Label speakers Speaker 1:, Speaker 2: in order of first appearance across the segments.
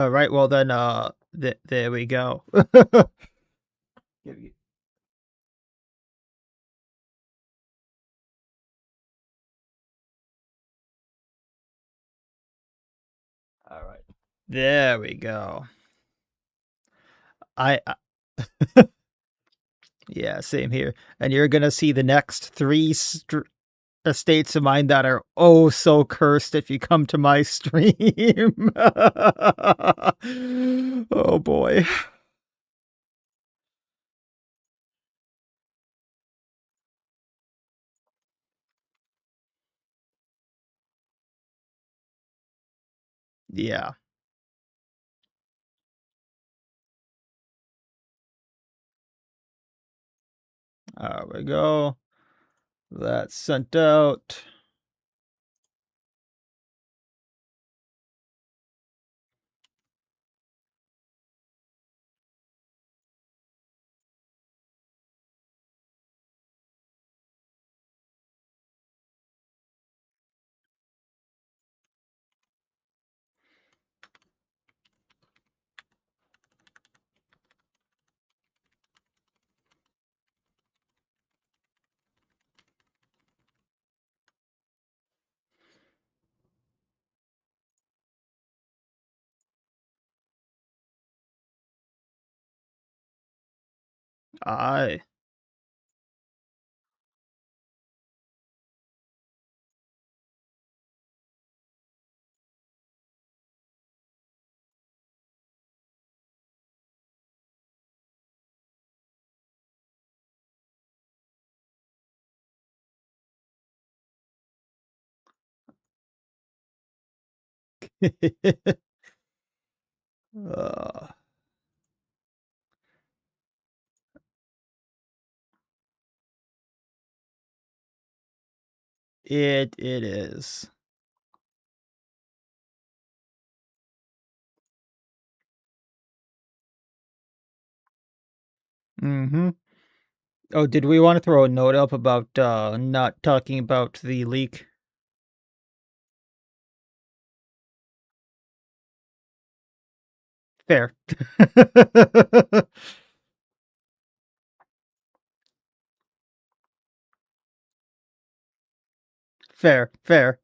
Speaker 1: All right, well then, there we go. Give you- All right, there we go. I yeah, same here. And you're gonna see the next three estates of mine that are oh so cursed if you come to my stream. Oh boy. Yeah. There we go. That's sent out. Aye. uh, it is. Mm-hmm. Oh, did we want to throw a note up about not talking about the leak? Fair. Fair, fair.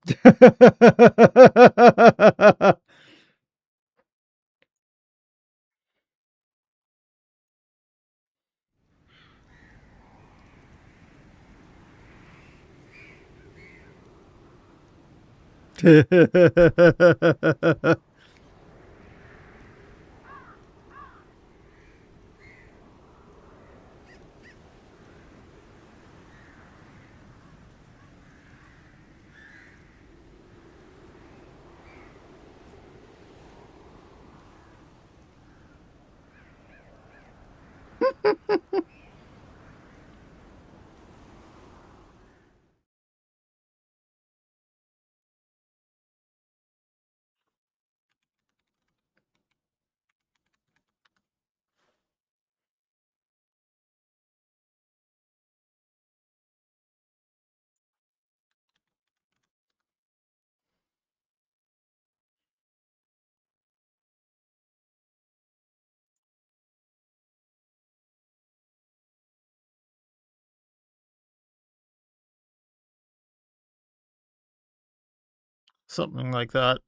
Speaker 1: Something like that.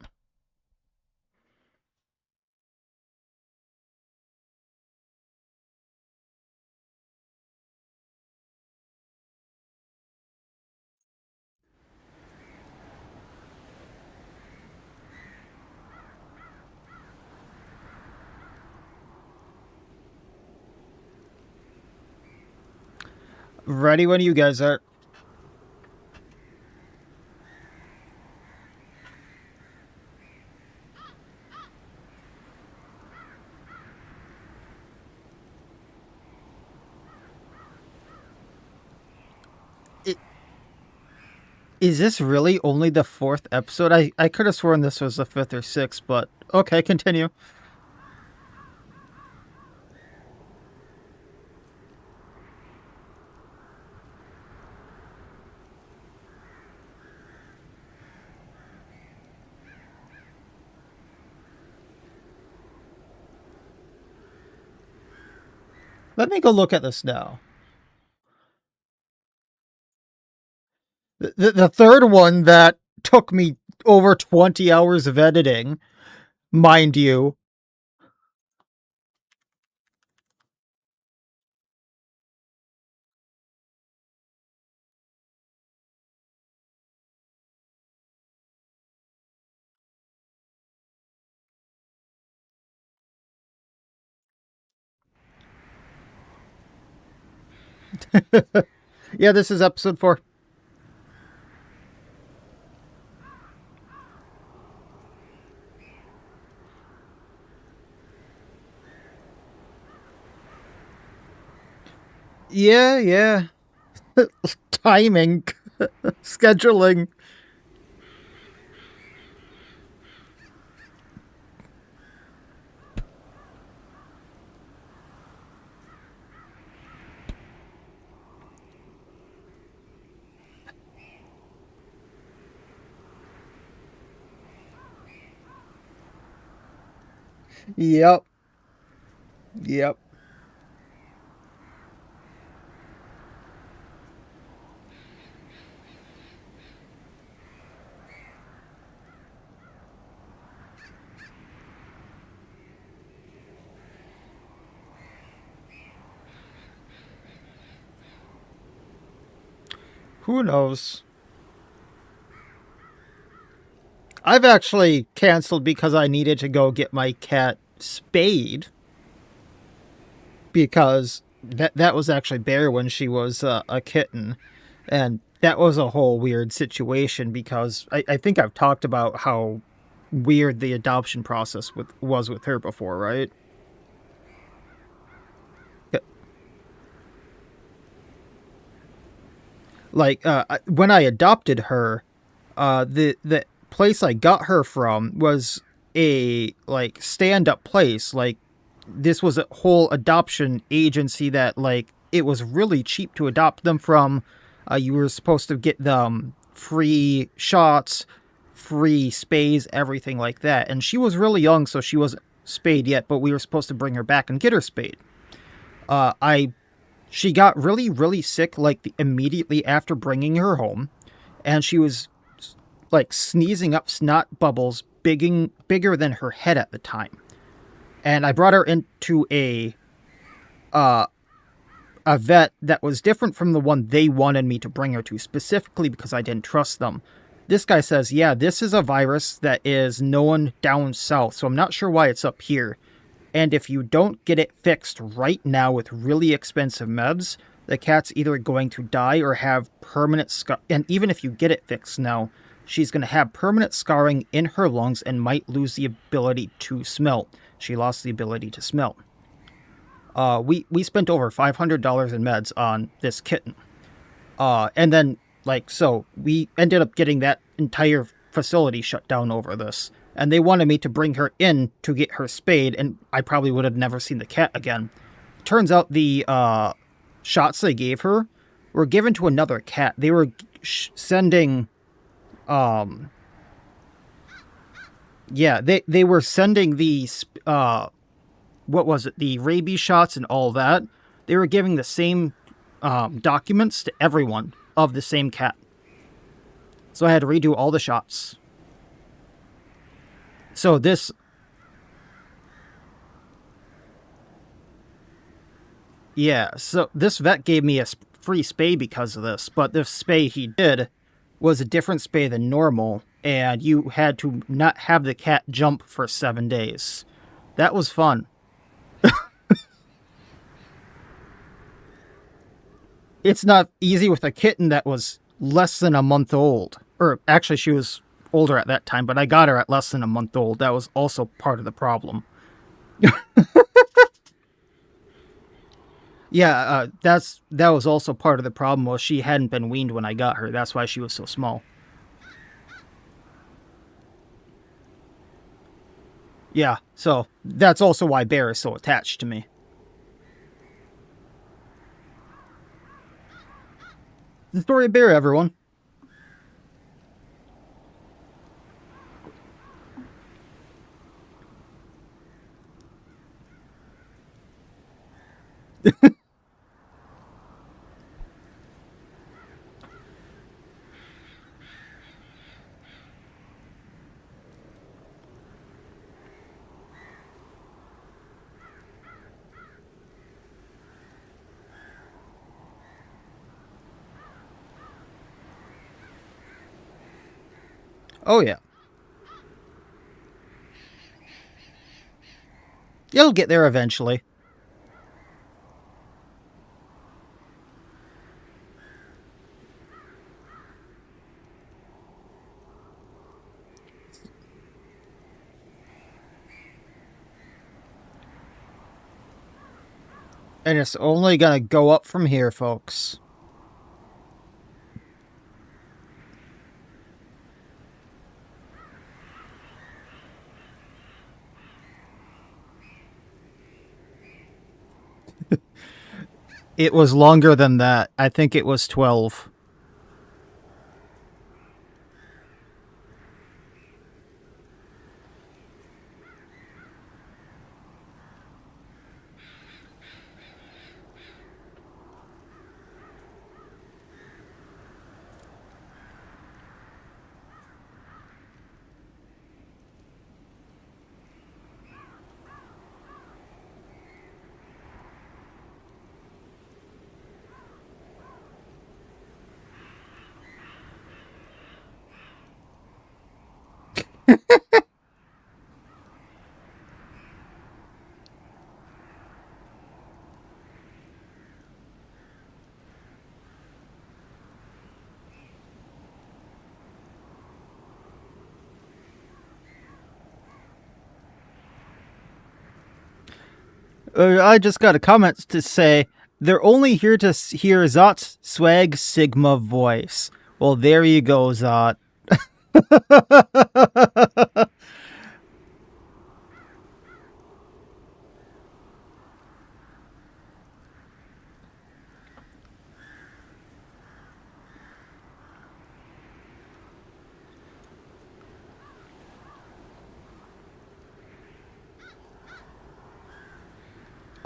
Speaker 1: Ready when you guys are. Is this really only the fourth episode? I could have sworn this was the fifth or sixth, but okay, continue. Let me go look at this now. The third one that took me over 20 hours of editing, mind you. Yeah, this is episode 4. Yeah, yeah. Timing, scheduling. Yep, yep. Who knows? I've actually canceled because I needed to go get my cat spayed, because that was actually Bear when she was a kitten, and that was a whole weird situation because I think I've talked about how weird the adoption process was with her before, right? Like when I adopted her, the place I got her from was a like stand up place. Like this was a whole adoption agency that like it was really cheap to adopt them from. You were supposed to get them free shots, free spays, everything like that. And she was really young, so she wasn't spayed yet. But we were supposed to bring her back and get her spayed. I She got really really sick like immediately after bringing her home, and she was like sneezing up snot bubbles bigger than her head at the time. And I brought her into uh, a vet that was different from the one they wanted me to bring her to, specifically because I didn't trust them. This guy says, yeah, this is a virus that is known down south, so I'm not sure why it's up here. And if you don't get it fixed right now with really expensive meds, the cat's either going to die or have permanent scar. And even if you get it fixed now, she's going to have permanent scarring in her lungs and might lose the ability to smell. She lost the ability to smell. We spent over $500 in meds on this kitten. And then like so we ended up getting that entire facility shut down over this. And they wanted me to bring her in to get her spayed, and I probably would have never seen the cat again. Turns out the shots they gave her were given to another cat. They were sending yeah, they were sending the what was it, the rabies shots and all that. They were giving the same documents to everyone of the same cat. So I had to redo all the shots. So this, yeah, so this vet gave me a free spay because of this, but the spay he did was a different spay than normal, and you had to not have the cat jump for 7 days. That was fun. It's not easy with a kitten that was less than a month old. Or actually, she was older at that time, but I got her at less than a month old. That was also part of the problem. Yeah, that was also part of the problem. Was she hadn't been weaned when I got her. That's why she was so small. Yeah, so that's also why Bear is so attached to me. The story of Bear, everyone. Oh yeah, it'll get there eventually. And it's only gonna go up from here, folks. It was longer than that. I think it was 12. I just got a comment to say they're only here to hear Zot's swag Sigma voice. Well, there you go, Zot.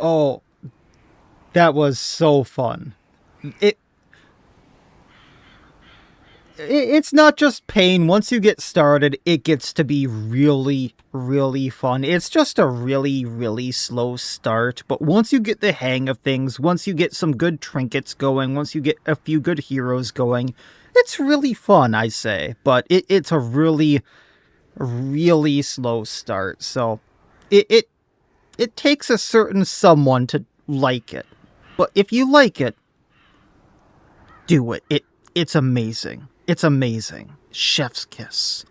Speaker 1: Oh, that was so fun. It it's not just pain. Once you get started, it gets to be really, really fun. It's just a really, really slow start, but once you get the hang of things, once you get some good trinkets going, once you get a few good heroes going, it's really fun, I say. But it's a really, really slow start. So it takes a certain someone to like it. But if you like it, do it. It's amazing. It's amazing. Chef's kiss.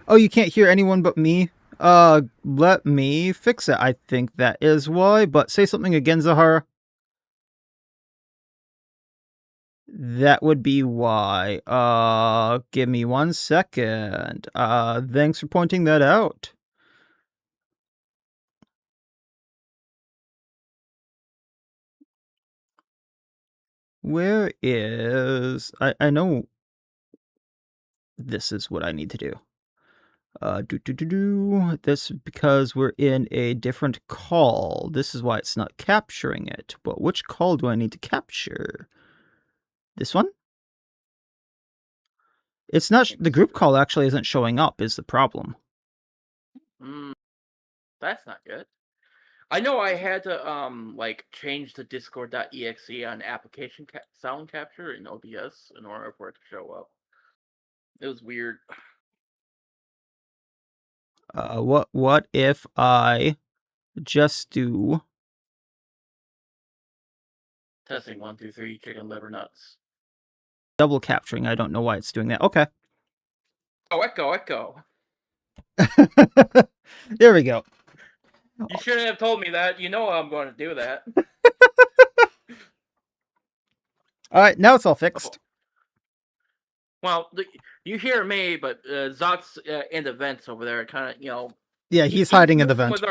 Speaker 1: Oh, you can't hear anyone but me? Let me fix it. I think that is why, but say something again, Zahara. That would be why. Give me 1 second. Thanks for pointing that out. Where is... I know this is what I need to do. This because we're in a different call. This is why it's not capturing it. But which call do I need to capture? This one? It's not. The group call actually isn't showing up. Is the problem?
Speaker 2: That's not good. I know I had to like change the Discord.exe on application sound capture in OBS in order for it to show up. It was weird.
Speaker 1: What if I just do
Speaker 2: Testing 1 2 3 chicken liver nuts.
Speaker 1: double capturing? I don't know why it's doing that. Okay.
Speaker 2: Oh, echo.
Speaker 1: There we go.
Speaker 2: You shouldn't have told me that. You know I'm going to do that.
Speaker 1: All right, now it's all fixed.
Speaker 2: Well, you hear me, but Zot's in the vents over there. Kind of,
Speaker 1: Yeah, he's hiding in the vent.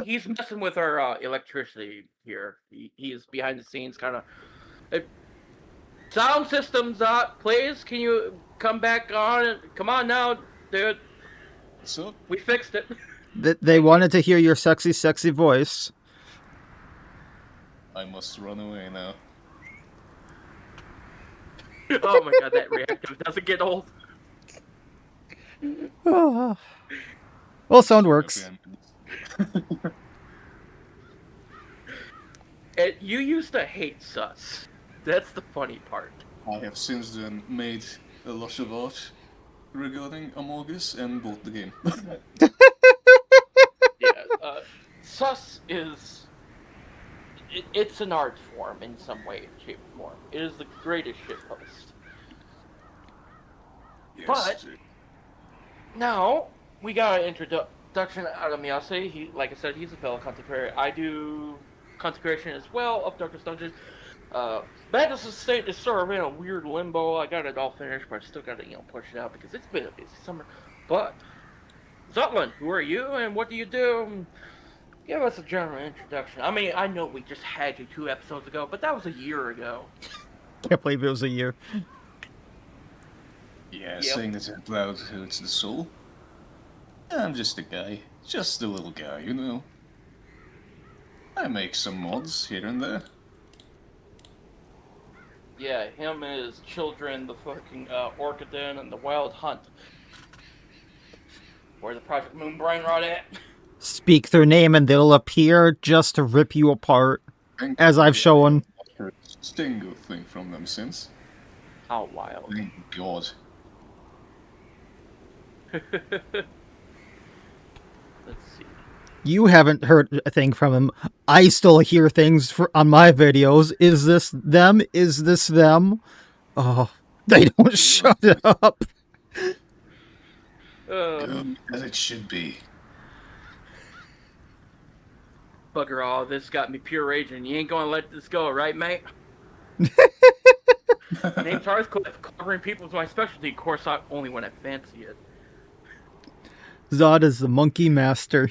Speaker 2: He's messing with our electricity here. He's behind the scenes, kind of. Sound systems, please. Can you come back on? Come on now, dude.
Speaker 3: What's up?
Speaker 2: We fixed it.
Speaker 1: They wanted to hear your sexy, sexy voice.
Speaker 3: I must run away now.
Speaker 2: Oh my god, that reactive doesn't get old.
Speaker 1: Well, sound works.
Speaker 2: And you used to hate sus. That's the funny part.
Speaker 3: I have since then made a lot of art regarding Among Us and bought the game.
Speaker 2: Yeah, sus is... it's an art form in some way, shape, or form. It is the greatest shitpost.
Speaker 3: Yes.
Speaker 2: But now we got an introduction out of Miacidae. He, like I said, he's a fellow content creator. I do content creation as well of Darkest Dungeon. Madness' State is sort of in a weird limbo. I got it all finished, but I still got to push it out because it's been a busy summer. But Zutland, who are you and what do you do? Give us a general introduction. I mean, I know we just had you 2 episodes ago, but that was a year ago.
Speaker 1: Can't believe it was a year.
Speaker 3: Yeah,
Speaker 2: Yep.
Speaker 3: saying it out loud hurts the soul. I'm just a guy. Just a little guy, you know. I make some mods here and there.
Speaker 2: Yeah, him and his children, the fucking Orchidon and the Wild Hunt. Where's the Project Moon Brain Rot at?
Speaker 1: Speak their name and they'll appear just to rip you apart, as I've shown.
Speaker 3: I've heard a single thing from them since.
Speaker 2: How wild.
Speaker 3: Thank God.
Speaker 2: Let's see.
Speaker 1: You haven't heard a thing from him. I still hear things on my videos. Is this them? Is this them? Oh, they don't shut up.
Speaker 3: As it should be.
Speaker 2: Bugger all, this got me pure raging. You ain't gonna let this go, right, mate? Name's Hearthcliff. Covering people is my specialty. Of course, only when I fancy it.
Speaker 1: Zod is the monkey master.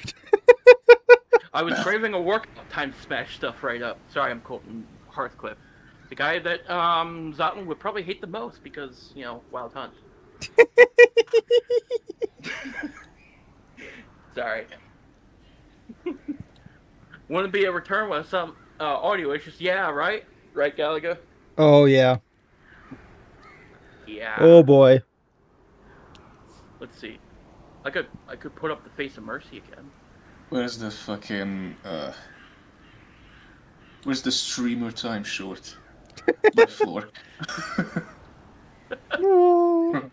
Speaker 2: I was craving a workout time to smash stuff right up. Sorry, I'm quoting Hearthcliff. The guy that Zotland would probably hate the most because, Wild Hunt. Sorry. Wouldn't be a return with some audio issues. Yeah, right? Right, Gallagher?
Speaker 1: Oh, yeah.
Speaker 2: Yeah.
Speaker 1: Oh, boy.
Speaker 2: Let's see. I could put up the Face of Mercy again.
Speaker 3: Where's the fucking, where's the streamer time short? My floor.
Speaker 1: No.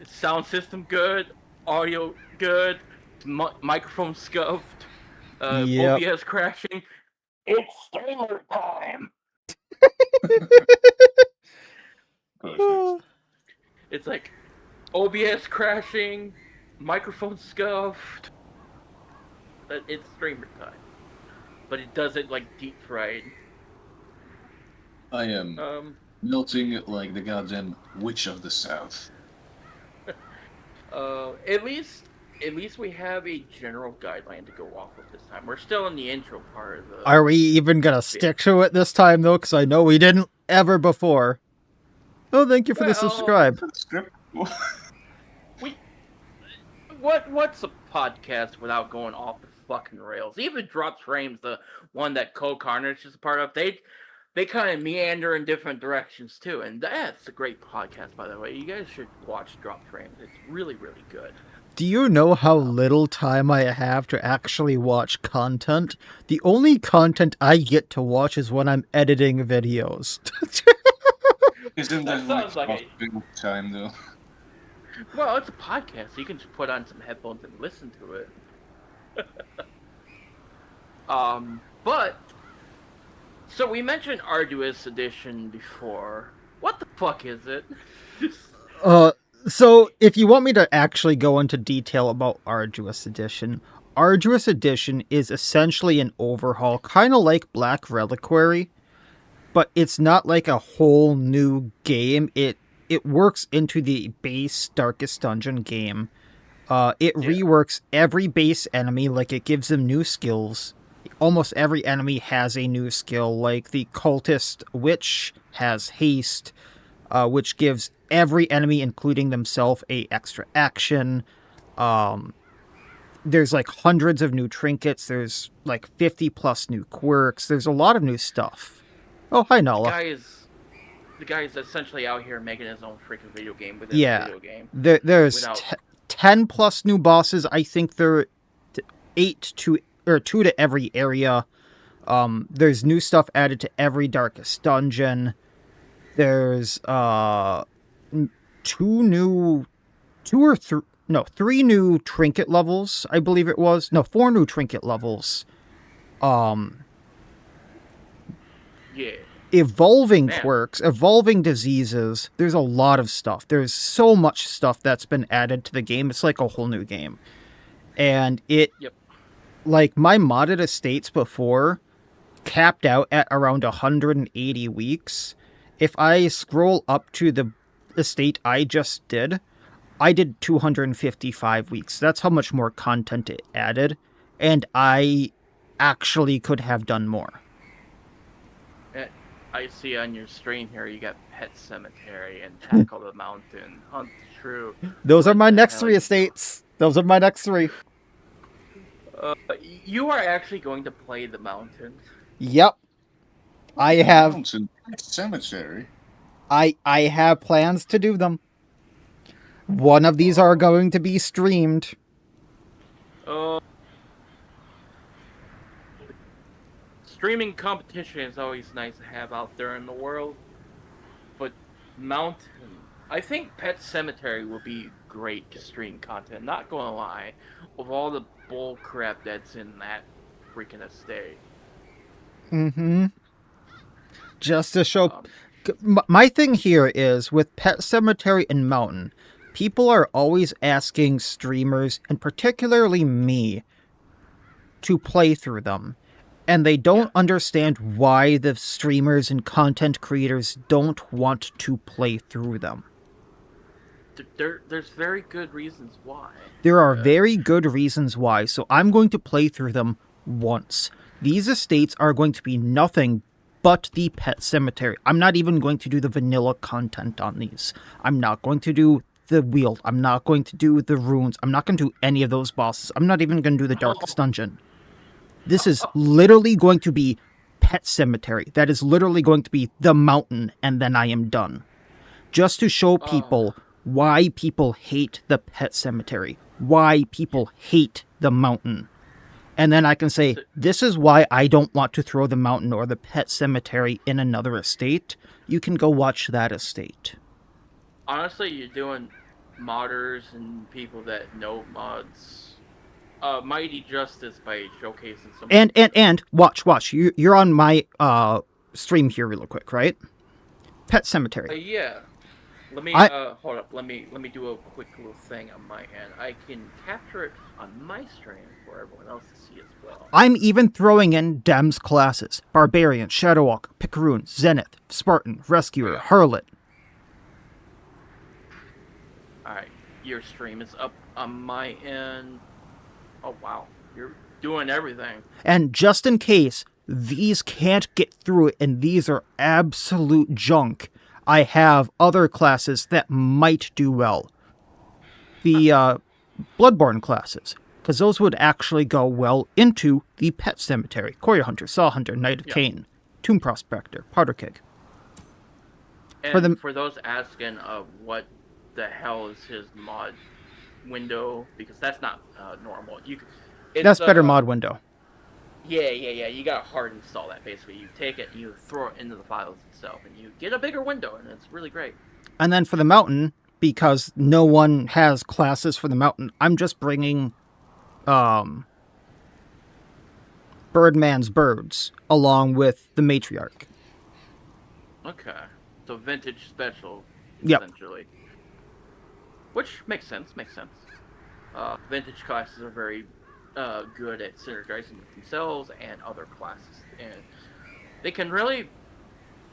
Speaker 2: Sound system good, audio good, microphone scuffed,
Speaker 1: Yep.
Speaker 2: OBS crashing. It's streamer time.
Speaker 3: Perfect.
Speaker 2: It's like OBS crashing, microphone scuffed. It's streamer time, but it does it like deep fried.
Speaker 3: I am melting like the goddamn witch of the south.
Speaker 2: At least we have a general guideline to go off of this time. We're still in the intro part of the...
Speaker 1: Are we even gonna stick to it this time, though? Because I know we didn't ever before. Oh, thank you for the subscribe.
Speaker 2: What's a podcast without going off the fucking rails? Even Drops Frames, the one that Cole Carnage is a part of, they kind of meander in different directions too, and that's a great podcast, by the way. You guys should watch Drop Frames. It's really, really good.
Speaker 1: Do you know how little time I have to actually watch content? The only content I get to watch is when I'm editing videos.
Speaker 3: Isn't
Speaker 2: That sounds like
Speaker 3: a big time though?
Speaker 2: Well, it's a podcast, so you can just put on some headphones and listen to it. But so we mentioned Arduous Edition before. What the fuck is it?
Speaker 1: So if you want me to actually go into detail about Arduous Edition is essentially an overhaul, kind of like Black Reliquary, but it's not like a whole new game. It works into the base Darkest Dungeon game, It
Speaker 2: Yeah.
Speaker 1: reworks every base enemy, like it gives them new skills. Almost every enemy has a new skill, like the cultist witch has haste, which gives every enemy, including themselves, a extra action. There's like hundreds of new trinkets. There's like 50 plus new quirks. There's a lot of new stuff. Oh, hi,
Speaker 2: The
Speaker 1: Nala.
Speaker 2: guy is the guy is essentially out here making his own freaking video game within a
Speaker 1: Yeah.
Speaker 2: video game
Speaker 1: There's
Speaker 2: without
Speaker 1: 10 plus new bosses. I think there are 8 to, or 2 to every area. There's new stuff added to every darkest dungeon. There's two new, two or three, no, 3 new trinket levels, I believe it was. No, 4 new trinket levels.
Speaker 2: yeah.
Speaker 1: Evolving
Speaker 2: Man.
Speaker 1: quirks, evolving diseases. There's a lot of stuff. There's so much stuff that's been added to the game. It's like a whole new game. And it,
Speaker 2: Yep.
Speaker 1: like my modded estates before, capped out at around 180 weeks. If I scroll up to the estate I just did, I did 255 weeks. That's how much more content it added. And I actually could have done more.
Speaker 2: I see on your screen here you got Pet Cemetery and Tackle the Mountain. Hunt True.
Speaker 1: Those are
Speaker 2: What
Speaker 1: my
Speaker 2: the
Speaker 1: next
Speaker 2: hell
Speaker 1: 3 estates. Those are my next 3.
Speaker 2: You are actually going to play the mountain.
Speaker 1: Yep. I have
Speaker 3: Mountain Cemetery.
Speaker 1: I have plans to do them. One of these are going to be streamed.
Speaker 2: Streaming competition is always nice to have out there in the world, but mountain. I think Pet Cemetery will be great to stream content. Not gonna lie, with all the bull crap that's in that freaking estate.
Speaker 1: Mm-hmm. Just to show...
Speaker 2: Um,
Speaker 1: My thing here is, with Pet Cemetery and Mountain, people are always asking streamers, and particularly me, to play through them. And they don't understand why the streamers and content creators don't want to play through them.
Speaker 2: there's very good reasons why.
Speaker 1: There are very good reasons why, so I'm going to play through them once. These estates are going to be nothing but the Pet Cemetery. I'm not even going to do the vanilla content on these. I'm not going to do the wheel. I'm not going to do the runes. I'm not going to do any of those bosses. I'm not even going to do the Darkest Dungeon. This is literally going to be Pet Cemetery. That is literally going to be the mountain, and then I am done. Just to show people why people hate the Pet Cemetery, why people hate the mountain. And then I can say, this is why I don't want to throw the mountain or the Pet Cemetery in another estate. You can go watch that estate.
Speaker 2: Honestly, you're doing modders and people that know mods mighty justice by showcasing some.
Speaker 1: And watch. You're on my stream here real quick, right? Pet Cemetery.
Speaker 2: Yeah. Let me hold up. Let me do a quick little thing on my end. I can capture it on my stream for everyone else to see as well.
Speaker 1: I'm even throwing in Dem's classes: Barbarian, Shadowwalker, Picaroon, Zenith, Spartan, Rescuer, Harlot.
Speaker 2: Alright, your stream is up on my end. Oh wow, you're doing everything.
Speaker 1: And just in case these can't get through it and these are absolute junk, I have other classes that might do well. The Bloodborne classes, because those would actually go well into the Pet Cemetery. Courier Hunter, Saw Hunter, Knight of Cain, Tomb Prospector, Powder Keg.
Speaker 2: And for those asking what the hell is his mod window, because that's not normal.
Speaker 1: That's better mod window.
Speaker 2: Yeah. You gotta hard install that. Basically, you take it, and you throw it into the files itself, and you get a bigger window, and it's really great.
Speaker 1: And then for the mountain, because no one has classes for the mountain, I'm just bringing Birdman's birds along with the matriarch.
Speaker 2: Okay, so vintage special,
Speaker 1: Yep.
Speaker 2: essentially. Which makes sense. Vintage classes are very good at synergizing with themselves and other classes, and they can really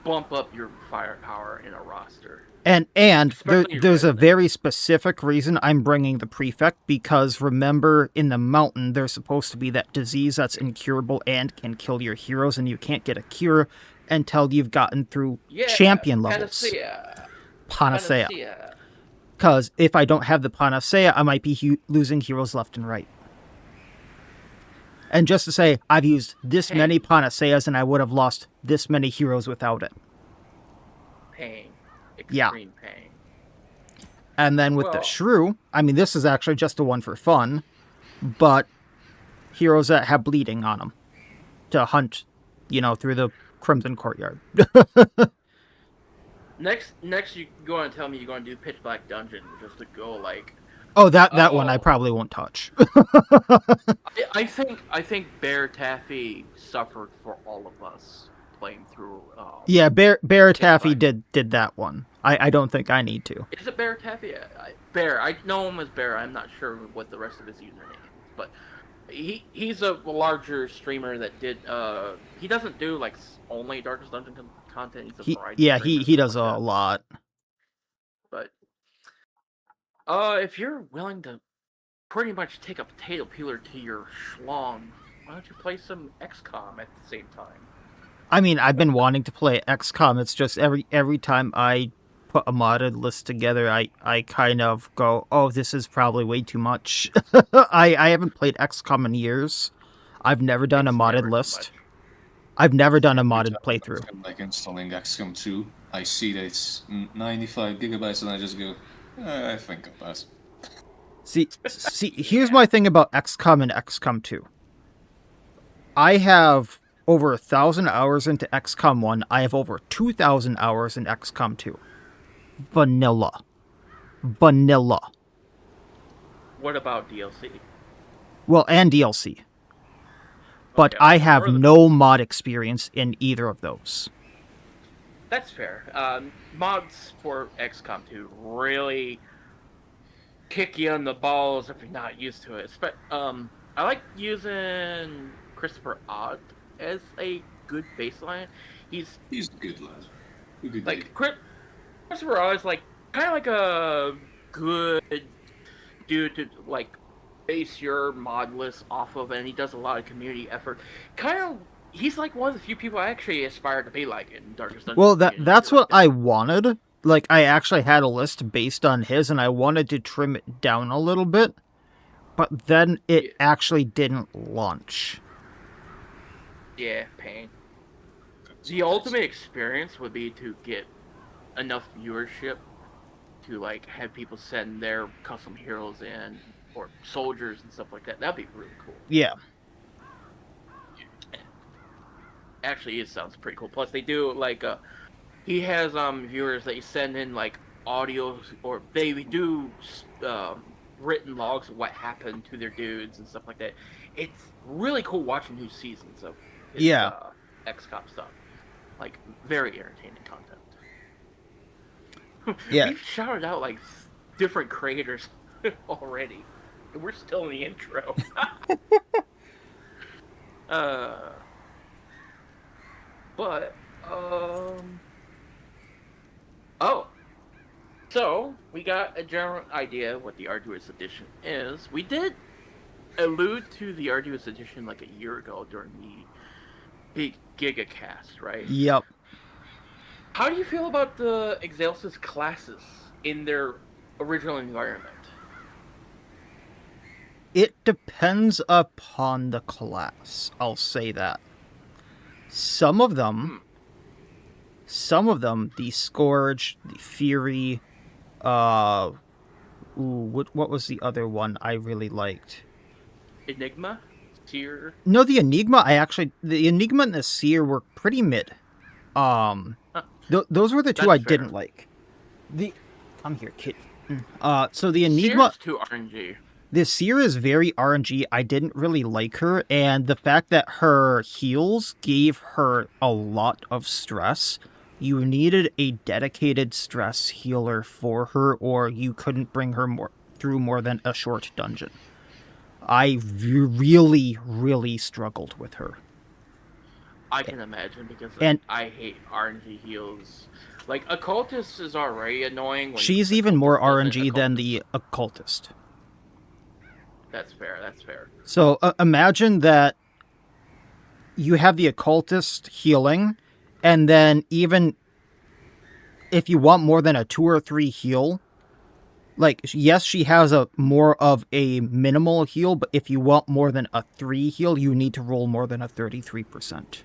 Speaker 2: bump up your firepower in a roster.
Speaker 1: And
Speaker 2: Especially
Speaker 1: there's a
Speaker 2: resident.
Speaker 1: very specific reason I'm bringing the prefect, because remember, in the mountain there's supposed to be that disease that's incurable and can kill your heroes, and you can't get a cure until you've gotten through
Speaker 2: Yeah,
Speaker 1: champion levels.
Speaker 2: panacea.
Speaker 1: Panacea.
Speaker 2: Panacea.
Speaker 1: Because if I don't have the panacea, I might be losing heroes left and right. And just to say, I've used this
Speaker 2: Pain.
Speaker 1: many panaceas and I would have lost this many heroes without it.
Speaker 2: Pain.
Speaker 1: Yeah.
Speaker 2: Extreme pain.
Speaker 1: And then with the
Speaker 2: Well-
Speaker 1: shrew, I mean, this is actually just a one for fun, but heroes that have bleeding on them to hunt, through the Crimson Courtyard.
Speaker 2: Next, you're going to tell me you're going to do Pitch Black Dungeon just to go like.
Speaker 1: Oh, that one I probably won't touch.
Speaker 2: I think Bear Taffy suffered for all of us playing through.
Speaker 1: Yeah, Bear Taffy
Speaker 2: fine.
Speaker 1: did that one. I don't think I need to.
Speaker 2: Is it Bear Taffy? Bear. I know him as Bear. I'm not sure what the rest of his username is, but he's a larger streamer that did. He doesn't do like only Darkest Dungeon content. He's a variety.
Speaker 1: He does a lot.
Speaker 2: But if you're willing to pretty much take a potato peeler to your schlong, why don't you play some XCOM at the same time?
Speaker 1: I mean, I've been wanting to play XCOM. It's just every time I put a modded list together, I kind of go, oh, this is probably way too much. I haven't played XCOM in years. I've never done
Speaker 2: It's
Speaker 1: a modded
Speaker 2: never too
Speaker 1: list.
Speaker 2: much.
Speaker 1: I've never done a modded playthrough.
Speaker 3: I'm like installing XCOM 2. I see that it's 95 gigabytes, and I just go, I think I'll pass.
Speaker 1: See, here's my thing about XCOM and XCOM 2. I have over 1,000 hours into XCOM 1. I have over 2,000 hours in XCOM 2. Vanilla.
Speaker 2: What about DLC?
Speaker 1: Well, and DLC. But
Speaker 2: Okay,
Speaker 1: I have
Speaker 2: further-
Speaker 1: no mod experience in either of those.
Speaker 2: That's fair. Mods for XCOM 2 really kick you in the balls if you're not used to it. But I like using Christopher Odd as a good baseline. He's
Speaker 3: He's a good lad. A good
Speaker 2: like
Speaker 3: dude.
Speaker 2: Christopher Odd is like kind of like a good dude to like base your mod list off of, and he does a lot of community effort. He's like one of the few people I actually aspire to be like in Darkest Dungeon.
Speaker 1: Well, that's what I wanted. Like, I actually had a list based on his, and I wanted to trim it down a little bit. But then it actually didn't launch.
Speaker 2: Yeah, pain. The ultimate experience would be to get enough viewership to like have people send their custom heroes in or soldiers and stuff like that. That'd be really cool.
Speaker 1: Yeah.
Speaker 2: Actually, it sounds pretty cool. Plus, they do like he has viewers that you send in like audios, or they do written logs of what happened to their dudes and stuff like that. It's really cool watching new seasons of his, XCOM stuff. Like very entertaining content.
Speaker 1: Yeah.
Speaker 2: We've shouted out like different creators already. And we're still in the intro. But oh, so we got a general idea of what the Arduous edition is. We did allude to the Arduous edition like a year ago during the big GigaCast, right?
Speaker 1: Yep.
Speaker 2: How do you feel about the Exalsis classes in their original environment?
Speaker 1: It depends upon the class. I'll say that. Some of them, the Scourge, the Fury, what was the other one I really liked?
Speaker 2: Enigma? Seer?
Speaker 1: No, the Enigma, the Enigma and the Seer were pretty mid. Those were the two I
Speaker 2: That's fair.
Speaker 1: didn't like. I'm here, kid. So the Enigma,
Speaker 2: Seer's too RNG.
Speaker 1: the Seer is very RNG. I didn't really like her, and the fact that her heals gave her a lot of stress. You needed a dedicated stress healer for her, or you couldn't bring her through more than a short dungeon. I really, really struggled with her.
Speaker 2: I can imagine because
Speaker 1: And-
Speaker 2: I hate RNG heals. Like, occultist is already annoying. When
Speaker 1: She's
Speaker 2: the
Speaker 1: even more
Speaker 2: cultist doesn't
Speaker 1: RNG than
Speaker 2: occultist.
Speaker 1: the occultist.
Speaker 2: That's fair. That's fair.
Speaker 1: So imagine that you have the occultist healing, and then even if you want more than a 2 or 3 heal, like, yes, she has a more of a minimal heal, but if you want more than a 3 heal, you need to roll more than a 33%.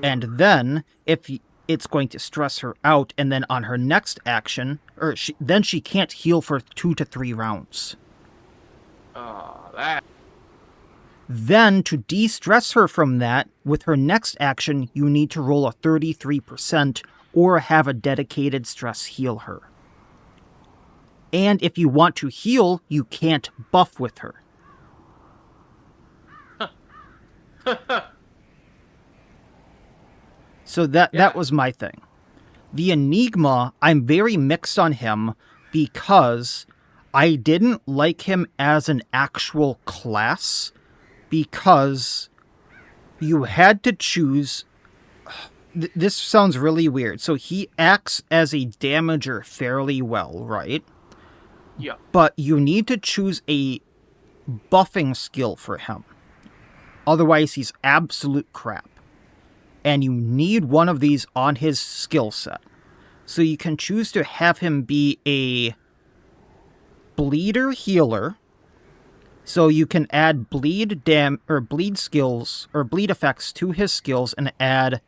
Speaker 1: And then, if it's going to stress her out, and then on her next action, then she can't heal for 2 to 3 rounds.
Speaker 2: That.
Speaker 1: Then, to de-stress her from that, with her next action, you need to roll a 33% or have a dedicated stress heal her. And if you want to heal, you can't buff with her. So that was my thing. The Enigma, I'm very mixed on him because I didn't like him as an actual class because you had to choose... This sounds really weird. So he acts as a damager fairly well, right?
Speaker 2: Yeah.
Speaker 1: But you need to choose a buffing skill for him. Otherwise, he's absolute crap. And you need one of these on his skill set. So you can choose to have him be a bleeder healer. So you can add bleed skills or bleed effects to his skills and add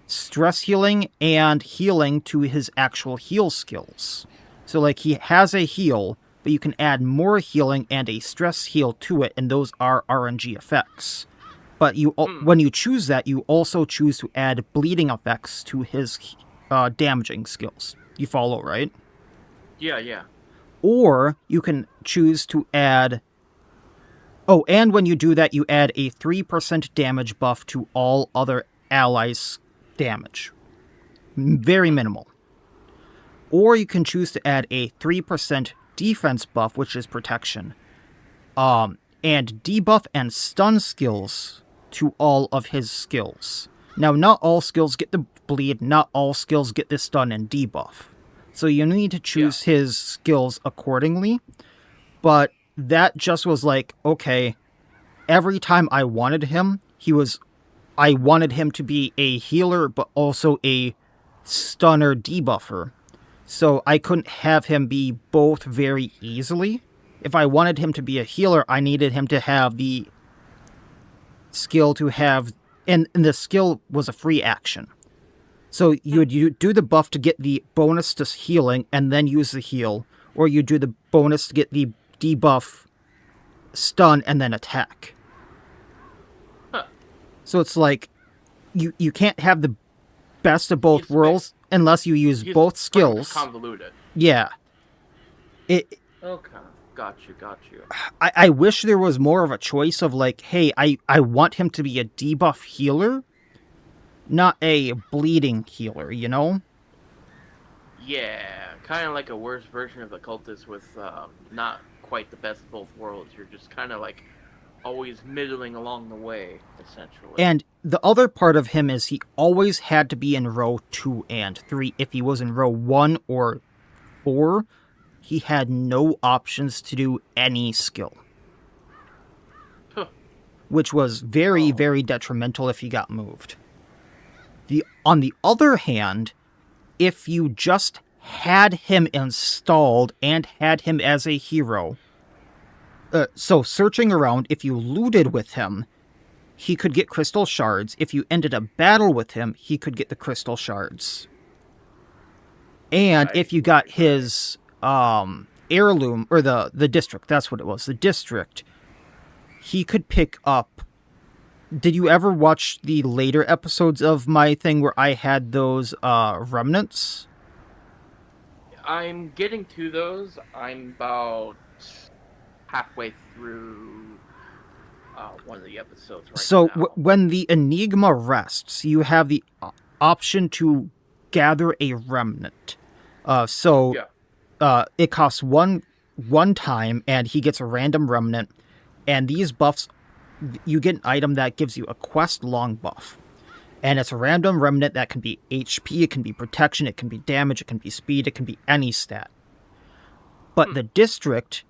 Speaker 1: stress healing and healing to his actual heal skills. So, like, he has a heal, but you can add more healing and a stress heal to it, and those are RNG effects. But when you choose that, you also choose to add bleeding effects to his damaging skills. You follow, right?
Speaker 2: Yeah.
Speaker 1: Or you can choose to add... Oh, and when you do that, you add a 3% damage buff to all other allies' damage. Very minimal. Or you can choose to add a 3% defense buff, which is protection, and debuff and stun skills to all of his skills. Now, not all skills get the bleed, not all skills get the stun and debuff. So you need to choose his skills accordingly, but that just was like, okay, every time I wanted him, I wanted him to be a healer, but also a stunner debuffer. So I couldn't have him be both very easily. If I wanted him to be a healer, I needed him to have the skill to have... And the skill was a free action. So you do the buff to get the bonus to healing and then use the heal. Or you do the bonus to get the debuff, stun, and then attack. So it's like, you can't have the best of both worlds unless you use both skills.
Speaker 2: Convoluted.
Speaker 1: Yeah.
Speaker 2: Okay. Got you.
Speaker 1: I wish there was more of a choice of like, hey, I want him to be a debuff healer, not a bleeding healer, you know?
Speaker 2: Yeah, kind of like a worse version of the cultist with not quite the best of both worlds. You're just kind of like always middling along the way, essentially.
Speaker 1: And the other part of him is he always had to be in row 2 and 3. If he was in row 1 or 4, he had no options to do any skill. Which was very, very detrimental if he got moved. On the other hand, if you just had him installed and had him as a hero... so searching around, if you looted with him, he could get crystal shards. If you ended a battle with him, he could get the crystal shards. And if you got his heirloom, or the district, that's what it was, the district, he could pick up... Did you ever watch the later episodes of my thing where I had those remnants?
Speaker 2: I'm getting to those. I'm about halfway through one of the episodes right now.
Speaker 1: So when the Enigma rests, you have the option to gather a remnant. It costs one time, and he gets a random remnant. And these buffs, you get an item that gives you a quest long buff. And it's a random remnant that can be HP, it can be protection, it can be damage, it can be speed, it can be any stat. But the district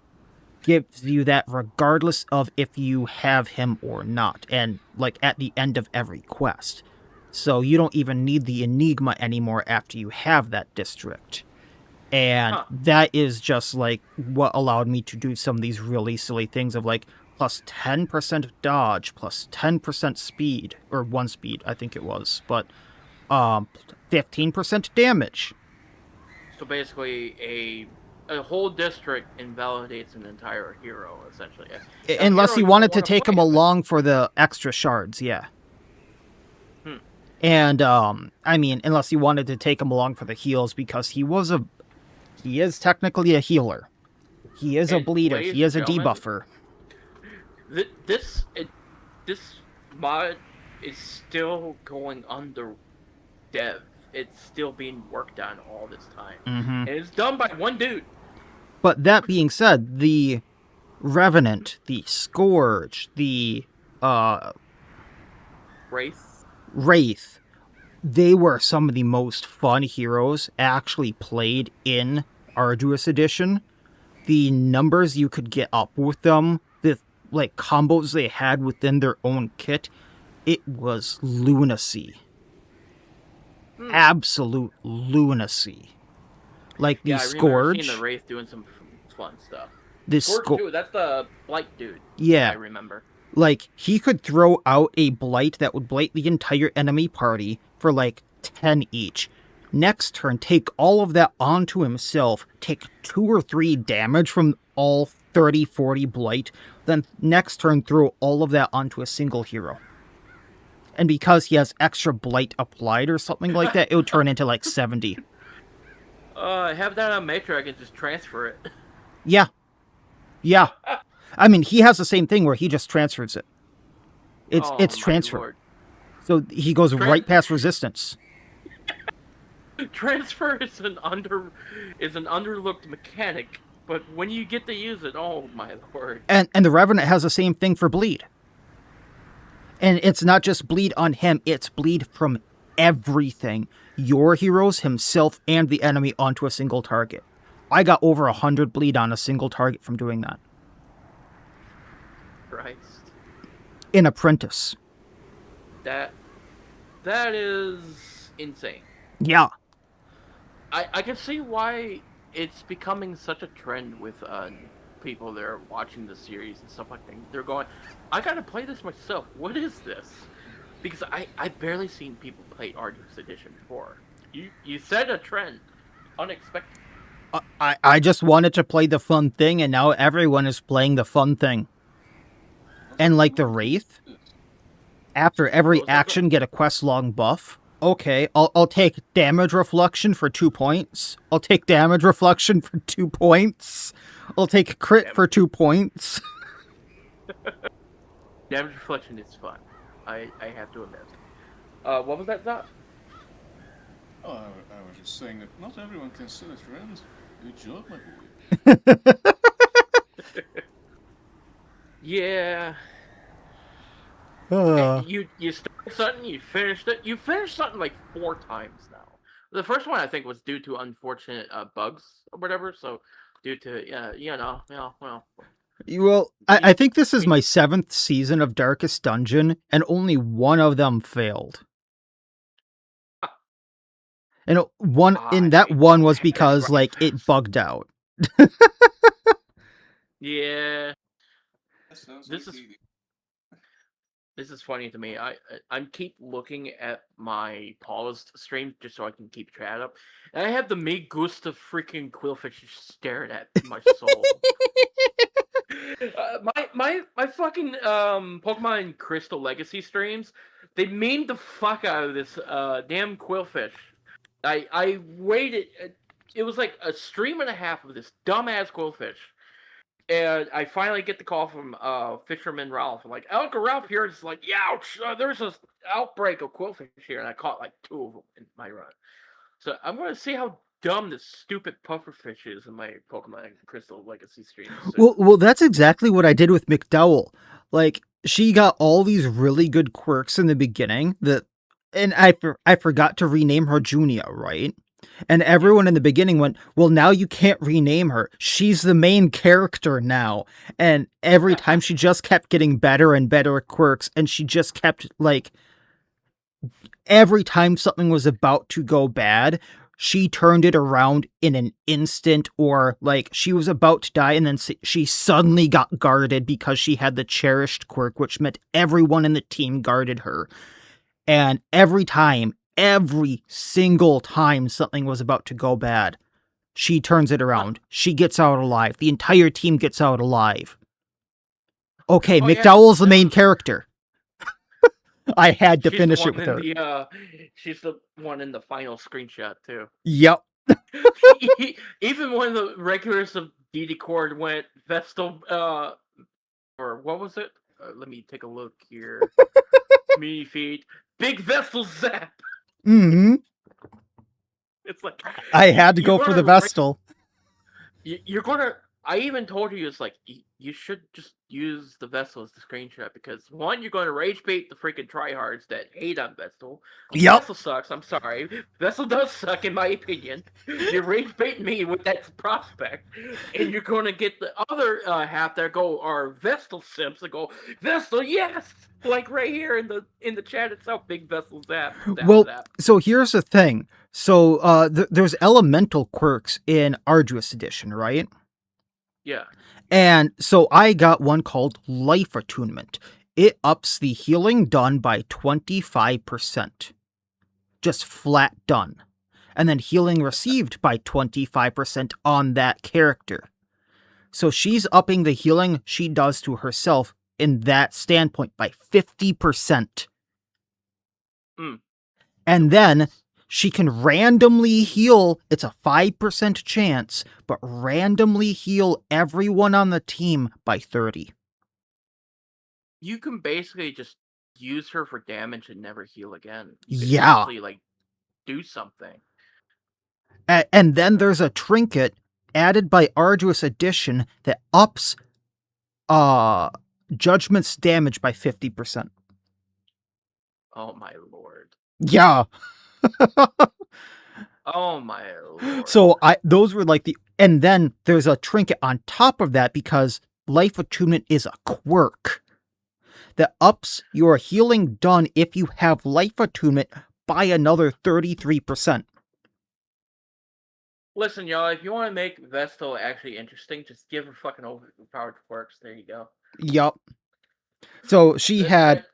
Speaker 1: gives you that regardless of if you have him or not, and like at the end of every quest. So you don't even need the Enigma anymore after you have that district. And that is just like what allowed me to do some of these really silly things of like plus 10% dodge, plus 10% speed, or 1 speed, I think it was, but 15% damage.
Speaker 2: So basically, a whole district invalidates an entire hero, essentially.
Speaker 1: Unless you wanted to take him along for the extra shards, yeah. And, I mean, unless you wanted to take him along for the heals, because he is technically a healer. He is a bleeder. He is a debuffer.
Speaker 2: This mod is still going under dev. It's still being worked on all this time. And it's done by one dude.
Speaker 1: But that being said, the Revenant, the Scourge, the Wraith, they were some of the most fun heroes actually played in Arduous Edition. The numbers you could get up with them, the like combos they had within their own kit, it was lunacy. Absolute lunacy. Like the Scourge.
Speaker 2: I remember seeing the Wraith doing some fun stuff. The Scourge too, that's the Blight dude.
Speaker 1: Yeah.
Speaker 2: I remember.
Speaker 1: Like, he could throw out a Blight that would blight the entire enemy party for like 10 each. Next turn, take all of that onto himself, take 2 or 3 damage from all 30, 40 Blight, then next turn throw all of that onto a single hero. And because he has extra Blight applied or something like that, it would turn into like 70.
Speaker 2: Have that on Matrix and just transfer it.
Speaker 1: Yeah. Yeah. I mean, he has the same thing where he just transfers it. It's transfer.
Speaker 2: Lord.
Speaker 1: So he goes right past resistance.
Speaker 2: Transfer is an underlooked mechanic, but when you get to use it, oh my lord.
Speaker 1: And the Revenant has the same thing for bleed. And it's not just bleed on him, it's bleed from everything. Your heroes, himself, and the enemy onto a single target. I got over 100 bleed on a single target from doing that.
Speaker 2: Christ.
Speaker 1: In Apprentice.
Speaker 2: That is insane.
Speaker 1: Yeah.
Speaker 2: I can see why it's becoming such a trend with people that are watching the series and stuff like that. They're going, I gotta play this myself. What is this? Because I barely seen people play Arduous Edition before. You said a trend. Unexpected.
Speaker 1: I just wanted to play the fun thing, and now everyone is playing the fun thing. And like the Wraith, after every action get a quest long buff. Okay, I'll take damage reflection for 2 points. I'll take damage reflection for 2 points. I'll take crit for 2 points.
Speaker 2: Damage reflection is fun. I have to admit. What was that, Zot?
Speaker 3: Oh, I was just saying that not everyone can sit at friends. Good job, my boy.
Speaker 2: Yeah. You started something, you finished it. You finished something like 4 times now. The first one I think was due to unfortunate bugs or whatever. So due to
Speaker 1: Well, I think this is my 7th season of Darkest Dungeon, and only one of them failed. And one was because like it bugged out.
Speaker 2: Yeah. This is funny to me. I'm keep looking at my paused stream just so I can keep chat up, and I have the Me Gusta freaking Quillfish staring at my soul. My fucking Pokemon Crystal Legacy streams, they memed the fuck out of this damn Quillfish. I waited. It was like a stream and a half of this dumbass Quillfish. And I finally get the call from Fisherman Ralph. I'm like, Uncle Ralph here is like, ouch, there's an outbreak of Quillfish here. And I caught like 2 of them in my run. So I'm going to see how dumb this stupid pufferfish is in my Pokemon Crystal Legacy stream.
Speaker 1: Well, that's exactly what I did with McDowell. Like, she got all these really good quirks in the beginning that and I forgot to rename her Junia, right? And everyone in the beginning went, well, now you can't rename her. She's the main character now. And every time she just kept getting better and better at quirks, and she just kept, like, every time something was about to go bad, she turned it around in an instant, or, like, she was about to die, and then she suddenly got guarded because she had the cherished quirk, which meant everyone in the team guarded her. And every single time something was about to go bad, she turns it around. She gets out alive. The entire team gets out alive. Okay,
Speaker 2: Oh, yeah,
Speaker 1: McDowell's the main character. I had to
Speaker 2: she's the
Speaker 1: finish it
Speaker 2: one
Speaker 1: with
Speaker 2: in
Speaker 1: her.
Speaker 2: the she's the one in the final screenshot too.
Speaker 1: Yep.
Speaker 2: Even when the regulars of DD Cord went Vestal, or what was it? Let me take a look here. Community feed, Big Vestal Zap.
Speaker 1: Mm-hmm.
Speaker 2: It's like
Speaker 1: I had to
Speaker 2: you're
Speaker 1: go for the
Speaker 2: gonna
Speaker 1: Vestal.
Speaker 2: you're gonna. I even told you, it's like you should just use the Vestal as the screenshot, because one, you're going to rage bait the freaking tryhards that hate on Vestal.
Speaker 1: Yep.
Speaker 2: Vestal sucks. I'm sorry. Vestal does suck, in my opinion. You're rage baiting me with that prospect, and you're going to get the other half that are Vestal simps that go, Vestal, yes, like right here in the chat itself. Big Vestal zap.
Speaker 1: Well,
Speaker 2: Zap.
Speaker 1: so here's the thing. So there's elemental quirks in Arduous Edition, right?
Speaker 2: Yeah.
Speaker 1: And so I got one called Life Attunement. It ups the healing done by 25%. Just flat done. And then healing received by 25% on that character. So she's upping the healing she does to herself in that standpoint by 50%. And then she can randomly heal. It's a 5% chance, but randomly heal everyone on the team by 30.
Speaker 2: You can basically just use her for damage and never heal again. You can
Speaker 1: Yeah.
Speaker 2: actually, like, do something.
Speaker 1: And then there's a trinket added by Arduous Edition that ups Judgment's damage by 50%.
Speaker 2: Oh my lord.
Speaker 1: Yeah.
Speaker 2: Oh my lord.
Speaker 1: So those were like and then there's a trinket on top of that, because Life Attunement is a quirk that ups your healing done if you have Life Attunement by another 33%.
Speaker 2: Listen, y'all, if you want to make Vestal actually interesting, just give her fucking overpowered quirks. There you go.
Speaker 1: Yup. So she had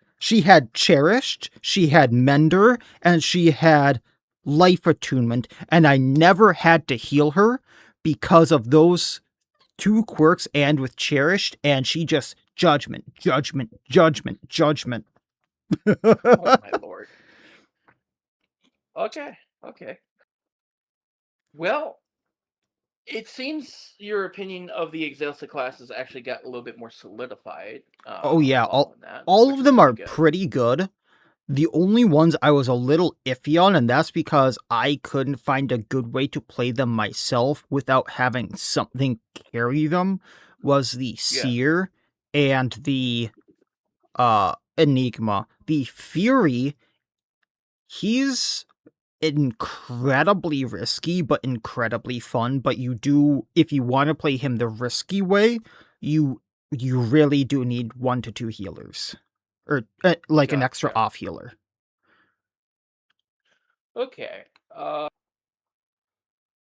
Speaker 1: Cherished, she had Mender, and she had Life Attunement, and I never had to heal her because of those two quirks, and with Cherished, and she just Judgment.
Speaker 2: Oh my lord. Okay. Well, it seems your opinion of the Excelsior classes actually got a little bit more solidified.
Speaker 1: Oh yeah,
Speaker 2: that,
Speaker 1: all
Speaker 2: which
Speaker 1: of
Speaker 2: is
Speaker 1: them are
Speaker 2: good.
Speaker 1: pretty good. The only ones I was a little iffy on, and that's because I couldn't find a good way to play them myself without having something carry them, was the Seer and the Enigma. The Fury, he's incredibly risky but incredibly fun, but if you want to play him the risky way, you really do need 1 to 2 healers, or like an extra off healer.
Speaker 2: Okay.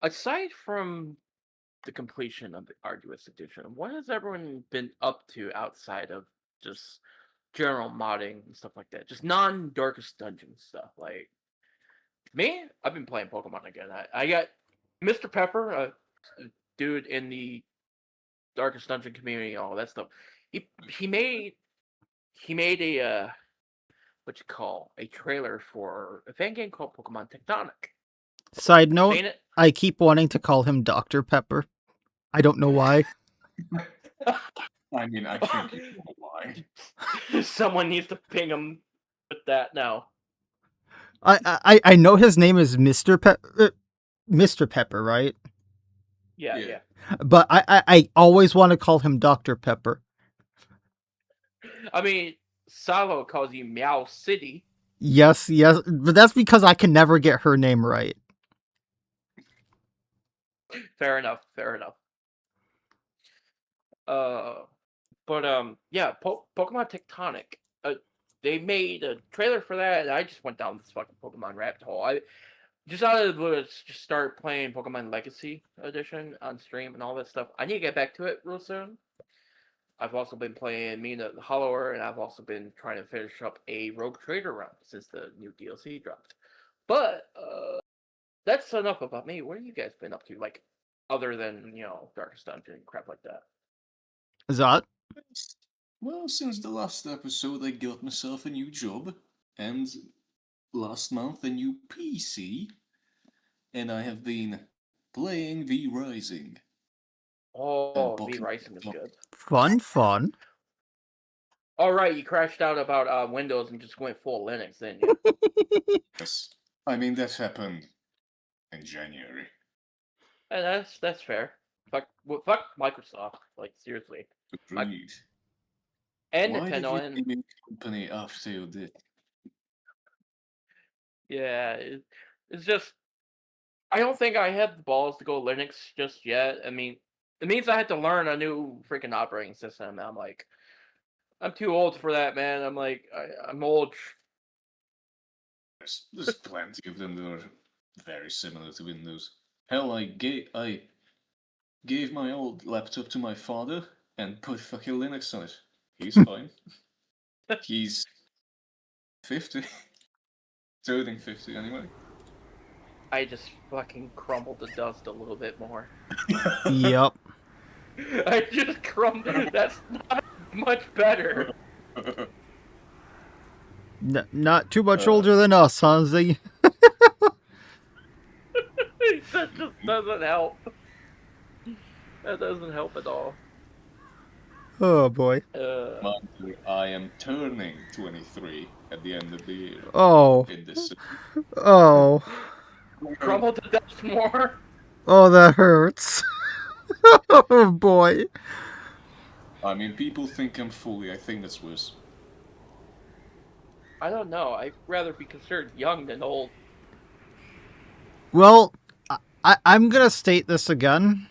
Speaker 2: Aside from the completion of the Arduous Edition, what has everyone been up to outside of just general modding and stuff like that? Just non-Darkest Dungeon stuff. Like me, I've been playing Pokemon again. I got Mr. Pepper, a dude in the Darkest Dungeon community, all that stuff. He made a what you call a trailer for a fan game called Pokemon Tectonic.
Speaker 1: Side note, I keep wanting to call him Dr. Pepper. I don't know why.
Speaker 3: I mean, I think you know why.
Speaker 2: Someone needs to ping him with that now.
Speaker 1: I know his name is Mr. Pepper, right?
Speaker 2: Yeah.
Speaker 1: But I always want to call him Dr. Pepper.
Speaker 2: I mean, Salo calls you Meow City.
Speaker 1: Yes, yes, but that's because I can never get her name right.
Speaker 2: Fair enough. Fair enough. Yeah, Pokemon Tectonic. They made a trailer for that, and I just went down this fucking Pokemon rabbit hole. I just out of the blue, just started playing Pokemon Legacy Edition on stream and all that stuff. I need to get back to it real soon. I've also been playing Mina the Hollower, and I've also been trying to finish up a Rogue Trader run since the new DLC dropped. But that's enough about me. What have you guys been up to, like, other than Darkest Dungeon and crap like that?
Speaker 1: Is that?
Speaker 3: Well, since the last episode, I got myself a new job, and last month a new PC, and I have been playing V Rising and
Speaker 2: Oh, V
Speaker 3: Pokemon.
Speaker 2: Rising is good.
Speaker 1: Fun.
Speaker 2: All right, you crashed out about Windows and just went full Linux, didn't you?
Speaker 3: Yes, I mean that happened in January.
Speaker 2: And that's fair. Fuck Microsoft. Like, seriously.
Speaker 3: Agreed.
Speaker 2: And
Speaker 3: Why did
Speaker 2: Nintendo.
Speaker 3: you
Speaker 2: And
Speaker 3: name your company after you did?
Speaker 2: yeah, it's just I don't think I have the balls to go Linux just yet. I mean, it means I had to learn a new freaking operating system. And I'm like, I'm too old for that, man. I'm like, I'm old.
Speaker 3: There's plenty of them that are very similar to Windows. Hell, I gave my old laptop to my father and put fucking Linux on it. He's fine. He's 50. Turning 50 anyway.
Speaker 2: I just fucking crumbled to dust a little bit more.
Speaker 1: Yep.
Speaker 2: I just crumbled. That's not much better.
Speaker 1: Not too much older than us, huh, Z?
Speaker 2: That just doesn't help. That doesn't help at all.
Speaker 1: Oh boy.
Speaker 3: I am turning 23 at the end of the year.
Speaker 1: Oh.
Speaker 3: In this.
Speaker 1: Oh.
Speaker 2: Crumble to dust more.
Speaker 1: Oh, that hurts. Oh boy.
Speaker 3: I mean, people think I'm fully. I think that's worse.
Speaker 2: I don't know. I'd rather be considered young than old.
Speaker 1: Well, I'm gonna state this again.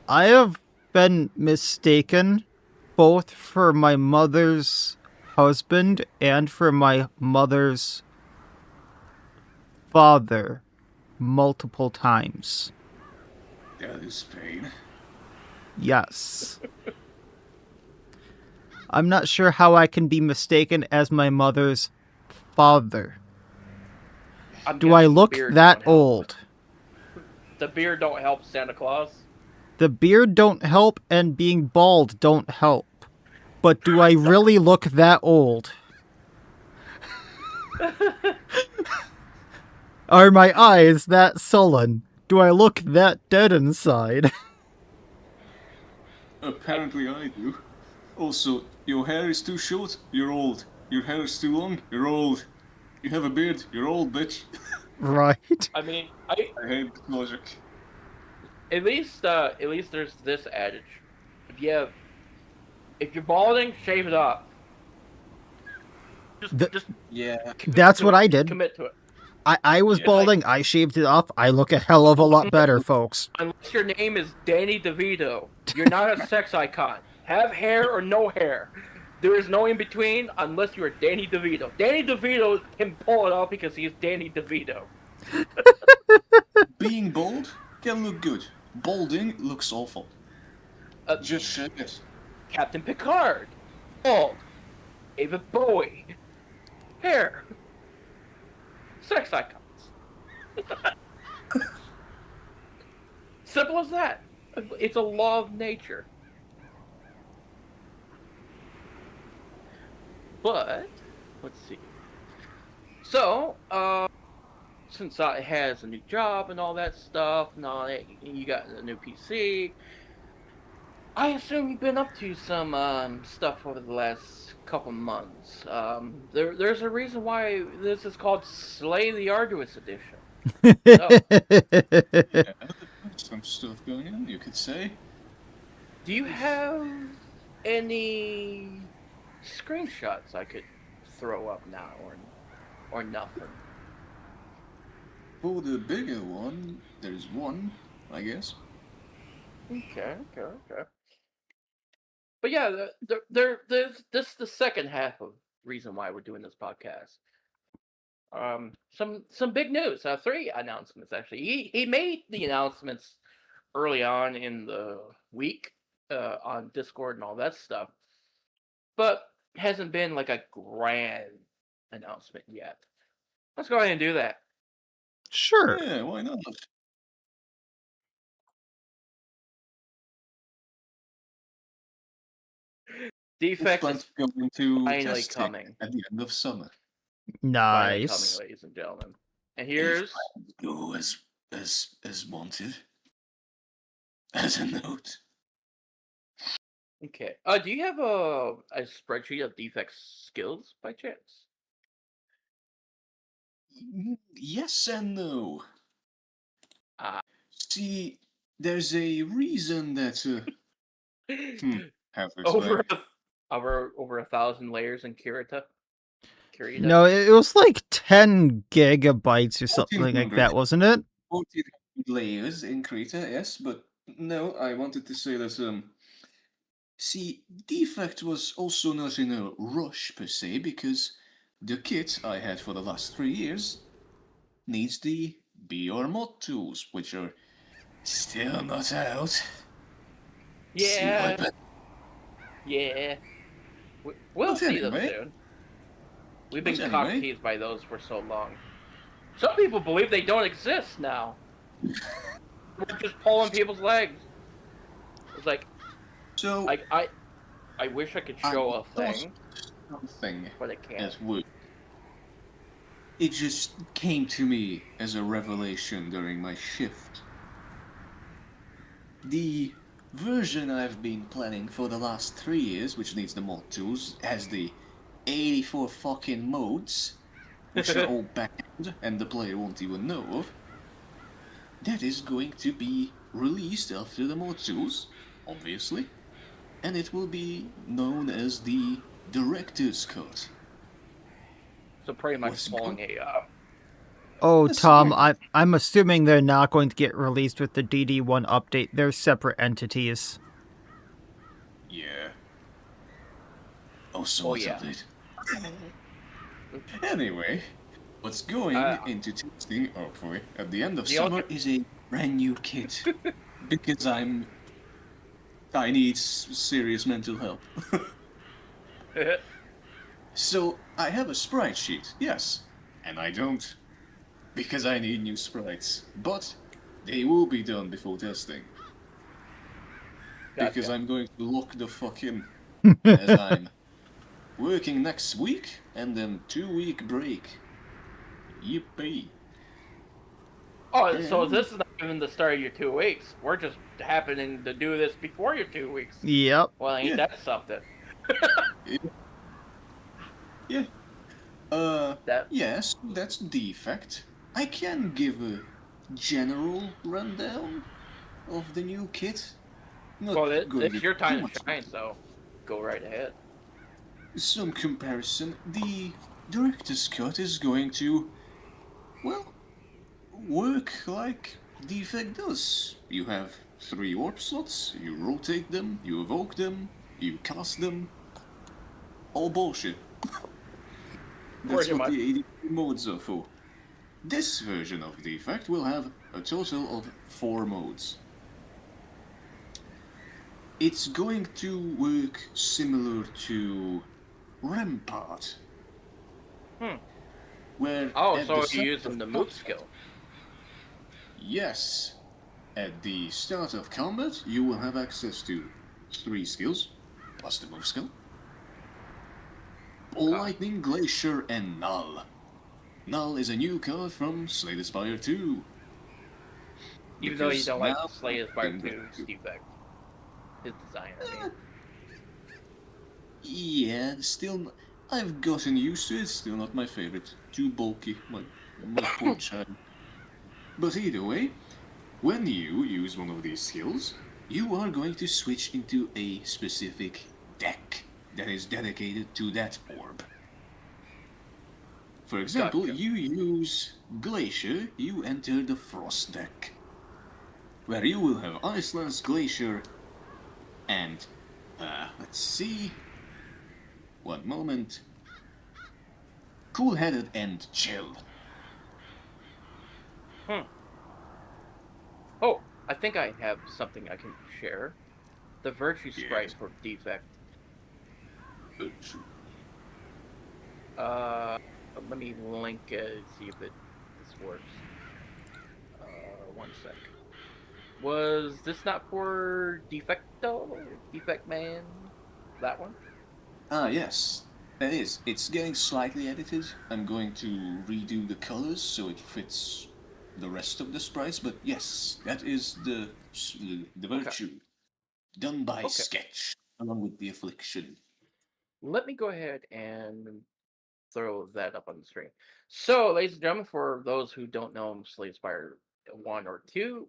Speaker 1: I have been mistaken both for my mother's husband and for my mother's father multiple times.
Speaker 3: That is pain.
Speaker 1: Yes. I'm not sure how I can be mistaken as my mother's father. Do I look that old?
Speaker 2: The beard don't help Santa Claus.
Speaker 1: The beard don't help and being bald don't help. But do I really look that old? Are my eyes that sullen? Do I look that dead inside?
Speaker 3: Apparently I do. Also, your hair is too short, you're old. Your hair is too long, you're old. You have a beard, you're old, bitch.
Speaker 1: Right.
Speaker 2: I mean,
Speaker 3: I hate this logic.
Speaker 2: at least there's this adage: if you're balding, shave it off. Just
Speaker 3: Yeah.
Speaker 1: That's what I did.
Speaker 2: Commit to it.
Speaker 1: I was balding, I shaved it off, I look a hell of a lot better, folks.
Speaker 2: Unless your name is Danny DeVito, you're not a sex icon. Have hair or no hair. There is no in between unless you are Danny DeVito. Danny DeVito can pull it off because he's Danny DeVito.
Speaker 3: Being bald can look good. Balding looks awful. Just shave it.
Speaker 2: Captain Picard, bald. David Bowie, hair. Sex icons. Simple as that. It's a law of nature. But let's see. So, since I has a new job and all that stuff, and all that, you got a new PC. I assume you've been up to some stuff over the last couple months. There's a reason why this is called Slay the Arduous Edition.
Speaker 3: Yeah, some stuff going on, you could say.
Speaker 2: Do you have any screenshots I could throw up now or nothing.
Speaker 3: For the bigger one, there's one, I guess.
Speaker 2: Okay. But yeah, there's this is the second half of reason why we're doing this podcast. Some big news. 3 announcements actually. He made the announcements early on in the week on Discord and all that stuff, but hasn't been like a grand announcement yet. Let's go ahead and do that.
Speaker 1: Sure.
Speaker 3: Yeah, why not?
Speaker 2: Defect
Speaker 3: Plans
Speaker 2: is
Speaker 3: to go into
Speaker 2: finally
Speaker 3: testing
Speaker 2: coming.
Speaker 3: at the end of summer.
Speaker 2: Finally coming,
Speaker 1: Nice.
Speaker 2: ladies and gentlemen. And
Speaker 3: If
Speaker 2: here's
Speaker 3: plans go as wanted. As a note.
Speaker 2: okay. Do you have a spreadsheet of defect skills by chance?
Speaker 3: Yes and no.
Speaker 2: Ah.
Speaker 3: See, there's a reason that how to
Speaker 2: over
Speaker 3: explain.
Speaker 2: over 1,000 layers in Kirita.
Speaker 1: No, it was like 10 gigabytes or something like
Speaker 3: 1400.
Speaker 1: that, wasn't it?
Speaker 3: 1400 layers in Krita, yes, but no, I wanted to say that see, Defect was also not in a rush per se, because the kit I had for the last 3 years needs the BR mod tools, which are still not out.
Speaker 2: Yeah. Yeah. We'll
Speaker 3: But
Speaker 2: see them
Speaker 3: anyway.
Speaker 2: soon. We've been
Speaker 3: But anyway.
Speaker 2: cock-teased by those for so long. Some people believe they don't exist now. We're just pulling people's legs. It's like,
Speaker 3: So
Speaker 2: I wish I could show a thing,
Speaker 3: something
Speaker 2: but I can't.
Speaker 3: at work. It just came to me as a revelation during my shift. The version I've been planning for the last 3 years, which needs the mod tools, has the 84 fucking modes, which are all backend and the player won't even know of. That is going to be released after the mod tools, obviously, and it will be known as the Director's Cut.
Speaker 2: So pretty much
Speaker 3: What's
Speaker 2: pulling
Speaker 3: good?
Speaker 1: Oh,
Speaker 3: That's
Speaker 1: Tom,
Speaker 3: fine.
Speaker 1: I'm assuming they're not going to get released with the DD1 update. They're separate entities.
Speaker 3: Yeah. Also,
Speaker 2: Oh,
Speaker 3: what's
Speaker 2: yeah.
Speaker 3: update? Anyway, what's going into testing, hopefully, at the end of summer is a brand new kit. Because I need serious mental help. So, I have a sprite sheet, yes. And I don't. Because I need new sprites. But, they will be done before testing.
Speaker 2: Gotcha.
Speaker 3: Because I'm going to lock the fuck in. As I'm working next week and then 2-week break. Yippee.
Speaker 2: Oh, so this is not even the start of your 2 weeks. We're just happening to do this before your 2 weeks.
Speaker 1: Yep.
Speaker 2: Well, ain't that something?
Speaker 3: Yeah. Yes, that's defect. I can give a general rundown of the new kit.
Speaker 2: Well, it's your time to shine, so go right ahead.
Speaker 3: Some comparison. The Director's Cut is going to, well, work like Defect does. You have 3 warp slots, you rotate them, you evoke them, you cast them. All bullshit. That's what the 83 modes are for. This version of Defect will have a total of 4 modes. It's going to work similar to Rampart. Where
Speaker 2: so you're using the move skill.
Speaker 3: Yes. At the start of combat, you will have access to 3 skills, plus the move skill. Ball Lightning, Glacier, and Null. Null is a new card from Slay the Spire 2.
Speaker 2: Even though you don't like Slay the Spire 2's defect. His design, I mean.
Speaker 3: Yeah, still, I've gotten used to it, still not my favorite. Too bulky, my poor child. But either way, when you use one of these skills, you are going to switch into a specific deck that is dedicated to that orb. For example,
Speaker 2: Gotcha.
Speaker 3: you use Glacier, you enter the Frost deck, where you will have Iceland's Glacier and, let's see, one moment, Cool-Headed and Chill.
Speaker 2: Oh, I think I have something I can share. The Virtue sprite
Speaker 3: Yes.
Speaker 2: for Defect.
Speaker 3: True.
Speaker 2: Uh, Let me link it, see if this works. 1 sec. Was this not for Defecto? Defect Man? That one?
Speaker 3: Ah, yes, that is. It's getting slightly edited. I'm going to redo the colors so it fits the rest of the sprites, but yes, that is the Virtue. Done by
Speaker 2: Okay.
Speaker 3: Sketch, along with the Affliction.
Speaker 2: Let me go ahead and throw that up on the screen. So, ladies and gentlemen, for those who don't know Slave Spire 1 or 2,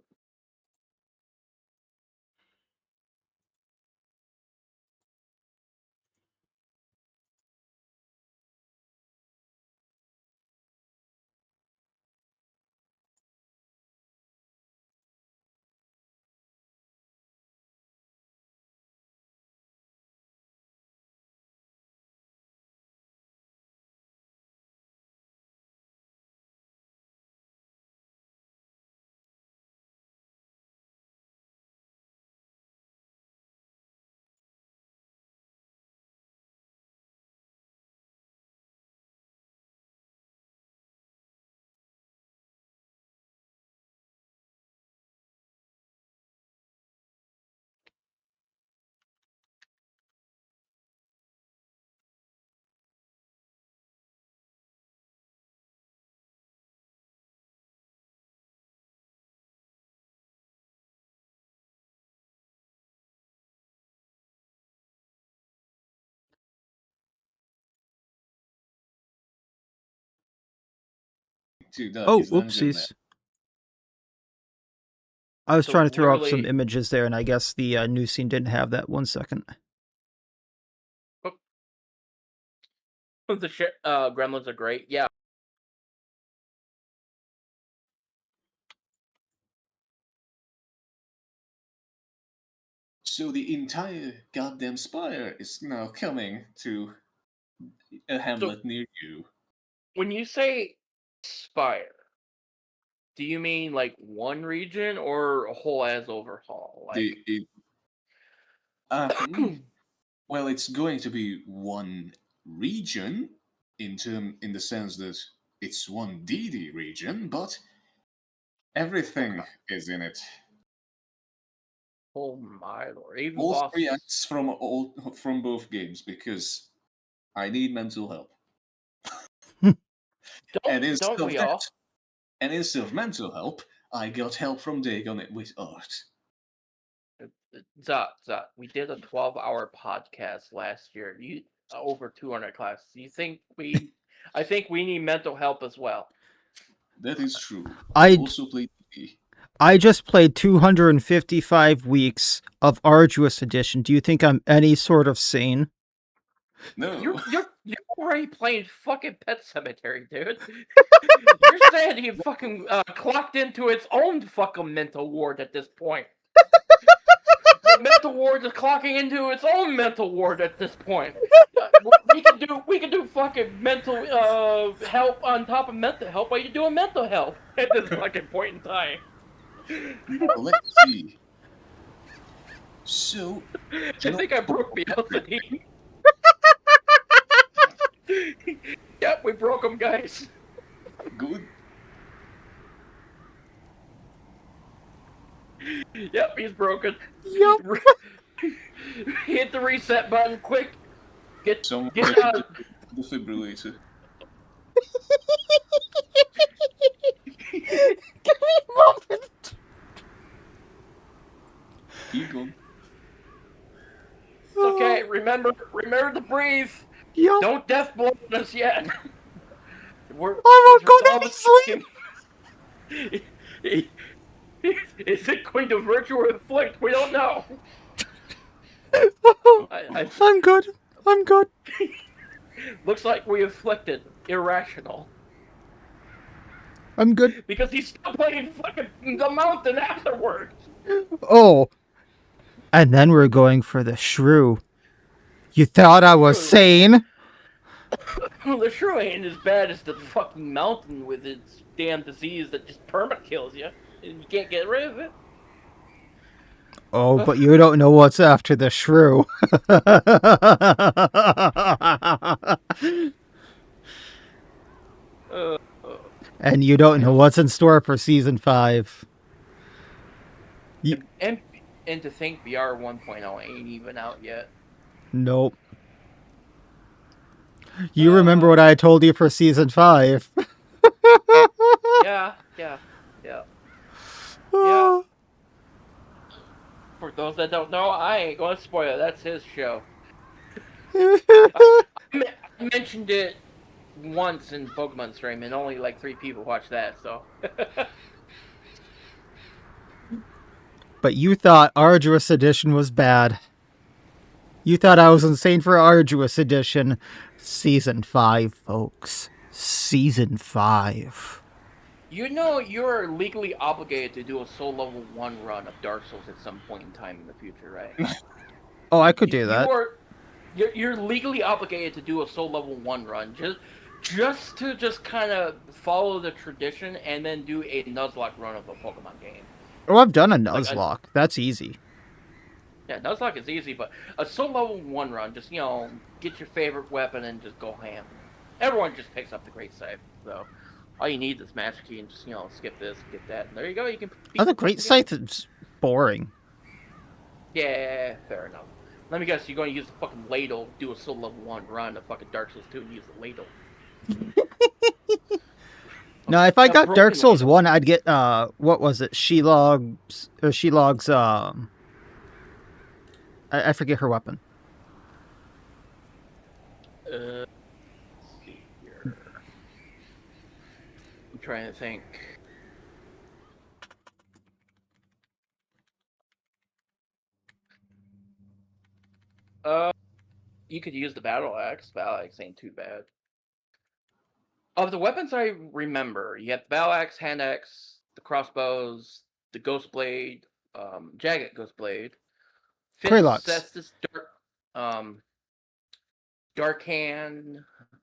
Speaker 3: To
Speaker 1: Oh,
Speaker 3: Darkest Dungeon there.
Speaker 1: oopsies. I was
Speaker 2: so
Speaker 1: trying to throw up some
Speaker 2: literally,
Speaker 1: images there, and I guess the new scene didn't have that. 1 second.
Speaker 2: the gremlins are great. Yeah.
Speaker 3: So the entire goddamn spire is now coming to a
Speaker 2: So,
Speaker 3: hamlet near you.
Speaker 2: when you say Spire, do you mean like one region or a whole as overhaul? Like,
Speaker 3: The well, it's going to be one region in the sense that it's one DD region, but everything
Speaker 2: okay.
Speaker 3: is in it.
Speaker 2: Oh my lord. Even
Speaker 3: All three
Speaker 2: bosses.
Speaker 3: acts from both games because I need mental help. And instead
Speaker 2: Don't
Speaker 3: of
Speaker 2: we
Speaker 3: that,
Speaker 2: all?
Speaker 3: and instead of mental help, I got help from Dagon with art.
Speaker 2: Zot, we did a 12-hour podcast last year. You over 200 classes. You think we? I think we need mental help as well.
Speaker 3: That is true. I
Speaker 1: I
Speaker 3: also played D.
Speaker 1: I just played 255 weeks of Arduous Edition. Do you think I'm any sort of sane?
Speaker 3: No,
Speaker 2: You're already playing fucking Pet Cemetery, dude. You're saying you fucking clocked into its own fucking mental ward at this point. The mental ward is clocking into its own mental ward at this point. We can do fucking mental help on top of mental help while you're doing mental help at this fucking point in time.
Speaker 3: now let's see. So,
Speaker 2: I
Speaker 3: General
Speaker 2: think I broke Miacidae. Yep, we broke him, guys.
Speaker 3: good.
Speaker 2: Yep, he's broken.
Speaker 1: Yup.
Speaker 2: Hit the reset button, quick. Get
Speaker 3: Someone
Speaker 2: get
Speaker 3: get the defibrillator.
Speaker 1: Give me a moment.
Speaker 3: Keep going.
Speaker 2: It's okay. Remember to breathe.
Speaker 1: Yup.
Speaker 2: Don't death blow us yet.
Speaker 1: I won't go to
Speaker 2: fucking.
Speaker 1: sleep.
Speaker 2: Is it going to virtue or inflict? We don't know.
Speaker 1: I'm good. I'm good.
Speaker 2: Looks like we afflicted. irrational.
Speaker 1: I'm good.
Speaker 2: Because he's still playing fucking the mountain afterwards.
Speaker 1: Oh, and then we're going for the shrew. You thought I was
Speaker 2: Shrew.
Speaker 1: sane?
Speaker 2: The shrew ain't as bad as the fucking mountain with its damn disease that just perma kills you, and you can't get rid of it.
Speaker 1: Oh, but you don't know what's after the shrew.
Speaker 2: Uh,
Speaker 1: And you don't know what's in store for season 5.
Speaker 2: and to think VR 1.0 ain't even out yet.
Speaker 1: Nope. You remember what I told you for season 5.
Speaker 2: Yeah. For those that don't know, I ain't gonna spoil it. That's his show. I mentioned it once in Pokemon stream, and only like 3 people watched that. So.
Speaker 1: But you thought Arduous Edition was bad. You thought I was insane for Arduous Edition. Season 5, folks. Season 5.
Speaker 2: You know you're legally obligated to do a Soul Level 1 run of Dark Souls at some point in time in the future, right?
Speaker 1: Oh, I could do that.
Speaker 2: You're legally obligated to do a Soul Level 1 run just to kind of follow the tradition and then do a Nuzlocke run of a Pokemon game.
Speaker 1: Oh, I've done a Nuzlocke. That's easy.
Speaker 2: Yeah, Nuzlocke is easy, but a Soul Level 1 run, just, get your favorite weapon and just go ham. Everyone just picks up the Great Scythe, so all you need is Master Key and just, skip this, get that, and there you go, you can beat
Speaker 1: The Great Scythe is boring.
Speaker 2: Yeah, fair enough. Let me guess, you're going to use the fucking ladle, do a Soul Level 1 run of fucking Dark Souls 2 and use the ladle.
Speaker 1: No, if I got Dark Souls
Speaker 2: ladle.
Speaker 1: 1, I'd get, what was it? Shelog's, I forget her weapon.
Speaker 2: Let's see here. I'm trying to think. You could use the Battle Axe. Battle Axe ain't too bad. Of the weapons I remember, you have the Battle Axe, Hand Axe, the crossbows, the Ghost Blade, Jagged Ghost Blade,
Speaker 1: Quaaludes.
Speaker 2: Cestus, Dark Hand,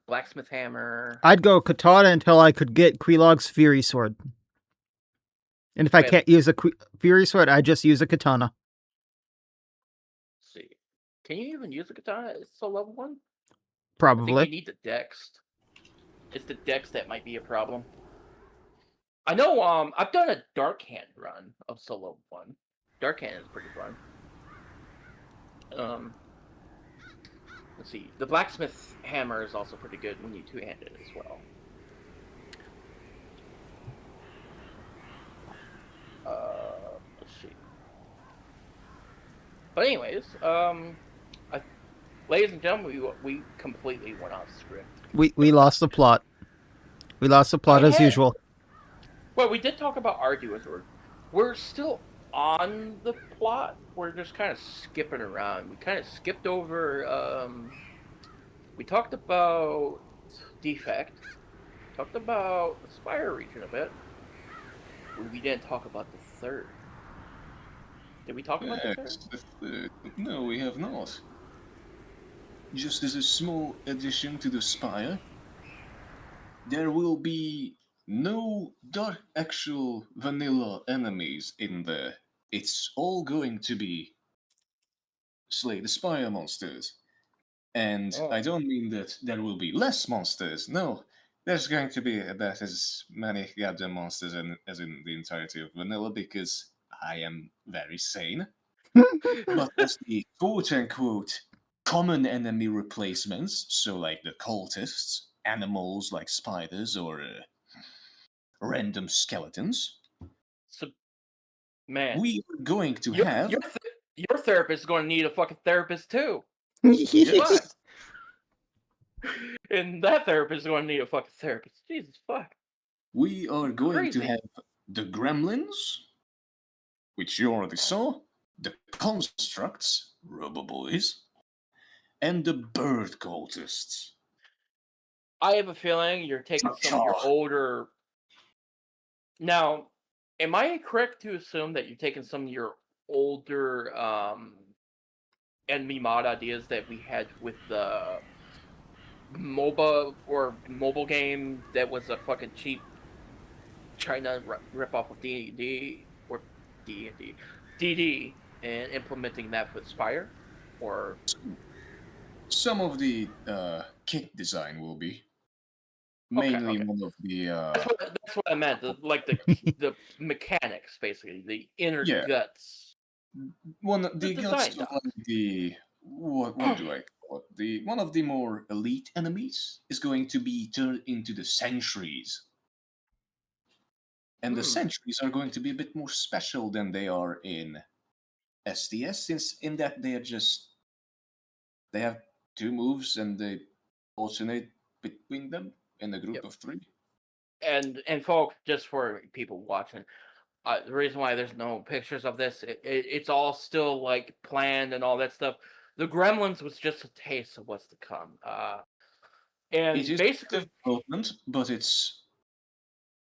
Speaker 2: Blacksmith Hammer.
Speaker 1: I'd go Katana until I could get Quelaag's Fury Sword. And if I can't use a Fury Sword, I just use a Katana.
Speaker 2: Let's see. Can you even use a Katana? It's a level 1?
Speaker 1: Probably.
Speaker 2: I think you need the Dex. It's the Dex that might be a problem. I know, I've done a Dark Hand run of Solo 1. Dark Hand is pretty fun. Let's see. The Blacksmith Hammer is also pretty good when you two-hand it as well. Let's see. But anyways, ladies and gentlemen, we completely went off script.
Speaker 1: We lost the plot. We lost the plot as usual.
Speaker 2: Well, we did talk about Arduous. We're still on the plot. We're just kind of skipping around. We kind of skipped over. We talked about Defect. Talked about the Spire region a bit. We didn't talk about the third. Did we talk about the third?
Speaker 3: No, we have not. Just as a small addition to the Spire, there will be no actual vanilla enemies in there. It's all going to be Slay the Spire monsters. And I don't mean that there will be less monsters. No, there's going to be about as many goddamn monsters as in the entirety of vanilla because I am very sane. But as the quote-unquote common enemy replacements, so like the cultists, animals like spiders or random skeletons,
Speaker 2: So, man,
Speaker 3: we are going to have...
Speaker 2: Your therapist is going to need a fucking therapist too. And that therapist is going to need a fucking therapist. Jesus fuck.
Speaker 3: We are going to have the gremlins, which you already saw, the constructs, Robo Boys, and the bird cultists.
Speaker 2: I have a feeling you're taking some of your older. Now, am I correct to assume that you're taking some of your older enemy mod ideas that we had with the MOBA or mobile game that was a fucking cheap China rip off of D&D or D&D, DD, and implementing that with Spire? Or
Speaker 3: Some of the kit design will be
Speaker 2: okay,
Speaker 3: mainly
Speaker 2: okay.
Speaker 3: one of the
Speaker 2: That's what I meant. Like the mechanics, basically, the inner
Speaker 3: yeah,
Speaker 2: guts,
Speaker 3: one
Speaker 2: the
Speaker 3: the guts
Speaker 2: design
Speaker 3: of like
Speaker 2: docs.
Speaker 3: the what do I call it? The one of the more elite enemies is going to be turned into the sentries. And the
Speaker 2: Hmm.
Speaker 3: sentries are going to be a bit more special than they are in STS, since in that they have two moves and they alternate between them in a group
Speaker 2: Yep.
Speaker 3: of three.
Speaker 2: And folks, just for people watching, the reason why there's no pictures of this, it's all still like planned and all that stuff. The Gremlins was just a taste of what's to come.
Speaker 3: It
Speaker 2: And
Speaker 3: is
Speaker 2: basically,
Speaker 3: development, but it's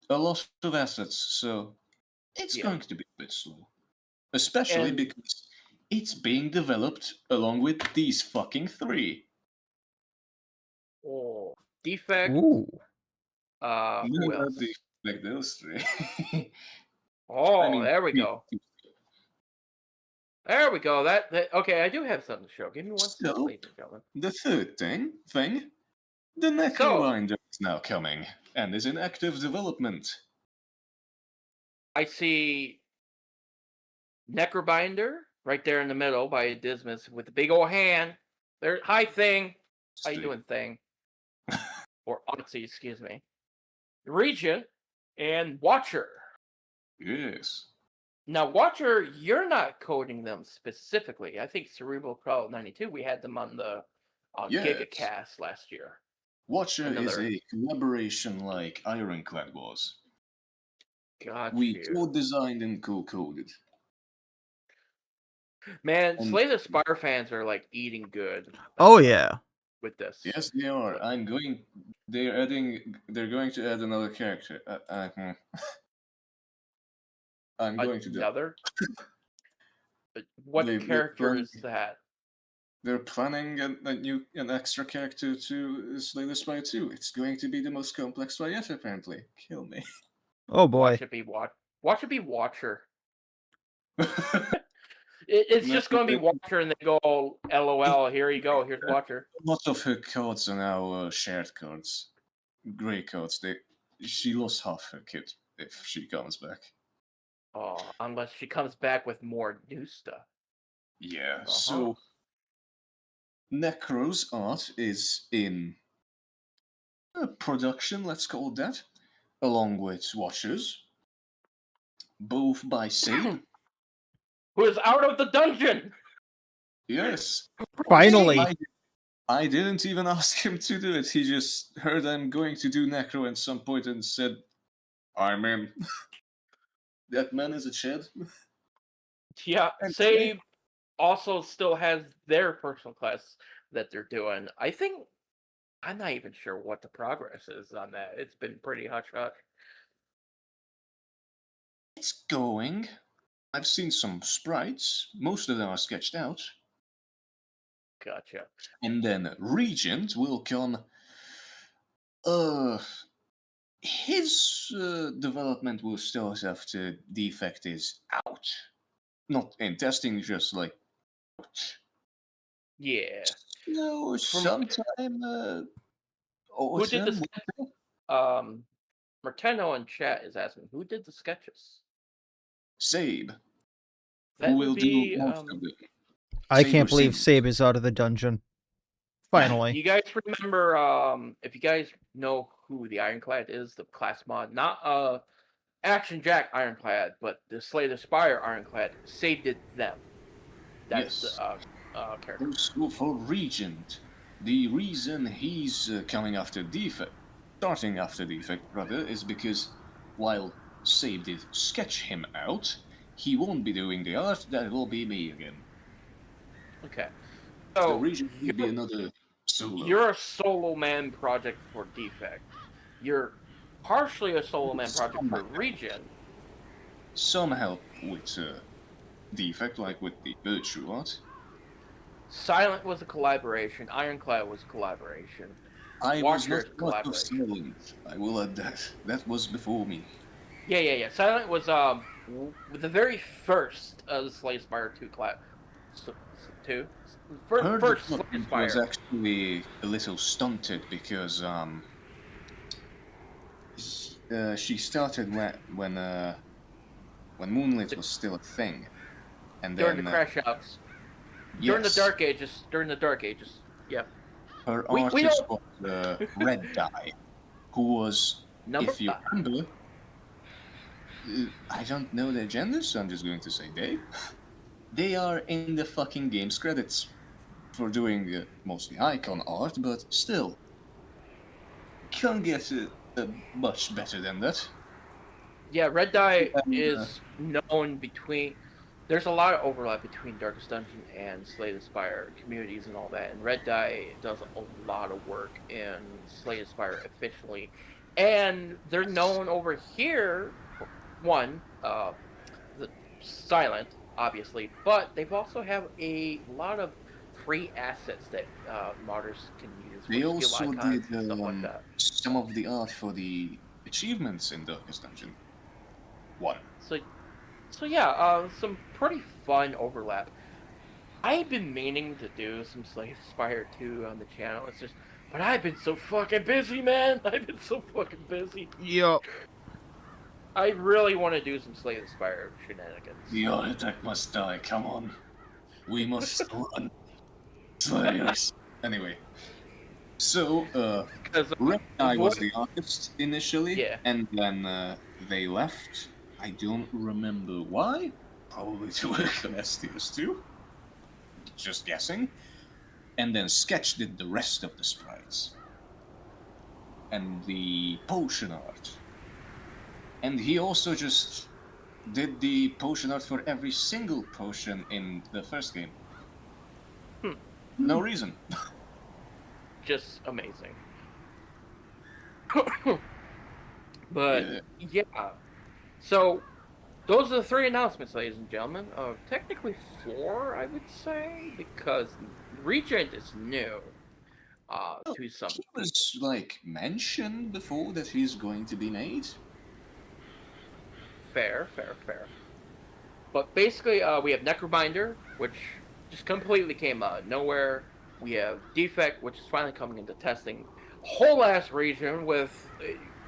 Speaker 3: a lot of assets, so it's
Speaker 2: yeah.
Speaker 3: going to be a bit slow. Especially
Speaker 2: And
Speaker 3: because it's being developed along with these fucking three.
Speaker 2: oh, Defect.
Speaker 1: Ooh.
Speaker 2: Who
Speaker 3: Not the,
Speaker 2: else?
Speaker 3: like those three. I
Speaker 2: Oh,
Speaker 3: mean,
Speaker 2: there we
Speaker 3: three.
Speaker 2: go. There we go. That okay. I do have something to show. Give me 1 second,
Speaker 3: So,
Speaker 2: ladies and gentlemen.
Speaker 3: the third thing, the
Speaker 2: So
Speaker 3: Necrobinder is now coming and is in active development.
Speaker 2: I see Necrobinder right there in the middle by Dismas with the big old hand. There, hi thing. How you
Speaker 3: See.
Speaker 2: doing, thing? Or Odyssey, excuse me. Regent and Watcher.
Speaker 3: Yes.
Speaker 2: Now, Watcher, you're not coding them specifically. I think Cerebral Crawl 92, we had them on the
Speaker 3: Yes.
Speaker 2: GigaCast last year.
Speaker 3: Watcher is
Speaker 2: Another.
Speaker 3: a collaboration like Ironclad was.
Speaker 2: Got
Speaker 3: We
Speaker 2: you.
Speaker 3: co-designed and co-coded.
Speaker 2: Man,
Speaker 3: And
Speaker 2: Slay the Spire fans are like eating good
Speaker 1: Oh yeah.
Speaker 2: with this.
Speaker 3: yes, they are.
Speaker 2: Like,
Speaker 3: They're going to add another character. I'm going to do.
Speaker 2: another? What
Speaker 3: They're
Speaker 2: character
Speaker 3: planning.
Speaker 2: is that?
Speaker 3: They're planning an extra character to Slay the Spy 2. It's going to be the most complex spy yet, apparently. Kill me.
Speaker 1: Oh
Speaker 2: Watch
Speaker 1: boy.
Speaker 2: it be Watch it be Watcher. It's
Speaker 3: No,
Speaker 2: just going to be Watcher, and they go, LOL. Here you go. Here's Watcher.
Speaker 3: lots of her cards are now shared cards, gray cards. She lost half her kit if she comes back.
Speaker 2: Oh, unless she comes back with more new stuff.
Speaker 3: Yeah.
Speaker 2: Uh-huh.
Speaker 3: So Necro's art is in production, let's call it that, along with Watchers, both by Sabe.
Speaker 2: Who is out of the dungeon?
Speaker 3: Yes.
Speaker 1: Finally.
Speaker 3: I didn't even ask him to do it. He just heard I'm going to do Necro at some point and said, I'm in. That man is a Chad.
Speaker 2: Yeah,
Speaker 3: And
Speaker 2: Save also still has their personal class that they're doing. I think I'm not even sure what the progress is on that. It's been pretty hush hush.
Speaker 3: it's going. I've seen some sprites. Most of them are sketched out.
Speaker 2: Gotcha.
Speaker 3: And then Regent will come. Uh, his development will still have to defect is out. Not in testing, just like out.
Speaker 2: Yeah.
Speaker 3: So
Speaker 2: From
Speaker 3: sometime
Speaker 2: who did the
Speaker 3: autumn.
Speaker 2: Marteno in chat is asking who did the sketches.
Speaker 3: Sabe, who
Speaker 2: That would
Speaker 3: will do
Speaker 2: be
Speaker 3: most of them.
Speaker 1: I
Speaker 3: Sabe or
Speaker 1: can't believe
Speaker 3: Sabe.
Speaker 1: Sabe is out of the dungeon. Finally.
Speaker 2: You guys remember if you guys know who the Ironclad is, the class mod, not Action Jack Ironclad, but the Slay the Spire Ironclad, Save did them. That's the
Speaker 3: Yes.
Speaker 2: character.
Speaker 3: Also for Regent, the reason he's coming after Defect, starting after Defect, rather, is because while Sabe did sketch him out, he won't be doing the art, that will be me again.
Speaker 2: Okay.
Speaker 3: So
Speaker 2: So
Speaker 3: Regent will be another Solo.
Speaker 2: You're a solo man project for Defect. You're partially a solo man project for Regen.
Speaker 3: Some help with Defect, like with the Virtue Art.
Speaker 2: Silent was a collaboration. Ironclad was a collaboration.
Speaker 3: I was
Speaker 2: Watcher
Speaker 3: not
Speaker 2: is a
Speaker 3: part of
Speaker 2: collaboration.
Speaker 3: Silent. I will add that. That was before me.
Speaker 2: Yeah. Silent was the very first of the Slay Spire 2 class. Two?
Speaker 3: Her
Speaker 2: First Slay
Speaker 3: development was
Speaker 2: Spire.
Speaker 3: actually a little stunted because she started when Moonlit was still a thing, and
Speaker 2: During the
Speaker 3: then
Speaker 2: crash outs.
Speaker 3: yes,
Speaker 2: During the Dark Ages. Yeah.
Speaker 3: her
Speaker 2: We
Speaker 3: artist
Speaker 2: don't...
Speaker 3: was Red Dye, who was,
Speaker 2: Number
Speaker 3: if you
Speaker 2: 5.
Speaker 3: remember, I don't know their genders, so I'm just going to say they. They are in the fucking game's credits for doing mostly icon art, but still, can't get much better than that.
Speaker 2: Yeah, Red Dye
Speaker 3: And,
Speaker 2: is known between... There's a lot of overlap between Darkest Dungeon and Slay the Spire communities and all that, and Red Dye does a lot of work in Slay the Spire officially. And they're known over here, one, the Silent, obviously, but they've also have a lot of free assets that modders can use.
Speaker 3: They
Speaker 2: skill
Speaker 3: also
Speaker 2: icons
Speaker 3: did
Speaker 2: and stuff like that.
Speaker 3: some of the art for the achievements in Darkest Dungeon 1.
Speaker 2: So yeah, some pretty fun overlap. I've been meaning to do some Slay the Spire 2 on the channel. But I've been so fucking busy, man. I've been so fucking busy.
Speaker 1: Yup.
Speaker 2: I really want to do some Slay the Spire shenanigans.
Speaker 3: The architect must die, come on. We must run. Slayers. Anyway. So,
Speaker 2: Because
Speaker 3: Red Eye was the artist initially,
Speaker 2: Yeah.
Speaker 3: and then they left. I don't remember why. Probably to work on STS2. Just guessing. And then Sketch did the rest of the sprites. And the potion art. And he also just did the potion art for every single potion in the first game. No reason.
Speaker 2: Just amazing. But yeah. So those are the 3 announcements, ladies and gentlemen. Technically 4, I would say, because Regent is new. To some.
Speaker 3: He was like mentioned before that he's going to be made.
Speaker 2: Fair. But basically, we have Necrobinder, which just completely came out of nowhere. We have Defect, which is finally coming into testing. Whole ass region with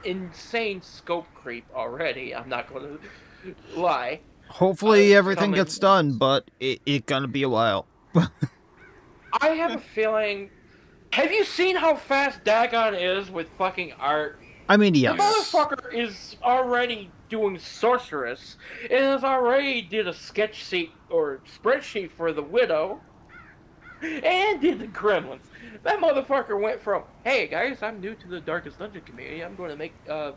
Speaker 2: insane scope creep already. I'm not going to lie.
Speaker 1: Hopefully everything
Speaker 2: coming-
Speaker 1: gets done, but it gonna be a while.
Speaker 2: I have a feeling. Have you seen how fast Dagon is with fucking art?
Speaker 1: I mean,
Speaker 2: The
Speaker 1: yes.
Speaker 2: motherfucker is already doing Sorceress, and has already did a sketch sheet or spreadsheet for the Widow, and did the Gremlins. That motherfucker went from, hey guys, I'm new to the Darkest Dungeon community, I'm going to make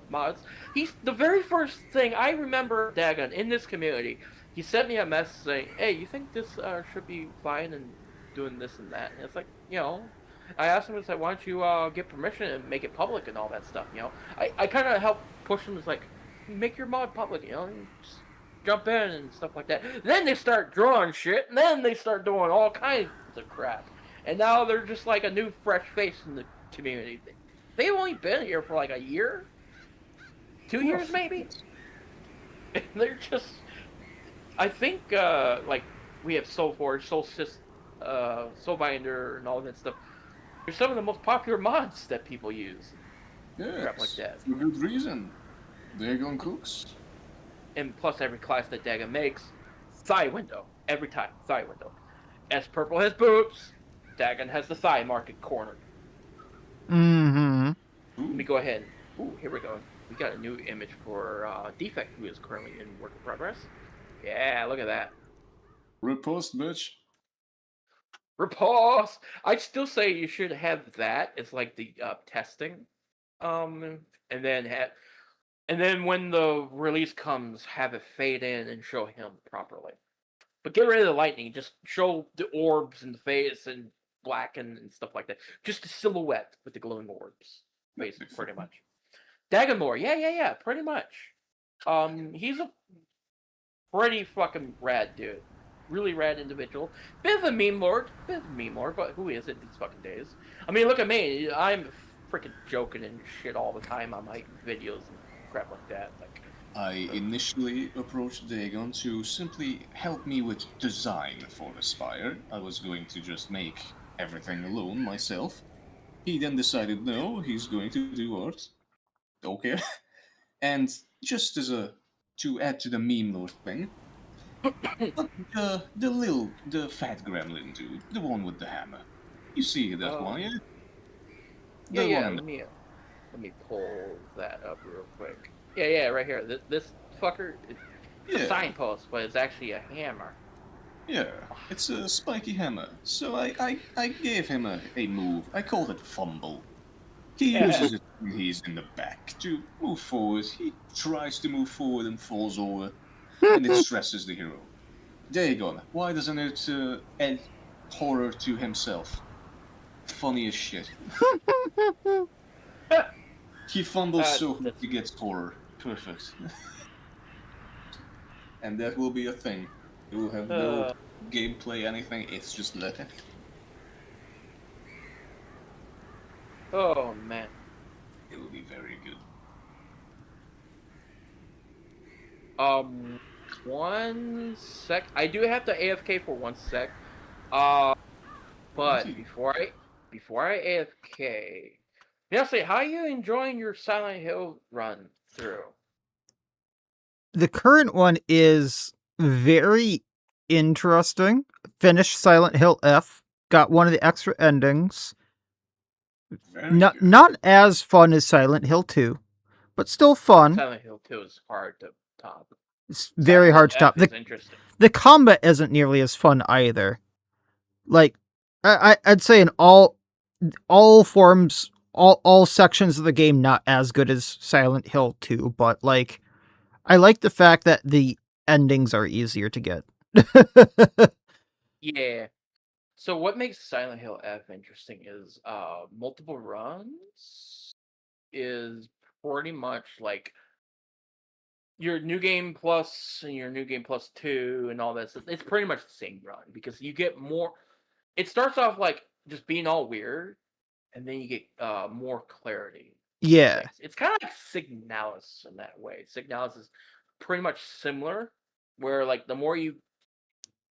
Speaker 2: mods. He's the very first thing I remember Dagon in this community. He sent me a message saying, hey, you think this should be fine and doing this and that? And it's like, I asked him, I said, why don't you get permission and make it public and all that stuff, I kind of helped push him, like, make your mod public, and just jump in and stuff like that. Then they start drawing shit, and then they start doing all kinds of crap. And now they're just like a new, fresh face in the community. They've only been here for like a year? 2 years, maybe? And they're just... I think, like, we have Soulforge, Soulbinder, and all that stuff. They're some of the most popular mods that people use.
Speaker 3: Yes,
Speaker 2: Crap like that.
Speaker 3: for good reason. Dagon cooks.
Speaker 2: And plus every class that Dagon makes, thigh window. Every time, thigh window. S Purple has boobs, Dagon has the thigh market cornered.
Speaker 1: Mm-hmm.
Speaker 2: Let me go ahead. Ooh, here we go. We got a new image for Defect, who is currently in work in progress. Yeah, look at that.
Speaker 3: Repost, bitch.
Speaker 2: Repulse! I'd still say you should have that as like the testing. And then when the release comes, have it fade in and show him properly. But get rid of the lightning. Just show the orbs in the face and blackened and stuff like that. Just a silhouette with the glowing orbs, basically, pretty much. Daganmore, yeah, pretty much. He's a pretty fucking rad dude. Really rad individual. Bit of a meme lord, but who isn't these fucking days? I mean, look at me. I'm freaking joking and shit all the time on my videos and crap like that. Like,
Speaker 3: I initially approached Dagon to simply help me with design for the Spire. I was going to just make everything alone myself. He then decided no, he's going to do art. Okay. And just as a to add to the meme lord thing, look the fat gremlin dude, the one with the hammer. You see that one, yeah? The one
Speaker 2: yeah.
Speaker 3: in the
Speaker 2: Let me pull that up real quick. Yeah, right here. This fucker, it's a
Speaker 3: yeah.
Speaker 2: signpost, but it's actually a hammer.
Speaker 3: Yeah, it's a spiky hammer. So I gave him a move. I called it fumble. He uses it when he's in the back to move forward. He tries to move forward and falls over, and it stresses the hero. Dagon, why doesn't it add horror to himself? Funny as shit. He fumbles so hard he gets horror. Perfect. And that will be a thing. It will have no gameplay, anything. It's just letter.
Speaker 2: Oh man.
Speaker 3: It will be very good.
Speaker 2: One sec. I do have to AFK for 1 sec. But before I AFK, Miacidae, how are you enjoying your Silent Hill run through?
Speaker 1: The current one is very interesting. Finished Silent Hill F. Got one of the extra endings. Not as fun as Silent Hill 2, but still fun.
Speaker 2: Silent Hill 2 is hard to top.
Speaker 1: It's very hard to top.
Speaker 2: Interesting.
Speaker 1: The combat isn't nearly as fun either. Like, I'd say in all forms, all sections of the game, not as good as Silent Hill 2, but like, I like the fact that the endings are easier to get.
Speaker 2: Yeah. So what makes Silent Hill F interesting is multiple runs is pretty much like your new game plus and your new game plus 2 and all that stuff. It's pretty much the same run because you get more. It starts off like just being all weird, and then you get more clarity.
Speaker 1: Yeah.
Speaker 2: It's kind of like Signalis in that way. Signalis is pretty much similar, where like the more you,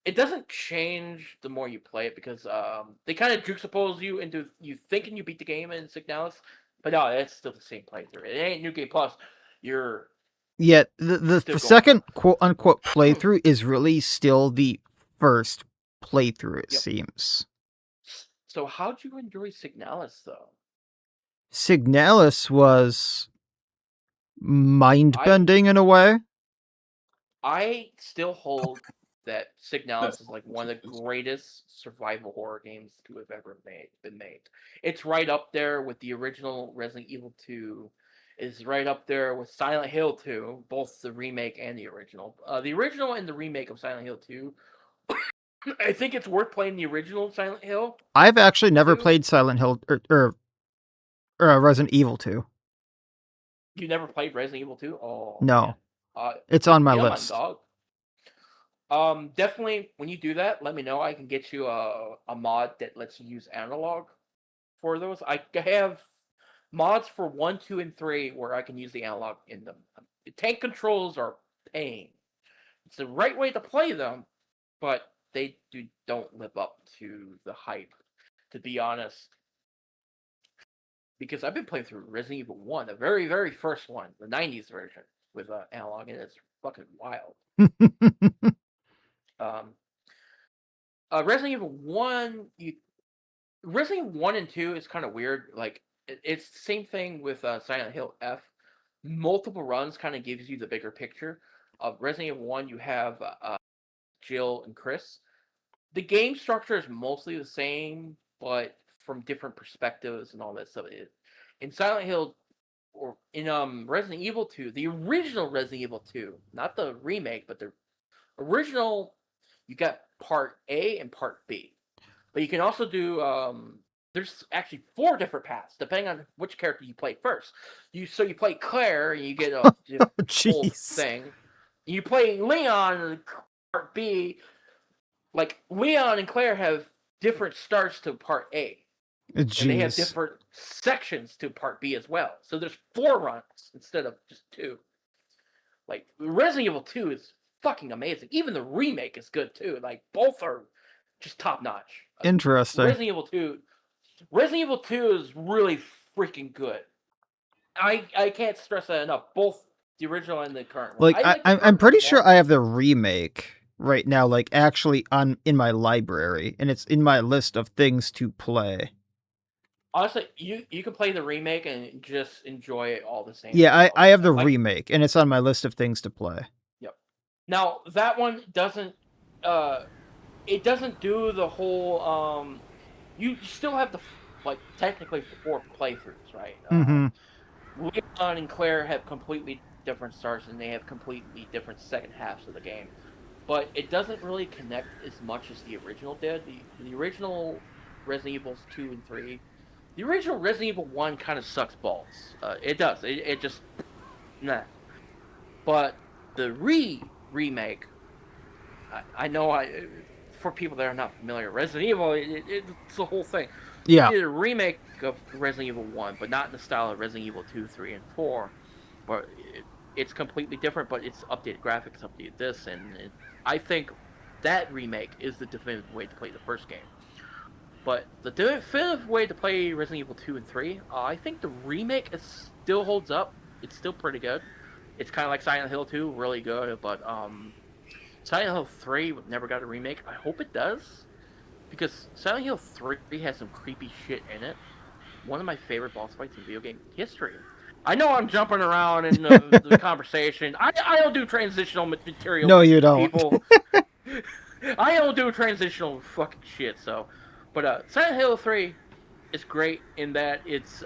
Speaker 2: it doesn't change the more you play it because they kind of juxtapose you into you thinking you beat the game in Signalis, but no, it's still the same playthrough. It ain't New Game Plus. You're
Speaker 1: the second quote unquote playthrough is really still the first playthrough, it seems.
Speaker 2: So how'd you enjoy Signalis though?
Speaker 1: Signalis was mind-bending in a way.
Speaker 2: I still hold that Signalis is like one of the greatest survival horror games to have ever been made. It's right up there with the original Resident Evil 2. Is right up there with Silent Hill 2, both the remake and the original. The original and the remake of Silent Hill 2. I think it's worth playing the original Silent Hill.
Speaker 1: I've actually never played Silent Hill or Resident Evil 2.
Speaker 2: You never played Resident Evil 2? Oh,
Speaker 1: no. It's on my list.
Speaker 2: Dog. Definitely, when you do that, let me know. I can get you a mod that lets you use analog for those. I have mods for 1, 2, and 3 where I can use the analog in them. The tank controls are pain. It's the right way to play them, but they don't live up to the hype, to be honest. Because I've been playing through Resident Evil 1, the very, very first one, the 90s version, with analog, and it's fucking wild. Resident Evil 1, Resident Evil 1 and 2 is kind of weird. Like, it's the same thing with Silent Hill F. Multiple runs kind of gives you the bigger picture. Of Resident Evil 1, you have Jill and Chris. The game structure is mostly the same, but from different perspectives and all that stuff. In Silent Hill, or in Resident Evil 2, the original Resident Evil 2, not the remake, but the original, you got part A and part B. But you can also do there's actually 4 different paths depending on which character you play first. You play Claire and you get a whole
Speaker 1: Jeez.
Speaker 2: thing. You play Leon and part B. Like Leon and Claire have different starts to part A, and they have
Speaker 1: Jeez.
Speaker 2: different sections to part B as well. So there's 4 runs instead of just 2. Like Resident Evil 2 is fucking amazing. Even the remake is good too. Like both are just top notch.
Speaker 1: Interesting.
Speaker 2: Resident Evil 2 is really freaking good. I can't stress that enough. Both the original and the current one.
Speaker 1: Like
Speaker 2: I like the
Speaker 1: I'm
Speaker 2: current
Speaker 1: pretty
Speaker 2: one
Speaker 1: sure
Speaker 2: more.
Speaker 1: I have the remake right now, like actually in my library, and it's in my list of things to play.
Speaker 2: Honestly, you can play the remake and just enjoy it all the same.
Speaker 1: Yeah, I have the
Speaker 2: Like,
Speaker 1: remake, and it's on my list of things to play.
Speaker 2: yep. Now that one doesn't it doesn't do the whole you still have the like technically 4 playthroughs, right?
Speaker 1: Mm-hmm.
Speaker 2: Leon and Claire have completely different starts and they have completely different second halves of the game. But it doesn't really connect as much as the original did. The original Resident Evils 2 and 3. The original Resident Evil 1 kind of sucks balls. It does. It just nah. But the remake, I know for people that are not familiar, Resident Evil it's the whole thing.
Speaker 1: Yeah.
Speaker 2: They did a remake of Resident Evil 1, but not in the style of Resident Evil 2, 3, and 4. But it's completely different, but it's updated graphics, updated this, and I think that remake is the definitive way to play the first game. But the definitive way to play Resident Evil 2 and 3, I think the remake still holds up. It's still pretty good. It's kind of like Silent Hill 2, really good, but Silent Hill 3 never got a remake. I hope it does, because Silent Hill 3 has some creepy shit in it. One of my favorite boss fights in video game history. I know I'm jumping around in the conversation. I don't do transitional material.
Speaker 1: No, you don't.
Speaker 2: People. I don't do transitional fucking shit. So, but Silent Hill 3 is great in that it's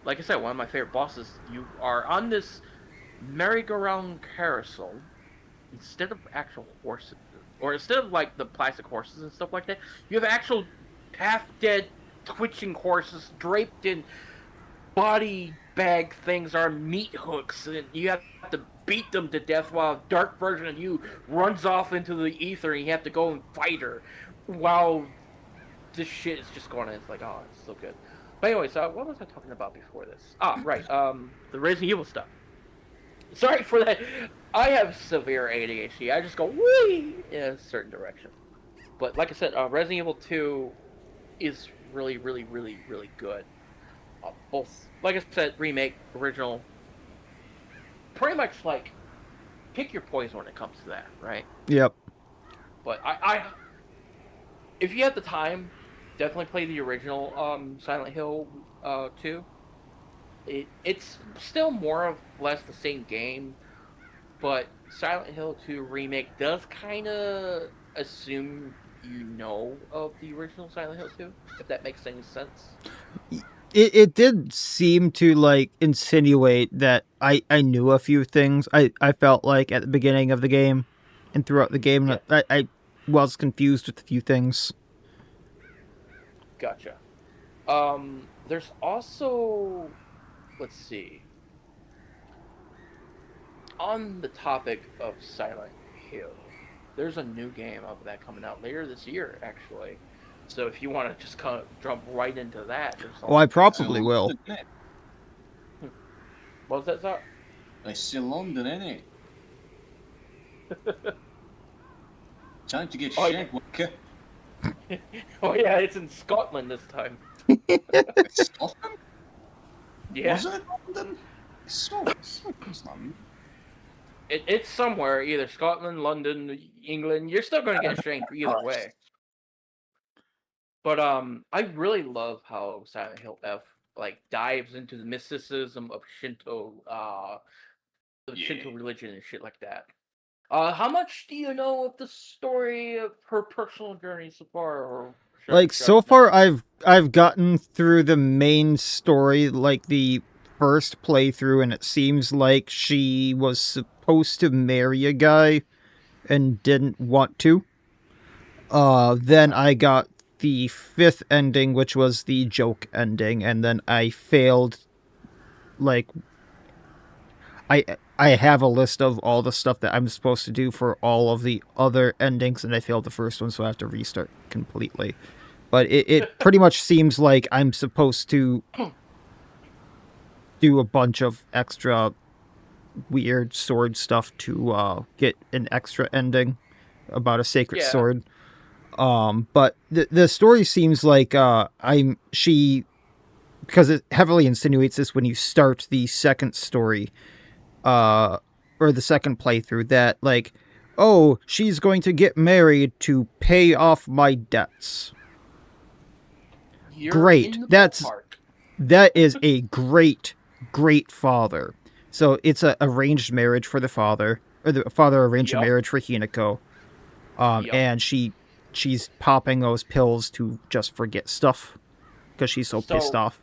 Speaker 2: like I said, one of my favorite bosses. You are on this merry-go-round carousel instead of actual horses, or instead of like the plastic horses and stuff like that. You have actual half-dead, twitching horses draped in body bag things are meat hooks, and you have to beat them to death while a dark version of you runs off into the ether, and you have to go and fight her while this shit is just going on. It's like, oh, it's so good. But anyways, what was I talking about before this? Right, the Resident Evil stuff. Sorry for that. I have severe ADHD. I just go wee in a certain direction. But like I said, Resident Evil 2 is really, really, really, really good. Both, like I said, remake, original. Pretty much like pick your poison when it comes to that, right?
Speaker 1: Yep.
Speaker 2: But I if you have the time, definitely play the original Silent Hill 2. It's still more or less the same game, but Silent Hill 2 remake does kind of assume you know of the original Silent Hill 2, if that makes any sense.
Speaker 1: It did seem to like insinuate that I knew a few things. I felt like at the beginning of the game and throughout the game,
Speaker 2: Yeah.
Speaker 1: I was confused with a few things.
Speaker 2: Gotcha. There's also, let's see, on the topic of Silent Hill, there's a new game of that coming out later this year, actually. So if you want to just kind of jump right into that, there's
Speaker 1: Oh, I probably
Speaker 3: Still
Speaker 1: will.
Speaker 3: London, innit?
Speaker 2: what was that, Zach?
Speaker 3: It's still London, innit? Time to get
Speaker 2: Oh,
Speaker 3: shagged, Walker.
Speaker 2: Oh yeah, it's in Scotland this time.
Speaker 3: It's Scotland?
Speaker 2: Yeah,
Speaker 3: Was it London? It's London.
Speaker 2: it's somewhere, either Scotland, London, England. You're still going to get shanked either way. But I really love how Silent Hill F like dives into the mysticism of Shinto, the Shinto religion and shit like that. How much do you know of the story of her personal journey so far, or
Speaker 1: Like so far, I've gotten through the main story, like the first playthrough, and it seems like she was supposed to marry a guy and didn't want to. Then I got the 5th ending, which was the joke ending, and then I failed. Like, I have a list of all the stuff that I'm supposed to do for all of the other endings, and I failed the first one, so I have to restart completely. But it pretty much seems like I'm supposed to do a bunch of extra weird sword stuff to get an extra ending about a sacred
Speaker 2: Yeah.
Speaker 1: sword. But the story seems like she, because it heavily insinuates this when you start the second story, or the second playthrough, that like, oh, she's going to get married to pay off my debts.
Speaker 2: You're
Speaker 1: Great.
Speaker 2: in the
Speaker 1: That
Speaker 2: ballpark.
Speaker 1: is a great father. So it's a arranged marriage for the father, or the father arranged a
Speaker 2: Yep.
Speaker 1: marriage for Hinako.
Speaker 2: Yep.
Speaker 1: And she's popping those pills to just forget stuff because she's so pissed off.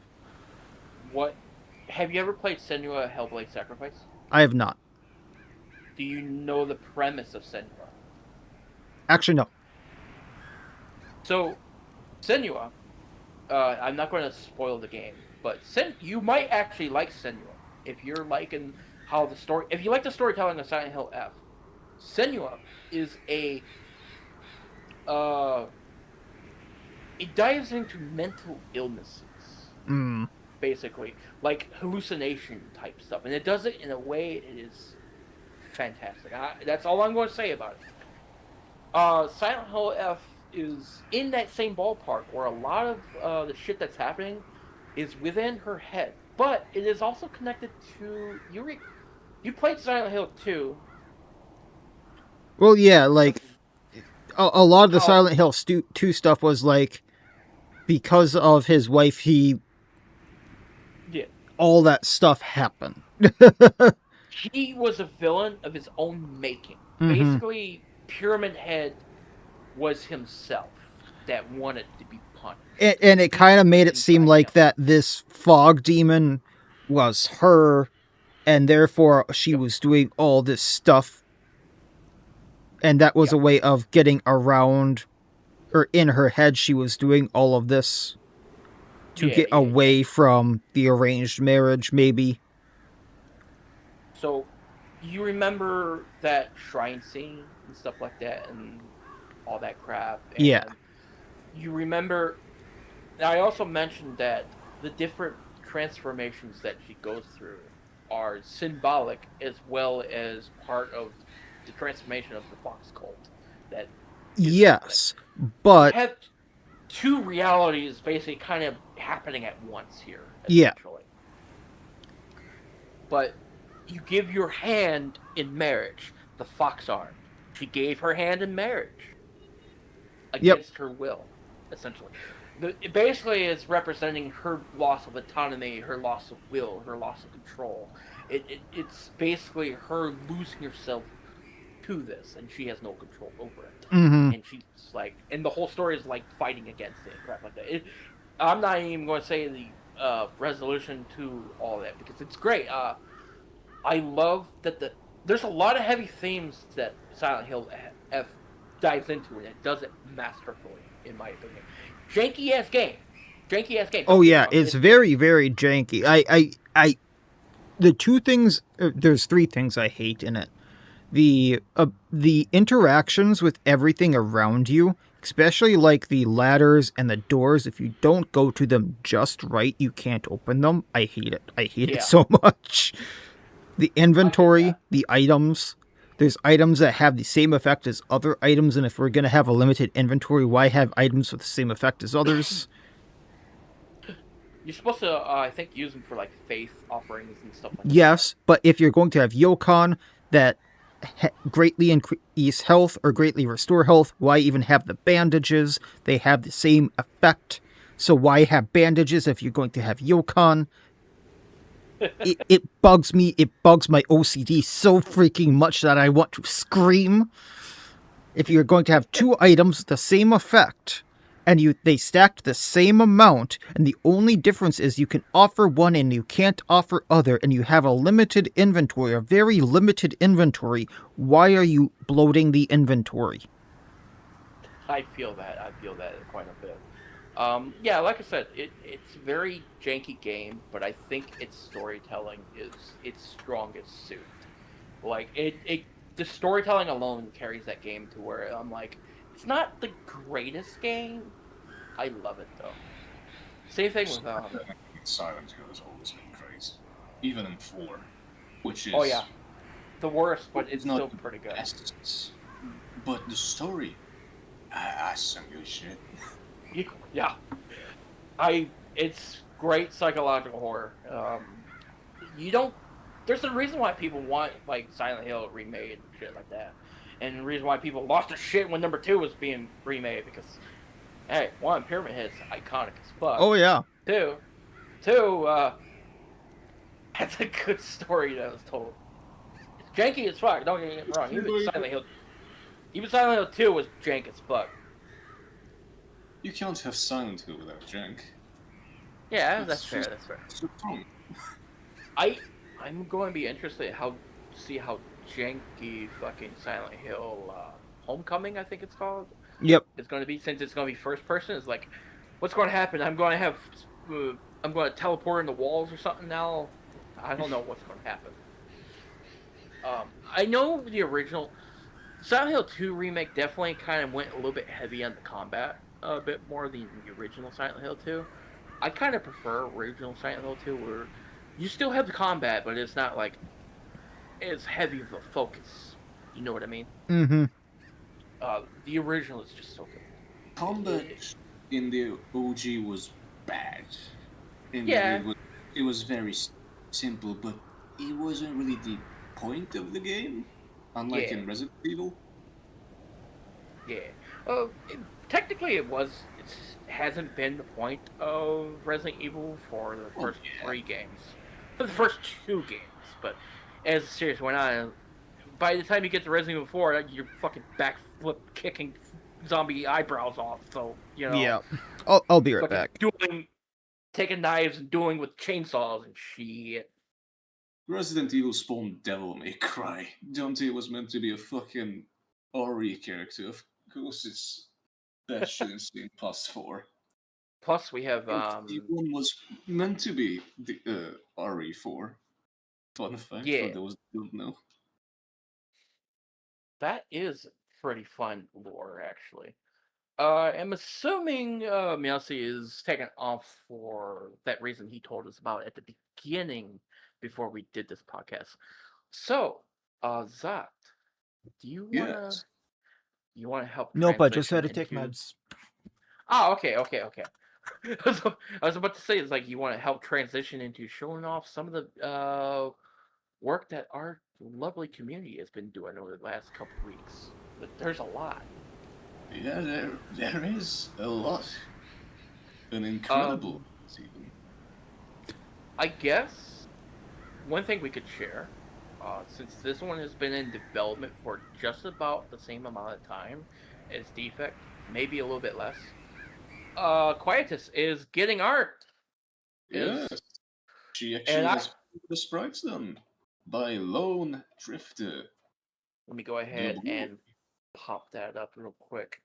Speaker 2: What? Have you ever played Senua Hellblade Sacrifice?
Speaker 1: I have not.
Speaker 2: Do you know the premise of Senua?
Speaker 1: Actually, no.
Speaker 2: So, Senua, I'm not going to spoil the game, but you might actually like Senua if you're liking how the story. If you like the storytelling of Silent Hill F, Senua is uh, it dives into mental illnesses,
Speaker 1: Mm.
Speaker 2: basically, like hallucination type stuff, and it does it in a way it is fantastic. That's all I'm going to say about it. Silent Hill F is in that same ballpark where a lot of the shit that's happening is within her head, but it is also connected to you. You played Silent Hill 2.
Speaker 1: Well, yeah, like a lot of the
Speaker 2: How
Speaker 1: Silent Hill 2 stuff was like, because of his wife,
Speaker 2: yeah,
Speaker 1: all that stuff happened.
Speaker 2: he was a villain of his own making.
Speaker 1: Mm-hmm.
Speaker 2: Basically, Pyramid Head was himself that wanted to be punished.
Speaker 1: And it kind of made it seem
Speaker 2: Inside
Speaker 1: like
Speaker 2: him.
Speaker 1: that this fog demon was her, and therefore she
Speaker 2: Yep.
Speaker 1: was doing all this stuff, and that was
Speaker 2: Yep.
Speaker 1: a way of getting around, or in her head she was doing all of this to get away from the arranged marriage, maybe.
Speaker 2: So, you remember that shrine scene and stuff like that, and all that crap, and
Speaker 1: Yeah.
Speaker 2: you remember. I also mentioned that the different transformations that she goes through are symbolic as well as part of the transformation of the Fox cult. That
Speaker 1: Yes, but
Speaker 2: have two realities basically kind of happening at once here,
Speaker 1: yeah,
Speaker 2: essentially. But you give your hand in marriage, the fox arm. She gave her hand in marriage against her will, essentially. It basically is representing her loss of autonomy, her loss of will, her loss of control. It's basically her losing herself to this, and she has no control over it.
Speaker 1: Mm-hmm.
Speaker 2: And she's like, and the whole story is like fighting against it, crap like that. I'm not even going to say the resolution to all that because it's great. I love that there's a lot of heavy themes that Silent Hill F dives into, and it does it masterfully, in my opinion. Janky ass game.
Speaker 1: Oh yeah, it's very, very janky. The two things, there's three things I hate in it. The interactions with everything around you, especially like the ladders and the doors. If you don't go to them just right, you can't open them. I hate it. I hate it so much. The inventory, the items. There's items that have the same effect as other items, and if we're going to have a limited inventory, why have items with the same effect as others?
Speaker 2: You're supposed to, I think, use them for like faith offerings and stuff like that.
Speaker 1: Yes, but if you're going to have Yokon that greatly increase health or greatly restore health, why even have the bandages? They have the same effect. So why have bandages if you're going to have Yokon? It bugs me. It bugs my OCD so freaking much that I want to scream. If you're going to have two items, the same effect, and they stacked the same amount, and the only difference is you can offer one and you can't offer other, and you have a limited inventory, a very limited inventory, why are you bloating the inventory?
Speaker 2: I feel that quite a bit. Yeah, like I said, it's a very janky game, but I think its storytelling is its strongest suit. Like the storytelling alone carries that game to where I'm like, it's not the greatest game. I love it though. Same thing with
Speaker 3: Silent Hill has always been great, even in 4, which
Speaker 2: oh yeah,
Speaker 3: is
Speaker 2: the worst, but
Speaker 3: is
Speaker 2: it's
Speaker 3: not
Speaker 2: still
Speaker 3: the
Speaker 2: pretty good.
Speaker 3: best, but the story, that's some good shit.
Speaker 2: Yeah, it's great psychological horror. You don't. There's a reason why people want like Silent Hill remade and shit like that, and the reason why people lost their shit when number 2 was being remade because hey, one, Pyramid Head's iconic as fuck.
Speaker 1: Oh yeah.
Speaker 2: Two, two, that's a good story that was told. It's janky as fuck. Don't get me wrong. Even Silent Hill 2 was jank as fuck.
Speaker 3: You can't have Silent Hill without jank.
Speaker 2: Yeah, that's
Speaker 3: That's
Speaker 2: fair.
Speaker 3: just
Speaker 2: That's fair.
Speaker 3: so wrong.
Speaker 2: I I'm going to be interested see how janky fucking Silent Hill Homecoming, I think it's called.
Speaker 1: Yep.
Speaker 2: It's going to be, since it's going to be first person. It's like, what's going to happen? I'm going to teleport in the walls or something now. I don't know what's going to happen. I know the original Silent Hill 2 remake definitely kind of went a little bit heavy on the combat, a bit more than the original Silent Hill 2. I kind of prefer original Silent Hill 2, where you still have the combat, but it's not like as heavy of a focus. You know what I mean?
Speaker 1: Mm-hmm.
Speaker 2: The original is just so good.
Speaker 3: Combat in the OG was bad, in that
Speaker 2: Yeah,
Speaker 3: it was very simple, but it wasn't really the point of the game, unlike
Speaker 2: yeah,
Speaker 3: in Resident Evil.
Speaker 2: yeah. Technically, it hasn't been the point of Resident Evil for the
Speaker 3: Oh
Speaker 2: first
Speaker 3: yeah,
Speaker 2: 3 games, for the first 2 games. But as the series went on, by the time you get to Resident Evil 4, you're fucking backflip kicking zombie eyebrows off. So
Speaker 1: Yeah. I'll be right
Speaker 2: fucking
Speaker 1: back.
Speaker 2: taking knives and dueling with chainsaws and shit.
Speaker 3: Resident Evil spawned Devil May Cry. Dante was meant to be a fucking RE character. Of course, it's that shit insane plus 4.
Speaker 2: Plus, we have
Speaker 3: Resident Evil 1 was meant to be the RE4. Fun fact for
Speaker 2: yeah,
Speaker 3: those who don't know.
Speaker 2: that is pretty fun lore actually. I'm assuming Miacidae is taken off for that reason he told us about at the beginning before we did this podcast. So, Zot, do
Speaker 3: Yes.
Speaker 2: you wanna help
Speaker 1: Nope, I just had
Speaker 2: transition
Speaker 1: to take
Speaker 2: into?
Speaker 1: meds.
Speaker 2: Oh, okay. I was about to say, it's like you want to help transition into showing off some of the work that our lovely community has been doing over the last couple weeks. There's a lot.
Speaker 3: Yeah, there is a lot. An incredible
Speaker 2: Um,
Speaker 3: even.
Speaker 2: I guess one thing we could share, since this one has been in development for just about the same amount of time as Defect, maybe a little bit less. Quietus is getting art.
Speaker 3: Yes.
Speaker 2: Is
Speaker 3: She
Speaker 2: and
Speaker 3: actually has the sprites done by Lone Drifter.
Speaker 2: let me go
Speaker 3: The
Speaker 2: ahead
Speaker 3: blue.
Speaker 2: and pop that up real quick.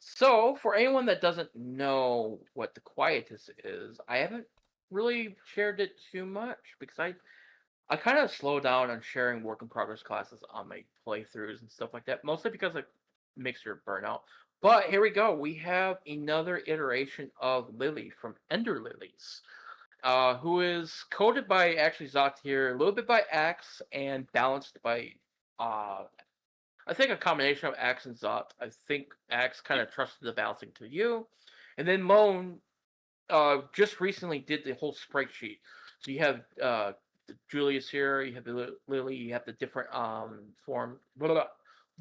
Speaker 2: So, for anyone that doesn't know what the Quietus is, I haven't really shared it too much because I kind of slow down on sharing work in progress classes on my playthroughs and stuff like that, mostly because of mixture burnout. But here we go. We have another iteration of Lily from Ender Lilies, who is coded by actually Zoct here, a little bit by Axe, and balanced by uh, I think a combination of Axe and Zot. I think Axe kind of trusted the balancing to you, and then Moan just recently did the whole sprite sheet. So you have Julius here, you have the Lily, you have the different form, blah, blah, blah,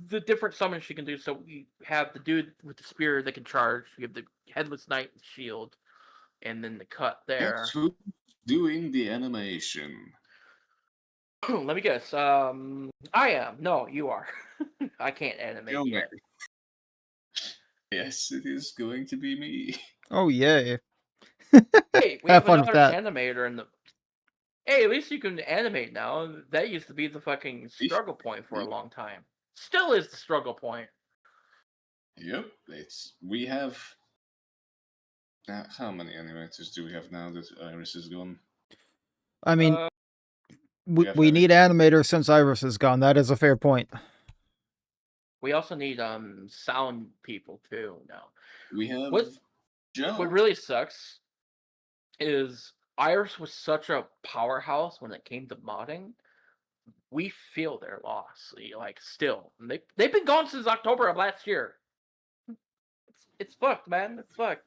Speaker 2: the different summons she can do. So we have the dude with the spear that can charge. You have the headless knight with shield, and then the cut
Speaker 3: Guess
Speaker 2: there.
Speaker 3: who's doing the animation?
Speaker 2: Let me guess. I am. No, you are. I can't animate
Speaker 3: Tell me.
Speaker 2: yet.
Speaker 3: Yes, it is going to be me.
Speaker 1: Oh yay.
Speaker 2: Hey, we
Speaker 1: Have
Speaker 2: have
Speaker 1: fun with
Speaker 2: another
Speaker 1: that.
Speaker 2: animator in the. Hey, at least you can animate now. That used to be the fucking struggle point for a
Speaker 3: Yep.
Speaker 2: long time. Still is the struggle point.
Speaker 3: Yep. It's we have How many animators do we have now that Iris is gone?
Speaker 1: I mean,
Speaker 3: We have
Speaker 1: we need
Speaker 3: Iris.
Speaker 1: animators since Iris is gone. That is a fair point.
Speaker 2: We also need sound people too now.
Speaker 3: We have
Speaker 2: What
Speaker 3: Joe.
Speaker 2: really sucks is Iris was such a powerhouse when it came to modding. We feel their loss, like still. And they've been gone since October of last year. It's fucked, man. It's fucked.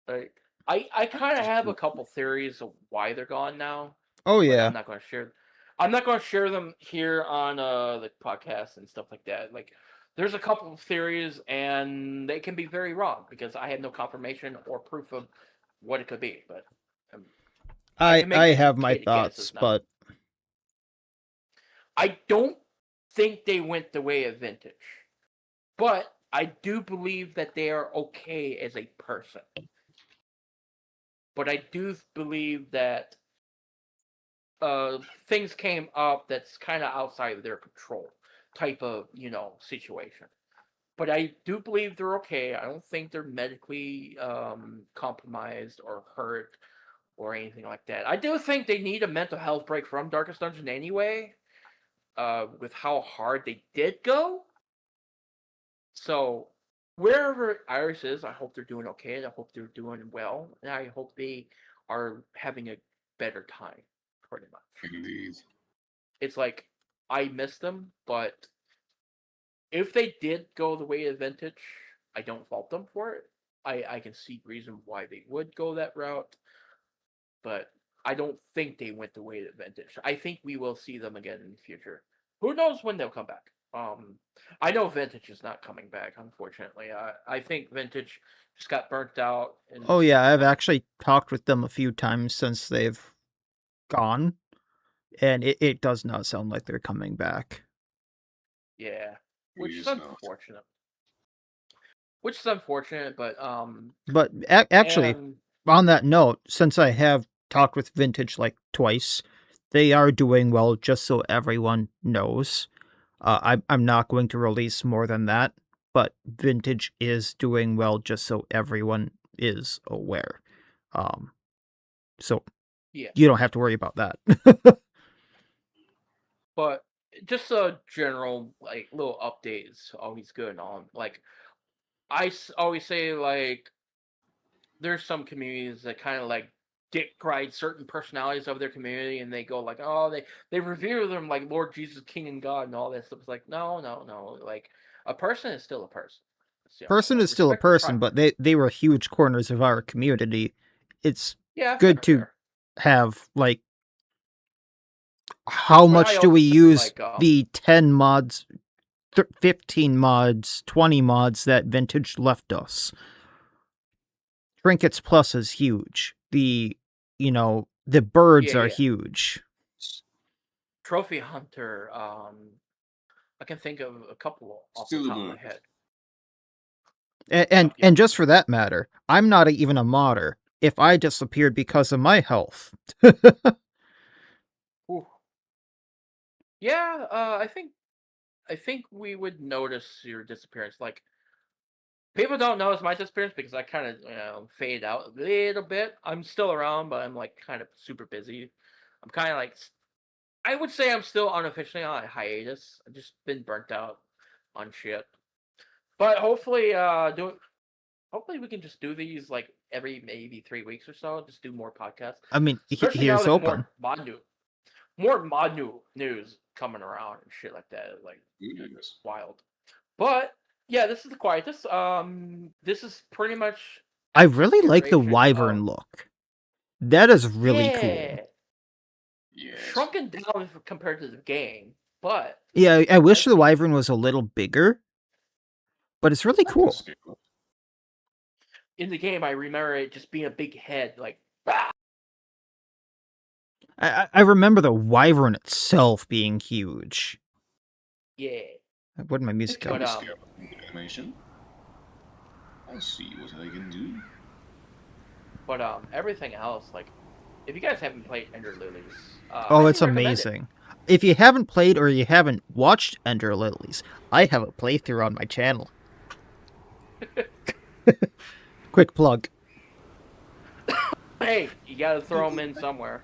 Speaker 2: Like I kind of have a couple theories of why they're gone now.
Speaker 1: Oh
Speaker 2: But
Speaker 1: yeah.
Speaker 2: I'm not going to share. I'm not going to share them here on the podcast and stuff like that. Like, there's a couple of theories, and they can be very wrong because I have no confirmation or proof of what it could be. But I can
Speaker 1: I
Speaker 2: make
Speaker 1: have my
Speaker 2: educated
Speaker 1: thoughts,
Speaker 2: guesses now.
Speaker 1: but
Speaker 2: I don't think they went the way of Vintage, but I do believe that they are okay as a person. But I do believe that things came up that's kind of outside of their control type of situation. But I do believe they're okay. I don't think they're medically compromised or hurt or anything like that. I do think they need a mental health break from Darkest Dungeon anyway, with how hard they did go. So wherever Iris is, I hope they're doing okay, and I hope they're doing well, and I hope they are having a better time, pretty much.
Speaker 3: Indeed.
Speaker 2: It's like I miss them, but if they did go the way of Vintage, I don't fault them for it. I can see reason why they would go that route, but I don't think they went the way of Vintage. I think we will see them again in the future. Who knows when they'll come back? I know Vintage is not coming back, unfortunately. I think Vintage just got burnt out. And
Speaker 1: oh yeah, I've actually talked with them a few times since they've gone, and it does not sound like they're coming back.
Speaker 2: yeah, which is
Speaker 3: Please not.
Speaker 2: unfortunate. Which is unfortunate, but
Speaker 1: But actually,
Speaker 2: and
Speaker 1: on that note, since I have talked with Vintage like twice, they are doing well. Just so everyone knows, I'm not going to release more than that. But Vintage is doing well. Just so everyone is aware. So
Speaker 2: yeah,
Speaker 1: you don't have to worry about that.
Speaker 2: but just a general like little update is always good on like always say like there's some communities that kind of like dick ride certain personalities of their community and they go like oh they revere them like Lord Jesus King and God and all that stuff. It's like no, like a person is still a person. So,
Speaker 1: Person
Speaker 2: like
Speaker 1: is still a
Speaker 2: respect the
Speaker 1: person, but they were huge corners of our community. It's
Speaker 2: yeah
Speaker 1: good to
Speaker 2: fair.
Speaker 1: have like how
Speaker 2: But I
Speaker 1: much do
Speaker 2: also
Speaker 1: we
Speaker 2: say
Speaker 1: use
Speaker 2: like
Speaker 1: 10 mods, 15 mods, 20 mods that Vintage left us. Trinkets Plus is huge. The birds are
Speaker 2: yeah
Speaker 1: huge.
Speaker 2: Trophy Hunter. I can think of a couple off the
Speaker 3: Still a
Speaker 2: top of my
Speaker 3: bird.
Speaker 2: head.
Speaker 1: And
Speaker 2: Yeah.
Speaker 1: just for that matter, I'm not even a modder. If I disappeared because of my health.
Speaker 2: Ooh. Yeah, I think we would notice your disappearance. Like people don't notice my disappearance because I kind of fade out a little bit. I'm still around, but I'm like kind of super busy. I'm kind of like I would say I'm still unofficially on a hiatus. I've just been burnt out on shit. But hopefully we can just do these like every maybe 3 weeks or so. Just do more podcasts,
Speaker 1: I mean,
Speaker 2: especially now
Speaker 1: here's
Speaker 2: there's
Speaker 1: open.
Speaker 2: more mod news coming around and shit like that. Like
Speaker 3: Yes.
Speaker 2: wild. But yeah, this is the quietest. This is pretty much.
Speaker 1: I really like the
Speaker 2: iteration
Speaker 1: wyvern
Speaker 2: of-
Speaker 1: look. That is really
Speaker 2: yeah,
Speaker 1: cool.
Speaker 3: Yes.
Speaker 2: shrunken down compared to the game, but
Speaker 1: Yeah, I wish the wyvern was a little bigger, but it's really cool.
Speaker 2: in the game, I remember it just being a big head, like. Bah!
Speaker 1: I remember the wyvern itself being huge.
Speaker 2: Yeah.
Speaker 1: Where'd my music go?
Speaker 2: But,
Speaker 3: Animation. I'll see what I can do.
Speaker 2: But everything else, like, if you guys haven't played Ender Lilies,
Speaker 1: Oh,
Speaker 2: I
Speaker 1: it's
Speaker 2: recommend it.
Speaker 1: amazing. If you haven't played or you haven't watched Ender Lilies, I have a playthrough on my channel. Quick plug.
Speaker 2: Hey, you gotta throw them in somewhere.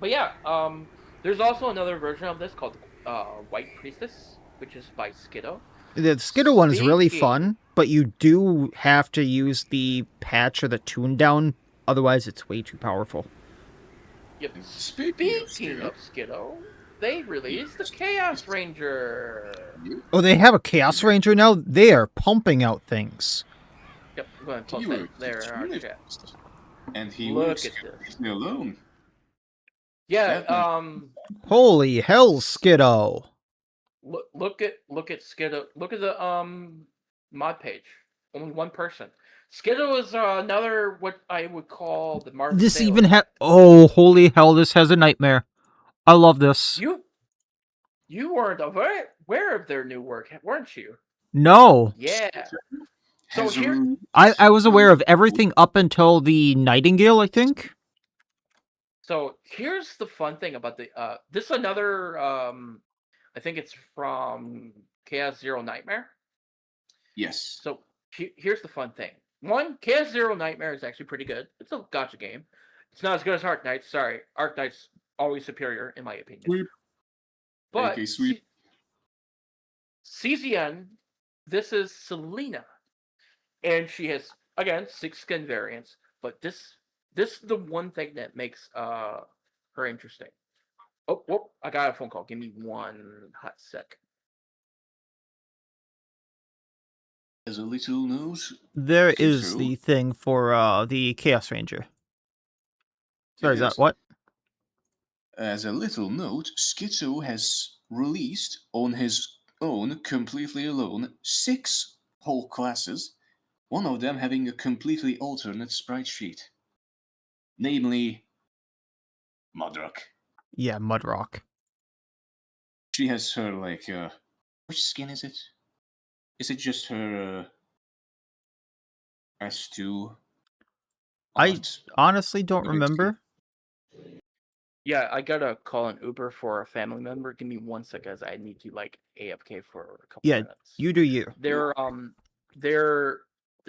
Speaker 2: But yeah, there's also another version of this called White Priestess, which is by Skiddo.
Speaker 1: The Skittle one is really
Speaker 2: Speaking,
Speaker 1: fun, but you do have to use the patch or the tune down, otherwise it's way too powerful.
Speaker 2: yep,
Speaker 3: Speaking of
Speaker 2: speaking
Speaker 3: Skiddo,
Speaker 2: of Skiddo, they released the Chaos Ranger.
Speaker 1: Oh, they have a Chaos Ranger now? They are pumping out things.
Speaker 2: Yep, I'm going to
Speaker 3: he
Speaker 2: post that
Speaker 3: works
Speaker 2: there in our
Speaker 3: extremely
Speaker 2: chat.
Speaker 3: fast. And he
Speaker 2: Look
Speaker 3: works
Speaker 2: at this.
Speaker 3: completely alone.
Speaker 2: Yeah,
Speaker 3: That man,
Speaker 1: Holy hell, Skiddo!
Speaker 2: look at Skiddo. Look at the mod page. Only one person. Skiddo is another what I would call the Marvin
Speaker 1: This
Speaker 2: Sailor.
Speaker 1: even oh, holy hell, this has a nightmare. I love this.
Speaker 2: You you weren't aware of their new work, weren't you?
Speaker 1: No.
Speaker 2: Yeah. So
Speaker 3: has
Speaker 2: here,
Speaker 1: I was aware of
Speaker 3: released
Speaker 1: everything up until the Nightingale, I think.
Speaker 2: here's the fun thing about the this is another I think it's from Chaos Zero Nightmare.
Speaker 3: yes.
Speaker 2: So here's the fun thing. One, Chaos Zero Nightmare is actually pretty good. It's a gotcha game. It's not as good as Arc Knights. Sorry, Arc Knights always superior in my opinion.
Speaker 3: Sweep.
Speaker 2: But
Speaker 3: AK sweep.
Speaker 2: CZN, this is Selena, and she has again 6 skin variants. But this is the one thing that makes her interesting. Oh, whoop! I got a phone call. Give me one hot sec.
Speaker 3: As a little note,
Speaker 1: There is
Speaker 3: Schizo,
Speaker 1: the thing for the Chaos Ranger. Sorry, is that
Speaker 3: yes.
Speaker 1: what?
Speaker 3: As a little note, Schizo has released on his own, completely alone, 6 whole classes, one of them having a completely alternate sprite sheet. Namely, Mudrock.
Speaker 1: Yeah, Mudrock.
Speaker 3: She has her, like, which skin is it? Is it just her, S2
Speaker 1: I
Speaker 3: art?
Speaker 1: honestly don't
Speaker 3: Weird skin.
Speaker 1: remember.
Speaker 2: Yeah, I gotta call an Uber for a family member. Give me one sec, as I need to like AFK for a couple
Speaker 1: Yeah,
Speaker 2: minutes.
Speaker 1: you do you.
Speaker 2: They're they're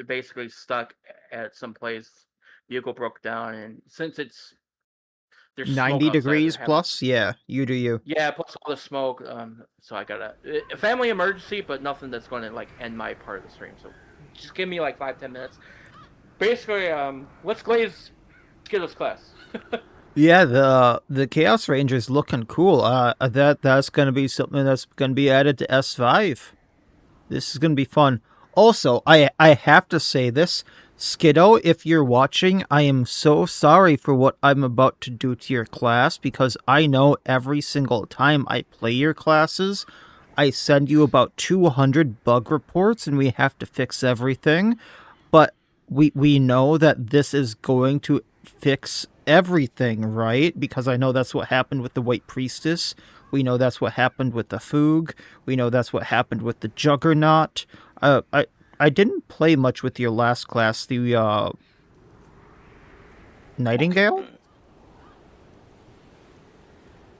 Speaker 2: basically stuck at some place. Vehicle broke down, and since there's smoke
Speaker 1: 90
Speaker 2: outside, they're
Speaker 1: degrees
Speaker 2: having
Speaker 1: plus? Yeah, you do you.
Speaker 2: yeah, plus all the smoke. So I gotta a family emergency, but nothing that's going to like end my part of the stream. So just give me like 5-10 minutes. Basically, let's glaze Skittles class.
Speaker 1: Yeah, the Chaos Ranger's looking cool. That's gonna be something that's gonna be added to S5. This is gonna be fun. Also, I have to say this, Skiddo, if you're watching, I am so sorry for what I'm about to do to your class because I know every single time I play your classes, I send you about 200 bug reports and we have to fix everything. But we know that this is going to fix everything, right? Because I know that's what happened with the White Priestess. We know that's what happened with the Foog. We know that's what happened with the Juggernaut. I didn't play much with your last class, the Nightingale?
Speaker 3: Mockingbird.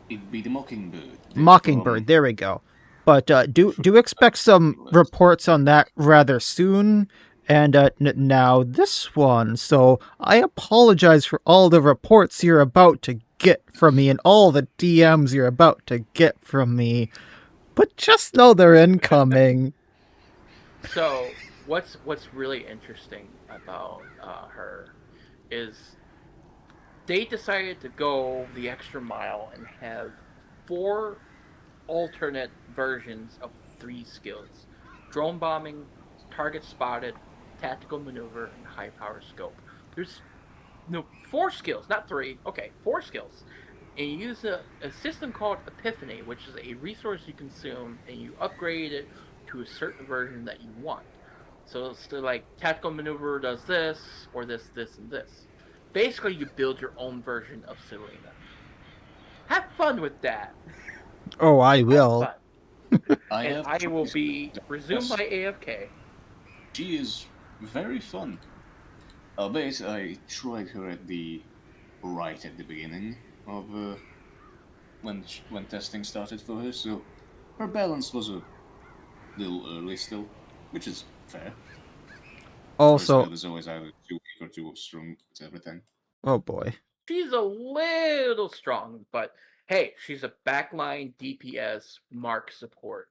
Speaker 3: It'd be the Mockingbird.
Speaker 1: Mockingbird, there we go. But do expect some reports on that rather soon. And now this one. So I apologize for all the reports you're about to get from me and all the DMs you're about to get from me. But just know they're incoming.
Speaker 2: So what's really interesting about her is they decided to go the extra mile and have 4 alternate versions of 3 skills: drone bombing, target spotted, tactical maneuver, and high power scope. There's no 4 skills, not 3. Okay, 4 skills. And you use a system called Epiphany, which is a resource you consume and you upgrade it to a certain version that you want. So it's like tactical maneuver does this, or this, and this. Basically, you build your own version of Selena. Have fun with that.
Speaker 1: Oh, I
Speaker 2: Have
Speaker 1: will.
Speaker 2: fun.
Speaker 3: I
Speaker 2: And
Speaker 3: have
Speaker 2: I will
Speaker 3: tried
Speaker 2: be
Speaker 3: that
Speaker 2: resume
Speaker 3: class.
Speaker 2: my AFK.
Speaker 3: She is very fun. Albeit I tried her at the right at the beginning of when testing started for her, so her balance was a little early still, which is fair. First
Speaker 1: Also,
Speaker 3: build is always either too weak or too strong with everything.
Speaker 1: oh boy.
Speaker 2: She's a little strong, but hey, she's a backline DPS mark support.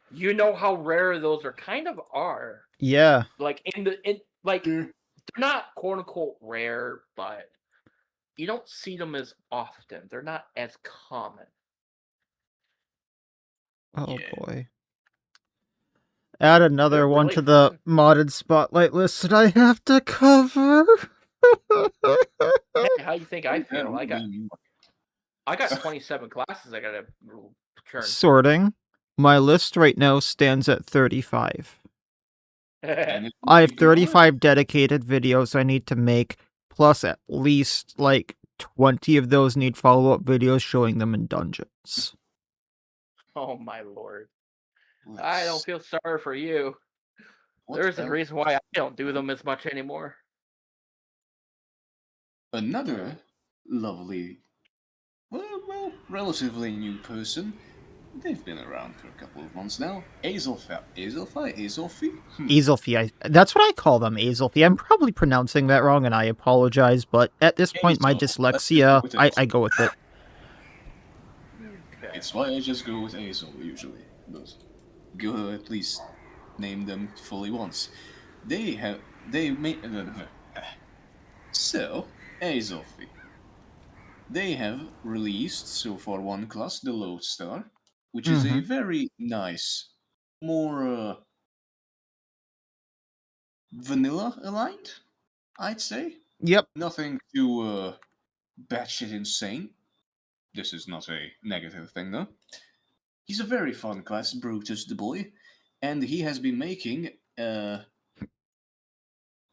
Speaker 2: You know how rare those are.
Speaker 1: Yeah.
Speaker 2: Like they're not quote unquote rare, but you don't see them as often. They're not as common.
Speaker 1: Oh
Speaker 3: Yeah.
Speaker 1: boy. Add another
Speaker 2: They're
Speaker 1: one
Speaker 2: really
Speaker 1: to the
Speaker 2: fun.
Speaker 1: modded spotlight list that I have to cover.
Speaker 2: Hey, how you think I feel? I got
Speaker 3: Ugh,
Speaker 2: 27 classes I gotta turn.
Speaker 1: Sorting. My list right now stands at 35.
Speaker 3: and it will
Speaker 1: I have
Speaker 3: keep going.
Speaker 1: 35 dedicated videos I need to make, plus at least like 20 of those need follow-up videos showing them in dungeons.
Speaker 2: Oh my lord. I don't
Speaker 3: Let's-
Speaker 2: feel sorry for you.
Speaker 3: What
Speaker 2: There's a
Speaker 3: else?
Speaker 2: reason why I don't do them as much anymore.
Speaker 3: Another lovely, well, relatively new person. They've been around for a couple of months now. Azelfi?
Speaker 1: Azelfi, that's what I call them, Azelfi. I'm probably pronouncing that wrong and I apologize, but at this point, my
Speaker 3: Azel. Let's just go
Speaker 1: dyslexia,
Speaker 3: with
Speaker 1: I
Speaker 3: Azel.
Speaker 1: go with it.
Speaker 2: Okay.
Speaker 3: It's why I just go with Azel usually, but go at least name them fully once. They made so Azelfi. They have released so far one class, the Lodestar, which is a
Speaker 1: Mm-hmm.
Speaker 3: very nice, more vanilla aligned, I'd say.
Speaker 1: Yep.
Speaker 3: Nothing too batshit insane. This is not a negative thing though. He's a very fun class, Brutus the boy, and he has been making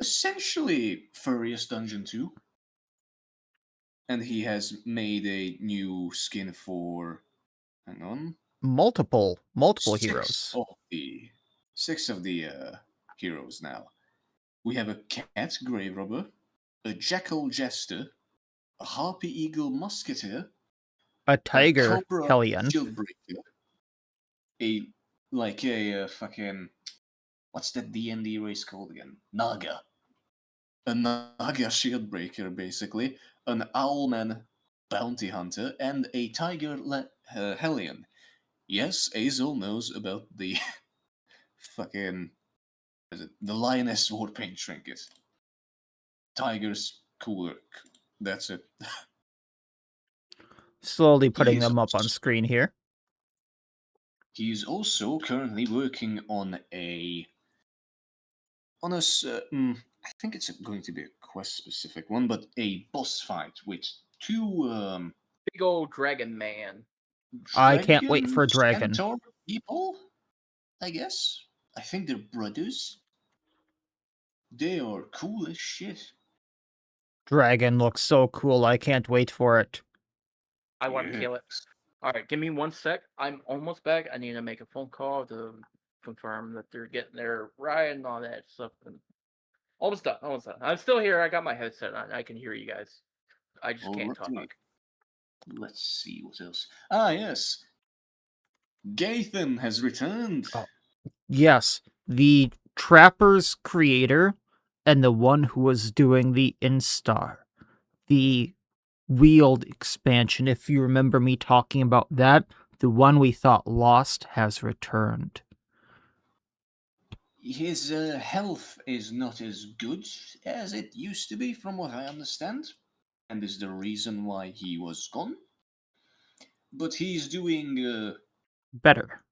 Speaker 3: essentially Furious Dungeon 2. And he has made a new skin for, hang on,
Speaker 1: Multiple
Speaker 3: six
Speaker 1: heroes.
Speaker 3: of the six of the heroes now. We have a cat grave robber, a jackal jester, a harpy eagle musketeer,
Speaker 1: A
Speaker 3: a
Speaker 1: tiger
Speaker 3: cobra
Speaker 1: Hellion.
Speaker 3: shieldbreaker, a like a fucking what's that D&D race called again? Naga. A Naga shieldbreaker, basically, an owlman bounty hunter, and a tiger Hellion. Yes, Azel knows about the fucking is it the lioness sword paint trinket. Tiger's cooler. That's it.
Speaker 1: Slowly putting
Speaker 3: He's
Speaker 1: them up on screen here.
Speaker 3: he's also currently working on I think it's going to be a quest specific one, but a boss fight with two
Speaker 2: Big old dragon man.
Speaker 1: I can't wait
Speaker 3: dragon
Speaker 1: for Dragon.
Speaker 3: centaur people. I guess. I think they're brothers. They are cool as shit.
Speaker 1: Dragon looks so cool, I can't wait for it.
Speaker 2: I want to kill it. Alright, give me 1 sec. I'm almost back. I need to make a phone call to confirm that they're getting their ride and all that stuff. And almost done. Almost done. I'm still here. I got my headset on. I can hear you guys. I just can't talk.
Speaker 3: Alrighty. Let's see what else. Ah, yes. Gathan has returned.
Speaker 1: Oh. Yes, the Trapper's creator and the one who was doing the Instar. The Wield expansion, if you remember me talking about that, the one we thought lost has returned.
Speaker 3: His health is not as good as it used to be, from what I understand, and is the reason why he was gone. But he's doing
Speaker 1: Better.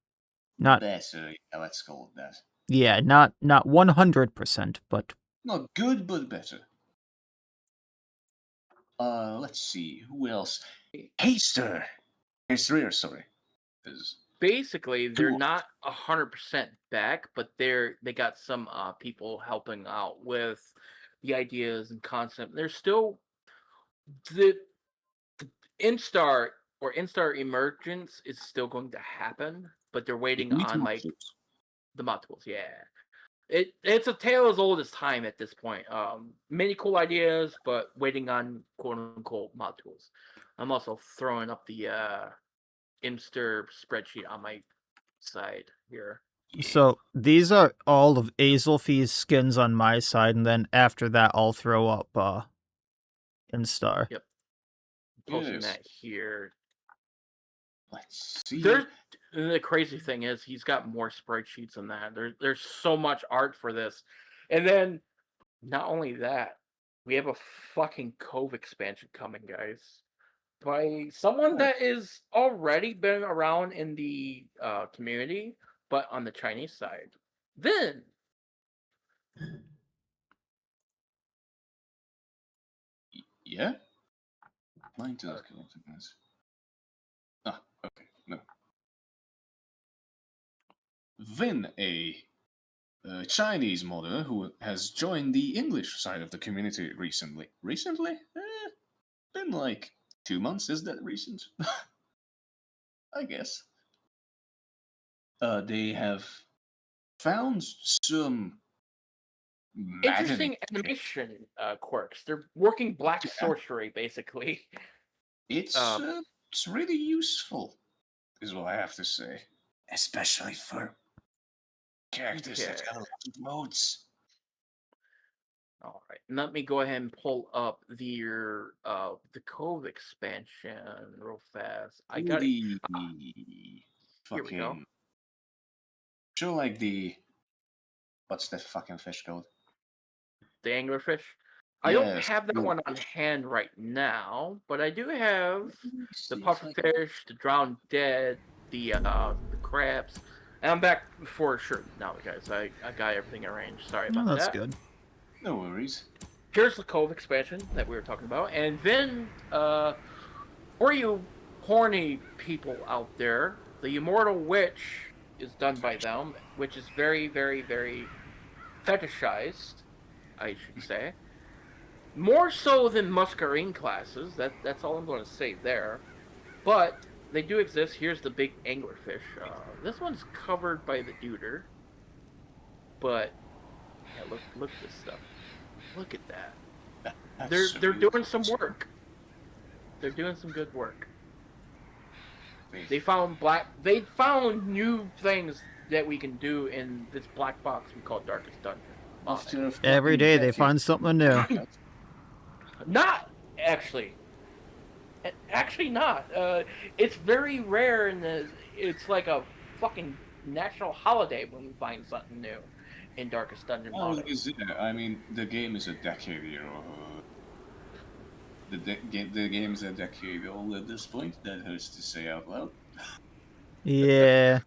Speaker 1: Not
Speaker 3: better. Yeah, let's call it that.
Speaker 1: yeah, not 100%, but
Speaker 3: Not good, but better. Let's see who else. Haster. Haster, sorry. Is
Speaker 2: Basically, they're
Speaker 3: two.
Speaker 2: not 100% back, but they got some people helping out with the ideas and concept. There's still the Instar or Instar Emergence is still going to happen, but they're waiting
Speaker 3: Meat
Speaker 2: on like
Speaker 3: modules.
Speaker 2: the modules. Yeah, it's a tale as old as time at this point. Many cool ideas, but waiting on quote unquote modules. I'm also throwing up the Instar spreadsheet on my side here.
Speaker 1: So these are all of Azelfi's skins on my side, and then after that I'll throw up Instar.
Speaker 2: Yep. Posting
Speaker 3: Yes.
Speaker 2: that here.
Speaker 3: Let's see.
Speaker 2: The crazy thing is he's got more sprite sheets than that. There's so much art for this. And then not only that, we have a fucking Cove expansion coming, guys. By someone that is already been around in the community, but on the Chinese side. Then
Speaker 3: Yeah? Mine does consequence. Ah, okay, no. Vin, a Chinese modder who has joined the English side of the community recently. Recently? Been like 2 months, is that recent? I guess. They have found some
Speaker 2: interesting
Speaker 3: magic.
Speaker 2: animation quirks. They're working black
Speaker 3: Yeah.
Speaker 2: sorcery, basically.
Speaker 3: It's really useful, is what I have to say. Especially for characters that got a lot of modes.
Speaker 2: All right, let me go ahead and pull up the Cove expansion real fast. I got it.
Speaker 3: The
Speaker 2: Here we go.
Speaker 3: fucking show like the what's that fucking fish called?
Speaker 2: The anglerfish. I don't
Speaker 3: Yes,
Speaker 2: have that
Speaker 3: the-
Speaker 2: one on hand right now, but I do have the
Speaker 3: see if I can-
Speaker 2: pufferfish, the drowned dead, the crabs, and I'm back for sure now, guys. I got everything arranged. Sorry
Speaker 1: Oh,
Speaker 2: about
Speaker 1: that's
Speaker 2: that.
Speaker 1: good.
Speaker 3: No worries.
Speaker 2: Here's the Cove expansion that we were talking about, and then for you horny people out there, the Immortal Witch is done by them, which is very, very, very fetishized, I should say. More so than Muscarine classes. That's all I'm going to say there. But they do exist. Here's the big anglerfish. This one's covered by the deuter. But yeah, look at this stuff. Look at that. They're doing some work. They're doing some good work. They found new things that we can do in this black box we call Darkest Dungeon.
Speaker 1: Every day they find something new.
Speaker 2: Not actually. Actually, not. It's very rare, it's like a fucking national holiday when we find something new in Darkest Dungeon.
Speaker 3: I mean, the game is a decade, the game is a decade old at this point. That hurts to say out loud.
Speaker 1: Yeah.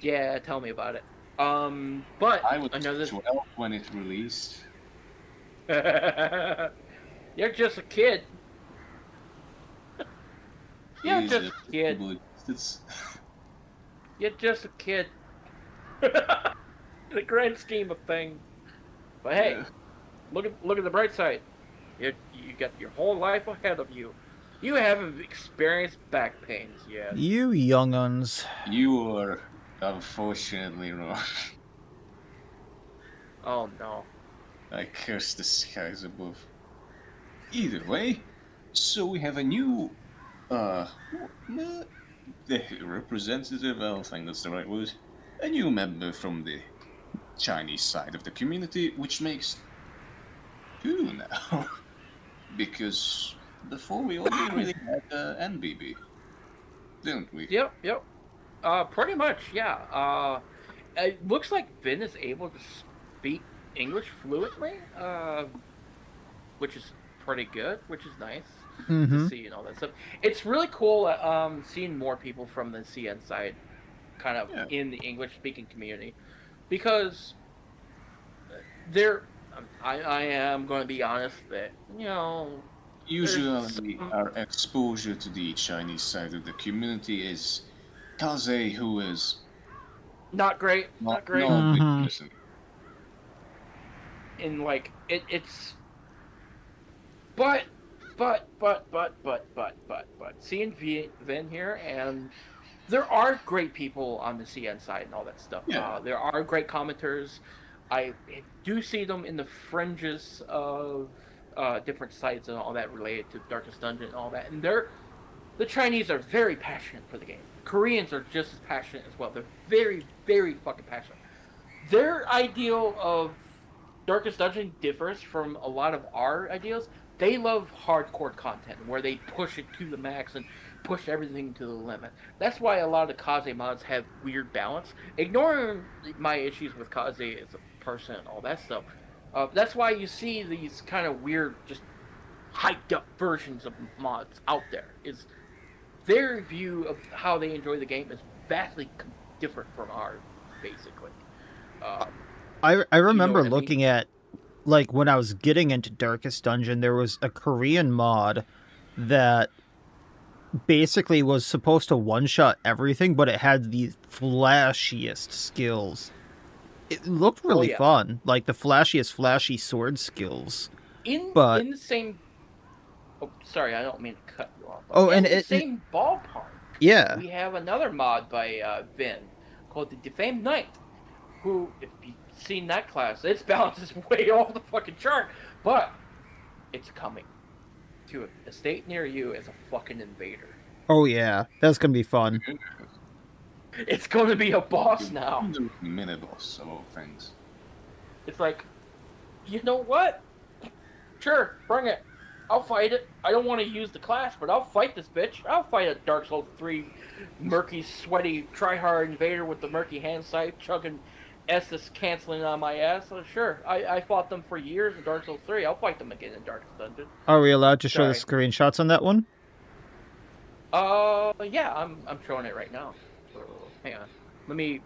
Speaker 2: Yeah, tell me about it. But
Speaker 3: I was
Speaker 2: another
Speaker 3: 12 when it released.
Speaker 2: You're just a kid. You're just a kid. You're just a kid. In the grand scheme of things. But hey,
Speaker 3: Yeah.
Speaker 2: look at the bright side. You got your whole life ahead of you. You haven't experienced back pains yet.
Speaker 1: You younguns.
Speaker 3: You are unfortunately wrong.
Speaker 2: Oh no.
Speaker 3: I curse the skies above. Either way, so we have a new the representative, I don't think that's the right word. A new member from the Chinese side of the community, which makes 2 now. Because before we only really had NBB, didn't we?
Speaker 2: Yep. Pretty much, yeah. It looks like Vin is able to speak English fluently, which is pretty good, which is nice to see and all that stuff. It's really cool seeing more people from the CN side kind of in the English-speaking community, because I am going to be honest that,
Speaker 3: Usually, our exposure to the Chinese side of the community is Kaze, who is
Speaker 2: not great.
Speaker 3: not a big person.
Speaker 2: And like it's but seeing Vin here, and there are great people on the CN side and all that stuff.
Speaker 3: Yeah.
Speaker 2: There are great commenters. I do see them in the fringes of different sites and all that related to Darkest Dungeon and all that, and they're The Chinese are very passionate for the game. Koreans are just as passionate as well. They're very, very fucking passionate. Their ideal of Darkest Dungeon differs from a lot of our ideals. They love hardcore content where they push it to the max and push everything to the limit. That's why a lot of the Kaze mods have weird balance. Ignoring my issues with Kaze as a person and all that stuff, that's why you see these kind of weird, just hyped up versions of mods out there. Is their view of how they enjoy the game is vastly different from ours, basically. Um,
Speaker 1: I
Speaker 2: you know
Speaker 1: remember
Speaker 2: what I mean?
Speaker 1: looking at, like, when I was getting into Darkest Dungeon, there was a Korean mod that basically was supposed to one-shot everything, but it had the flashiest skills. It looked
Speaker 2: Oh
Speaker 1: really
Speaker 2: yeah.
Speaker 1: fun, like the flashiest flashy sword skills.
Speaker 2: In
Speaker 1: But
Speaker 2: in the same. Oh, sorry, I don't mean to cut you off, but
Speaker 1: oh, and
Speaker 2: in the
Speaker 1: it
Speaker 2: same ballpark,
Speaker 1: yeah.
Speaker 2: we have another mod by Vin called the Defamed Knight, who, if you've seen that class, its balance is way off the fucking chart, but it's coming to a state near you as a fucking invader.
Speaker 1: Oh yeah, that's gonna be fun.
Speaker 2: It's going to be a boss now.
Speaker 3: The mini boss of all things.
Speaker 2: It's like, you know what? Sure, bring it. I'll fight it. I don't want to use the class, but I'll fight this bitch. I'll fight a Dark Souls 3 murky, sweaty, try-hard invader with the murky hand sight, chugging Estus canceling on my ass. So sure, I fought them for years in Dark Souls 3. I'll fight them again in Dark Dungeon.
Speaker 1: Are we allowed to show the
Speaker 2: Sorry.
Speaker 1: screenshots on that one?
Speaker 2: Yeah, I'm showing it right now. So, hang on. Let me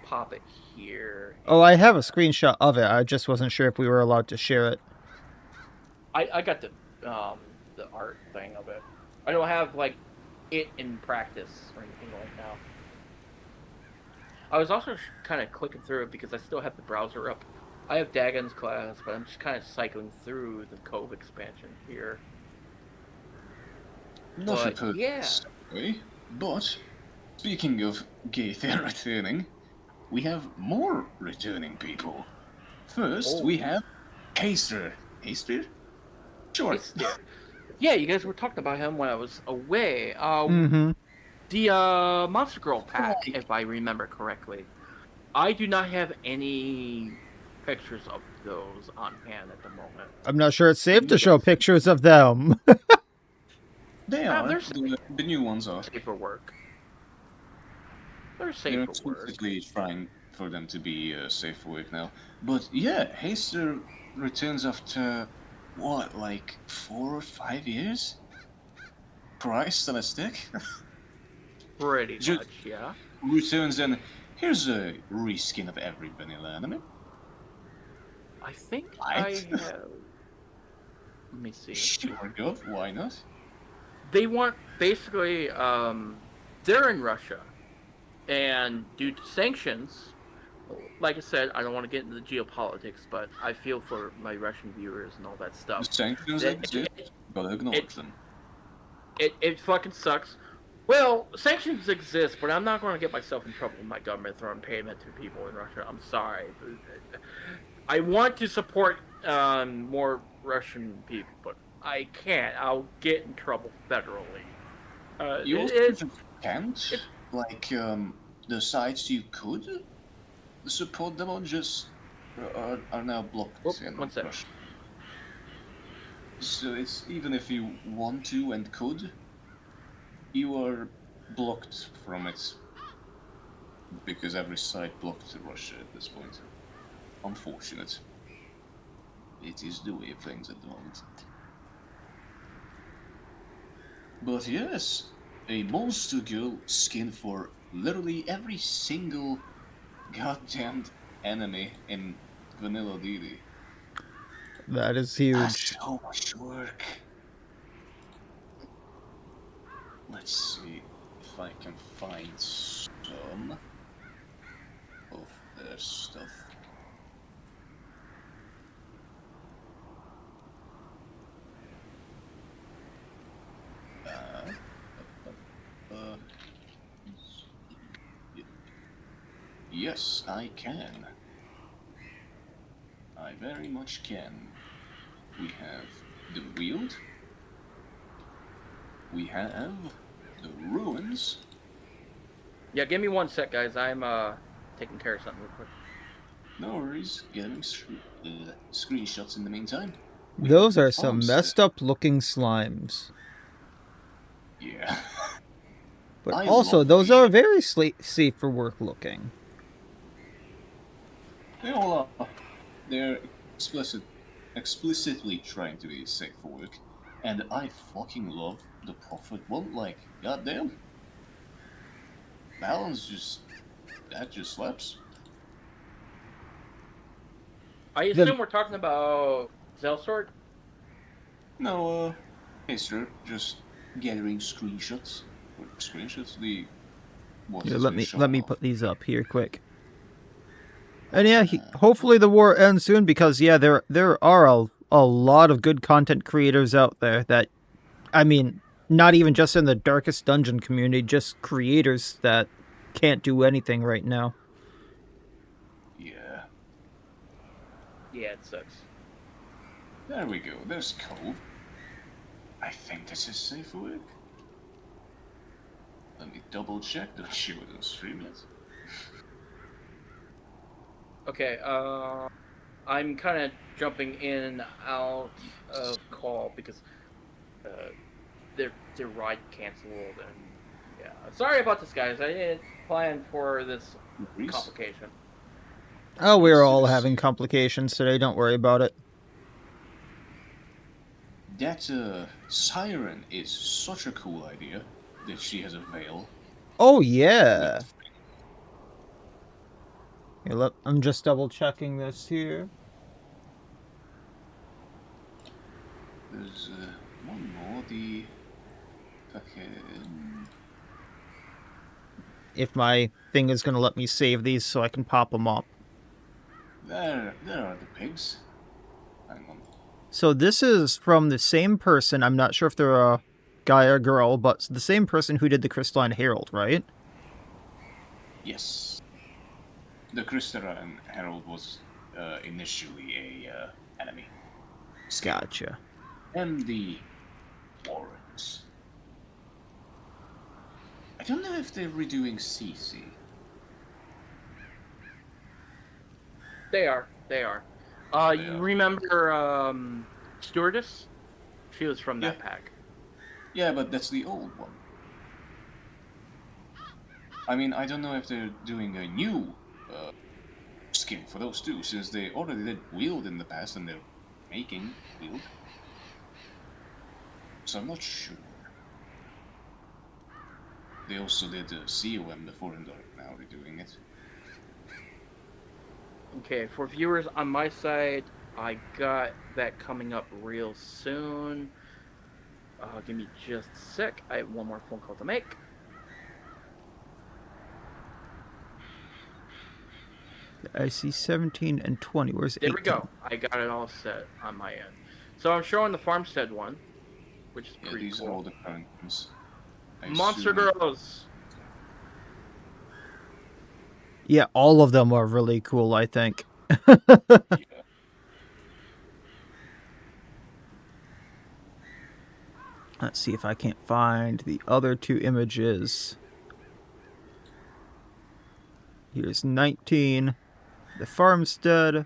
Speaker 2: pop it here.
Speaker 1: Oh, I have a screenshot of it. I just wasn't sure if we were allowed to share it.
Speaker 2: I got the art thing of it. I don't have like it in practice or anything like now. I was also kind of clicking through it because I still have the browser up. I have Dagon's class, but I'm just kind of cycling through the Cove expansion here.
Speaker 3: Nothing
Speaker 2: But
Speaker 3: per
Speaker 2: yeah,
Speaker 3: se, but speaking of Gaither returning, we have more returning people. First,
Speaker 2: oh,
Speaker 3: we have Haster. Haster? Sure.
Speaker 2: it's there. Yeah, you guys were talking about him when I was away.
Speaker 1: Mm-hmm.
Speaker 2: The Monster Girl pack,
Speaker 3: Like-
Speaker 2: if I remember correctly. I do not have any pictures of those on hand at the moment.
Speaker 1: I'm not sure it's safe to show pictures of them.
Speaker 3: They
Speaker 2: Ah,
Speaker 3: are.
Speaker 2: they're
Speaker 3: The new ones are.
Speaker 2: safe for work. They're
Speaker 3: They're
Speaker 2: safe for work.
Speaker 3: explicitly trying for them to be safe for work now. But yeah, Haster returns after, what, like 4 or 5 years? Christ on a stick?
Speaker 2: Pretty
Speaker 3: Just-
Speaker 2: much, yeah.
Speaker 3: Returns and here's a reskin of every vanilla anime.
Speaker 2: I think
Speaker 3: What?
Speaker 2: I have. Let me see.
Speaker 3: Sure, go. Why not?
Speaker 2: They want basically. They're in Russia, and due to sanctions, like I said, I don't want to get into the geopolitics, but I feel for my Russian viewers and all that
Speaker 3: The
Speaker 2: stuff.
Speaker 3: sanctions
Speaker 2: It,
Speaker 3: exist,
Speaker 2: it,
Speaker 3: gotta acknowledge them.
Speaker 2: it fucking sucks. Well, sanctions exist, but I'm not going to get myself in trouble with my government throwing payment to people in Russia. I'm sorry. I want to support more Russian people, but I can't. I'll get in trouble federally.
Speaker 3: You also
Speaker 2: It,
Speaker 3: can't. Like, the sites you could support them on just are now blocked
Speaker 2: Whoop,
Speaker 3: in
Speaker 2: one sec.
Speaker 3: Russia. So it's even if you want to and could, you are blocked from it because every site blocked in Russia at this point. Unfortunate. It is the way of things at the moment. But yes, a monster girl skin for literally every single goddamned enemy in Vanilla DD.
Speaker 1: That is
Speaker 3: That's
Speaker 1: huge.
Speaker 3: so much work. Let's see if I can find some of their stuff. Uh, yes, I can. I very much can. We have the wield. We have the ruins.
Speaker 2: Yeah, give me 1 sec, guys. I'm taking care of something real quick.
Speaker 3: No worries, getting screenshots in the meantime. We have
Speaker 1: Those
Speaker 3: the
Speaker 1: are some
Speaker 3: farmstead.
Speaker 1: messed up looking slimes.
Speaker 3: Yeah.
Speaker 1: But
Speaker 3: I
Speaker 1: also,
Speaker 3: love
Speaker 1: those
Speaker 3: the.
Speaker 1: are very safe for work looking.
Speaker 3: They all are. They're explicitly trying to be safe for work, and I fucking love the profit one. Like, goddamn, balance just slaps.
Speaker 2: I
Speaker 1: The
Speaker 2: assume we're talking about Zelsword?
Speaker 3: No, hey sir, just gathering screenshots. Or screenshots? What
Speaker 1: Here,
Speaker 3: has been
Speaker 1: let
Speaker 3: shown
Speaker 1: me
Speaker 3: off.
Speaker 1: put these up here quick. And yeah, hopefully the war ends soon because yeah, there are a lot of good content creators out there that, I mean, not even just in the darkest dungeon community, just creators that can't do anything right now.
Speaker 3: Yeah.
Speaker 2: Yeah, it sucks.
Speaker 3: There we go. There's Cove. I think this is safe for work. Let me double check. Don't show it on stream yet.
Speaker 2: Okay, I'm kind of jumping in and out of call because uh, their ride canceled, and yeah, sorry about this, guys. I didn't plan for this
Speaker 3: Reese?
Speaker 2: complication.
Speaker 1: Oh, we're
Speaker 3: Used to
Speaker 1: all
Speaker 3: the
Speaker 1: having
Speaker 3: sea.
Speaker 1: complications today. Don't worry about it.
Speaker 3: That siren is such a cool idea that she has a veil
Speaker 1: Oh
Speaker 3: with.
Speaker 1: yeah. Here, I'm just double checking this here.
Speaker 3: There's one more. The fucking.
Speaker 1: If my thing is gonna let me save these so I can pop them up.
Speaker 3: There are the pigs. Hang on.
Speaker 1: So this is from the same person. I'm not sure if they're a guy or girl, but the same person who did the Crystalline Herald, right?
Speaker 3: Yes. The Crystalline Herald was initially a enemy.
Speaker 1: Gotcha.
Speaker 3: And the Warrens. I don't know if they're redoing CC.
Speaker 2: They are. You
Speaker 3: are.
Speaker 2: remember Stewardess? She was from
Speaker 3: Yeah.
Speaker 2: that pack.
Speaker 3: Yeah, but that's the old one. I mean, I don't know if they're doing a new skin for those two, since they already did Wield in the past and they're making Wield. So I'm not sure. They also did COM before and are now redoing it.
Speaker 2: Okay, for viewers on my side, I got that coming up real soon. Give me just a sec. I have one more phone call to make.
Speaker 1: I see 17 and 20. Where's 18?
Speaker 2: There we go. I got it all set on my end. So I'm showing the farmstead one, which is
Speaker 3: Yeah,
Speaker 2: pretty
Speaker 3: these
Speaker 2: cool.
Speaker 3: are all the current ones.
Speaker 2: Monster Girls.
Speaker 1: Yeah, all of them are really cool, I think.
Speaker 3: Yeah.
Speaker 1: Let's see if I can't find the other two images. Here's 19, the farmstead,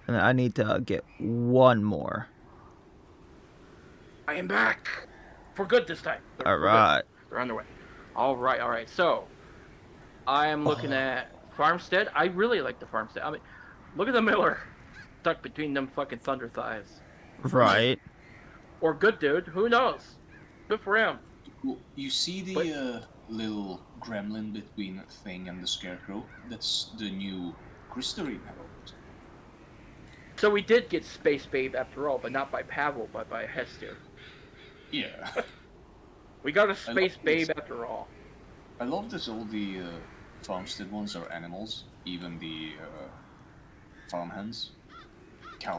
Speaker 1: and I need to get one more.
Speaker 2: I am back for good this time.
Speaker 1: All right.
Speaker 2: They're underway. All right. So I am looking at farmstead. I really like the farmstead. I mean, look at the Miller stuck between them fucking thunder thighs.
Speaker 1: Right.
Speaker 2: Or good dude. Who knows? Good for him.
Speaker 3: Well, you see the little gremlin between Thing and the Scarecrow? That's the new Crystalline Herald.
Speaker 2: So we did get Space Babe after all, but not by Pavel, but by Hester.
Speaker 3: Yeah.
Speaker 2: We got a Space Babe after all.
Speaker 3: I love that all the farmstead ones are animals, even the farmhands.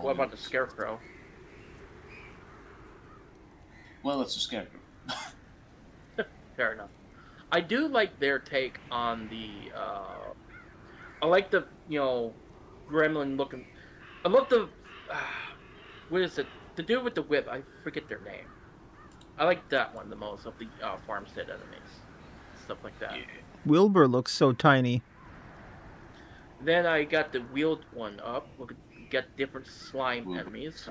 Speaker 2: What about the Scarecrow?
Speaker 3: Well, it's a Scarecrow.
Speaker 2: Fair enough. I do like their take on the. I like the gremlin looking. I love the. What is it? The dude with the whip. I forget their name. I like that one the most of the farmstead enemies, stuff like that.
Speaker 3: Yeah.
Speaker 1: Wilbur looks so tiny.
Speaker 2: Then I got the wheeled one up. We could get different slime
Speaker 3: Well,
Speaker 2: enemies.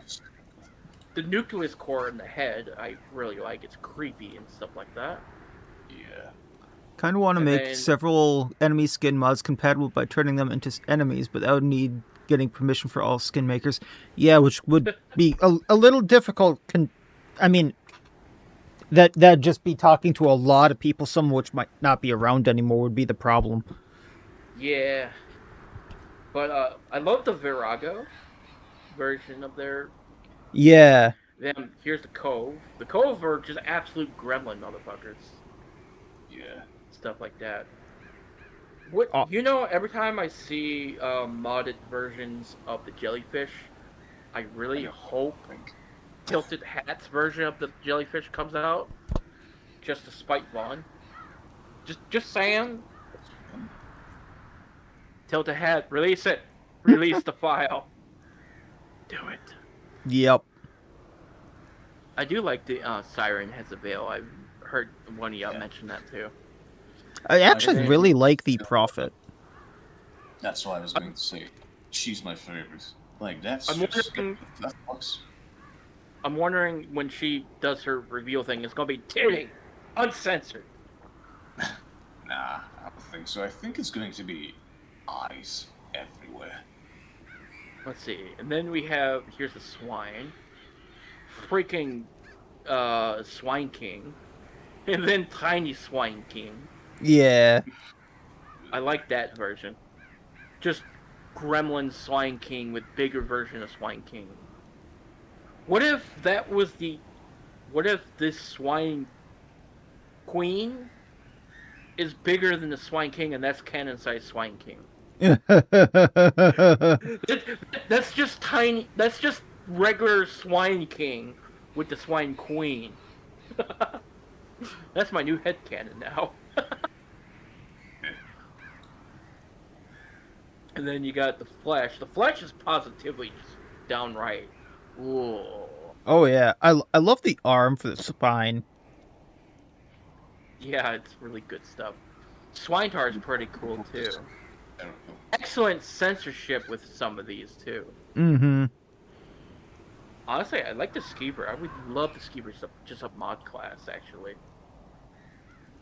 Speaker 2: The nucleus core in the head, I really like. It's creepy and stuff like that.
Speaker 3: yeah.
Speaker 1: Kind of want to
Speaker 2: And
Speaker 1: make
Speaker 2: then,
Speaker 1: several enemy skin mods compatible by turning them into enemies, but that would need getting permission for all skin makers. Yeah, which would be a little difficult. I mean, that'd just be talking to a lot of people, some of which might not be around anymore, would be the problem.
Speaker 2: yeah. But I love the Virago version of their.
Speaker 1: Yeah.
Speaker 2: Then here's the Cove. The Cove are just absolute gremlin motherfuckers.
Speaker 3: Yeah.
Speaker 2: Stuff like that. What
Speaker 1: Oh,
Speaker 2: every time I see modded versions of the jellyfish, I
Speaker 3: I
Speaker 2: really
Speaker 3: don't
Speaker 2: hope
Speaker 3: think.
Speaker 2: Tilted Hat's version of the jellyfish comes out just to spite Vaughn. Just saying, Tilted Hat, release it. Release the file. Do it.
Speaker 1: yep.
Speaker 2: I do like the Siren has a veil. I've heard one of y'all
Speaker 3: Yeah.
Speaker 2: mention that too.
Speaker 1: I
Speaker 3: I
Speaker 1: actually
Speaker 2: then-
Speaker 1: really like the Prophet.
Speaker 3: That's what I was going to say. She's my favorite. Like, that's
Speaker 2: I'm
Speaker 3: just...
Speaker 2: wondering-
Speaker 3: That box.
Speaker 2: I'm wondering when she does her reveal thing, it's gonna be titty, uncensored.
Speaker 3: Nah, I don't think so. I think it's going to be eyes everywhere.
Speaker 2: Let's see. And then we have here's the swine. Freaking Swine King. And then Tiny Swine King.
Speaker 1: Yeah.
Speaker 2: I like that version. Just Gremlin Swine King with bigger version of Swine King. What if that was the what if this Swine Queen is bigger than the Swine King and that's canon size Swine King? That's just tiny. That's just regular Swine King with the Swine Queen. That's my new headcanon now. And then you got the Flesh. The Flesh is positively just downright. Ooh.
Speaker 1: Oh yeah, I love the arm for the spine.
Speaker 2: Yeah, it's really good stuff. Swinetar is pretty cool too.
Speaker 3: I don't know.
Speaker 2: Excellent censorship with some of these too.
Speaker 1: Mm-hmm.
Speaker 2: Honestly, I like the Skeever. I would love the Skeever just a mod class, actually.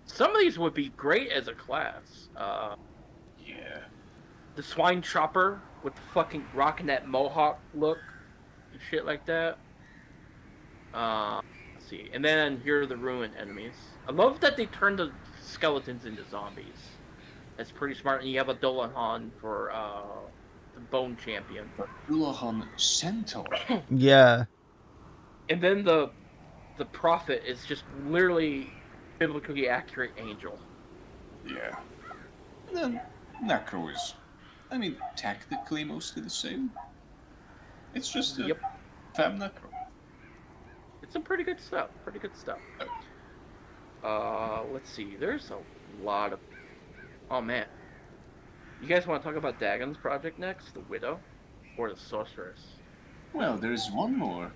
Speaker 2: Some of these would be great as a class.
Speaker 3: Yeah.
Speaker 2: The Swine Chopper with the fucking rocking that mohawk look and shit like that. Let's see. And then here are the Ruin enemies. I love that they turned the skeletons into zombies. That's pretty smart. And you have a Dolahan for the Bone Champion.
Speaker 3: Ulahan Centaur.
Speaker 1: Yeah.
Speaker 2: And then the Prophet is just literally biblically accurate angel.
Speaker 3: Yeah. And then Necro is, I mean, technically mostly the same. It's just a
Speaker 2: Yep.
Speaker 3: Fab Necro.
Speaker 2: It's some pretty good stuff. Pretty good stuff. Let's see. There's a lot of. Oh man. You guys want to talk about Dagon's project next? The Widow, or the Sorceress?
Speaker 3: Well, there's one more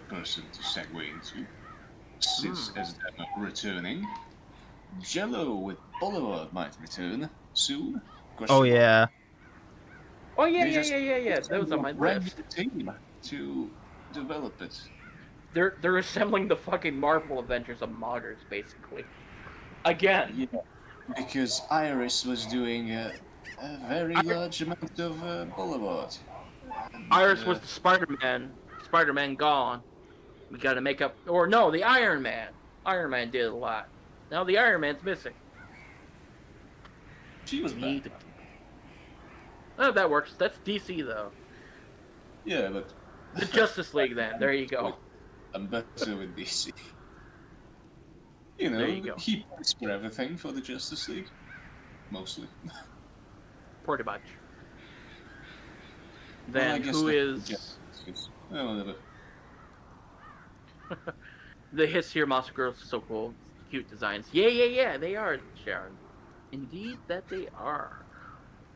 Speaker 3: person to segue into. Since as them returning, Jello with Boulevard might return soon.
Speaker 1: Oh yeah.
Speaker 2: Oh yeah,
Speaker 3: They just
Speaker 2: yeah. That was on my
Speaker 3: brand
Speaker 2: list.
Speaker 3: new team to develop it.
Speaker 2: They're assembling the fucking Marvel Avengers of modders, basically. Again.
Speaker 3: Yeah, because Iris was doing a very large amount of Boulevard. And,
Speaker 2: Iris was the Spider-Man. Spider-Man gone. We gotta make up. Or no, the Iron Man. Iron Man did a lot. Now the Iron Man's missing.
Speaker 3: she was
Speaker 2: Need
Speaker 3: back.
Speaker 2: to- Oh, that works. That's DC though.
Speaker 3: Yeah, but
Speaker 2: The Justice League then. There you go.
Speaker 3: I'm better with DC. You know,
Speaker 2: There you go.
Speaker 3: he pays for everything for the Justice League. Mostly.
Speaker 2: Pretty much.
Speaker 3: Well, I
Speaker 2: Then
Speaker 3: guess
Speaker 2: who
Speaker 3: not
Speaker 2: is
Speaker 3: Justice League. Oh, whatever.
Speaker 2: the Hiss here Monster Girls? So cool, cute designs. Yeah. They are, Sharon. Indeed, that they are.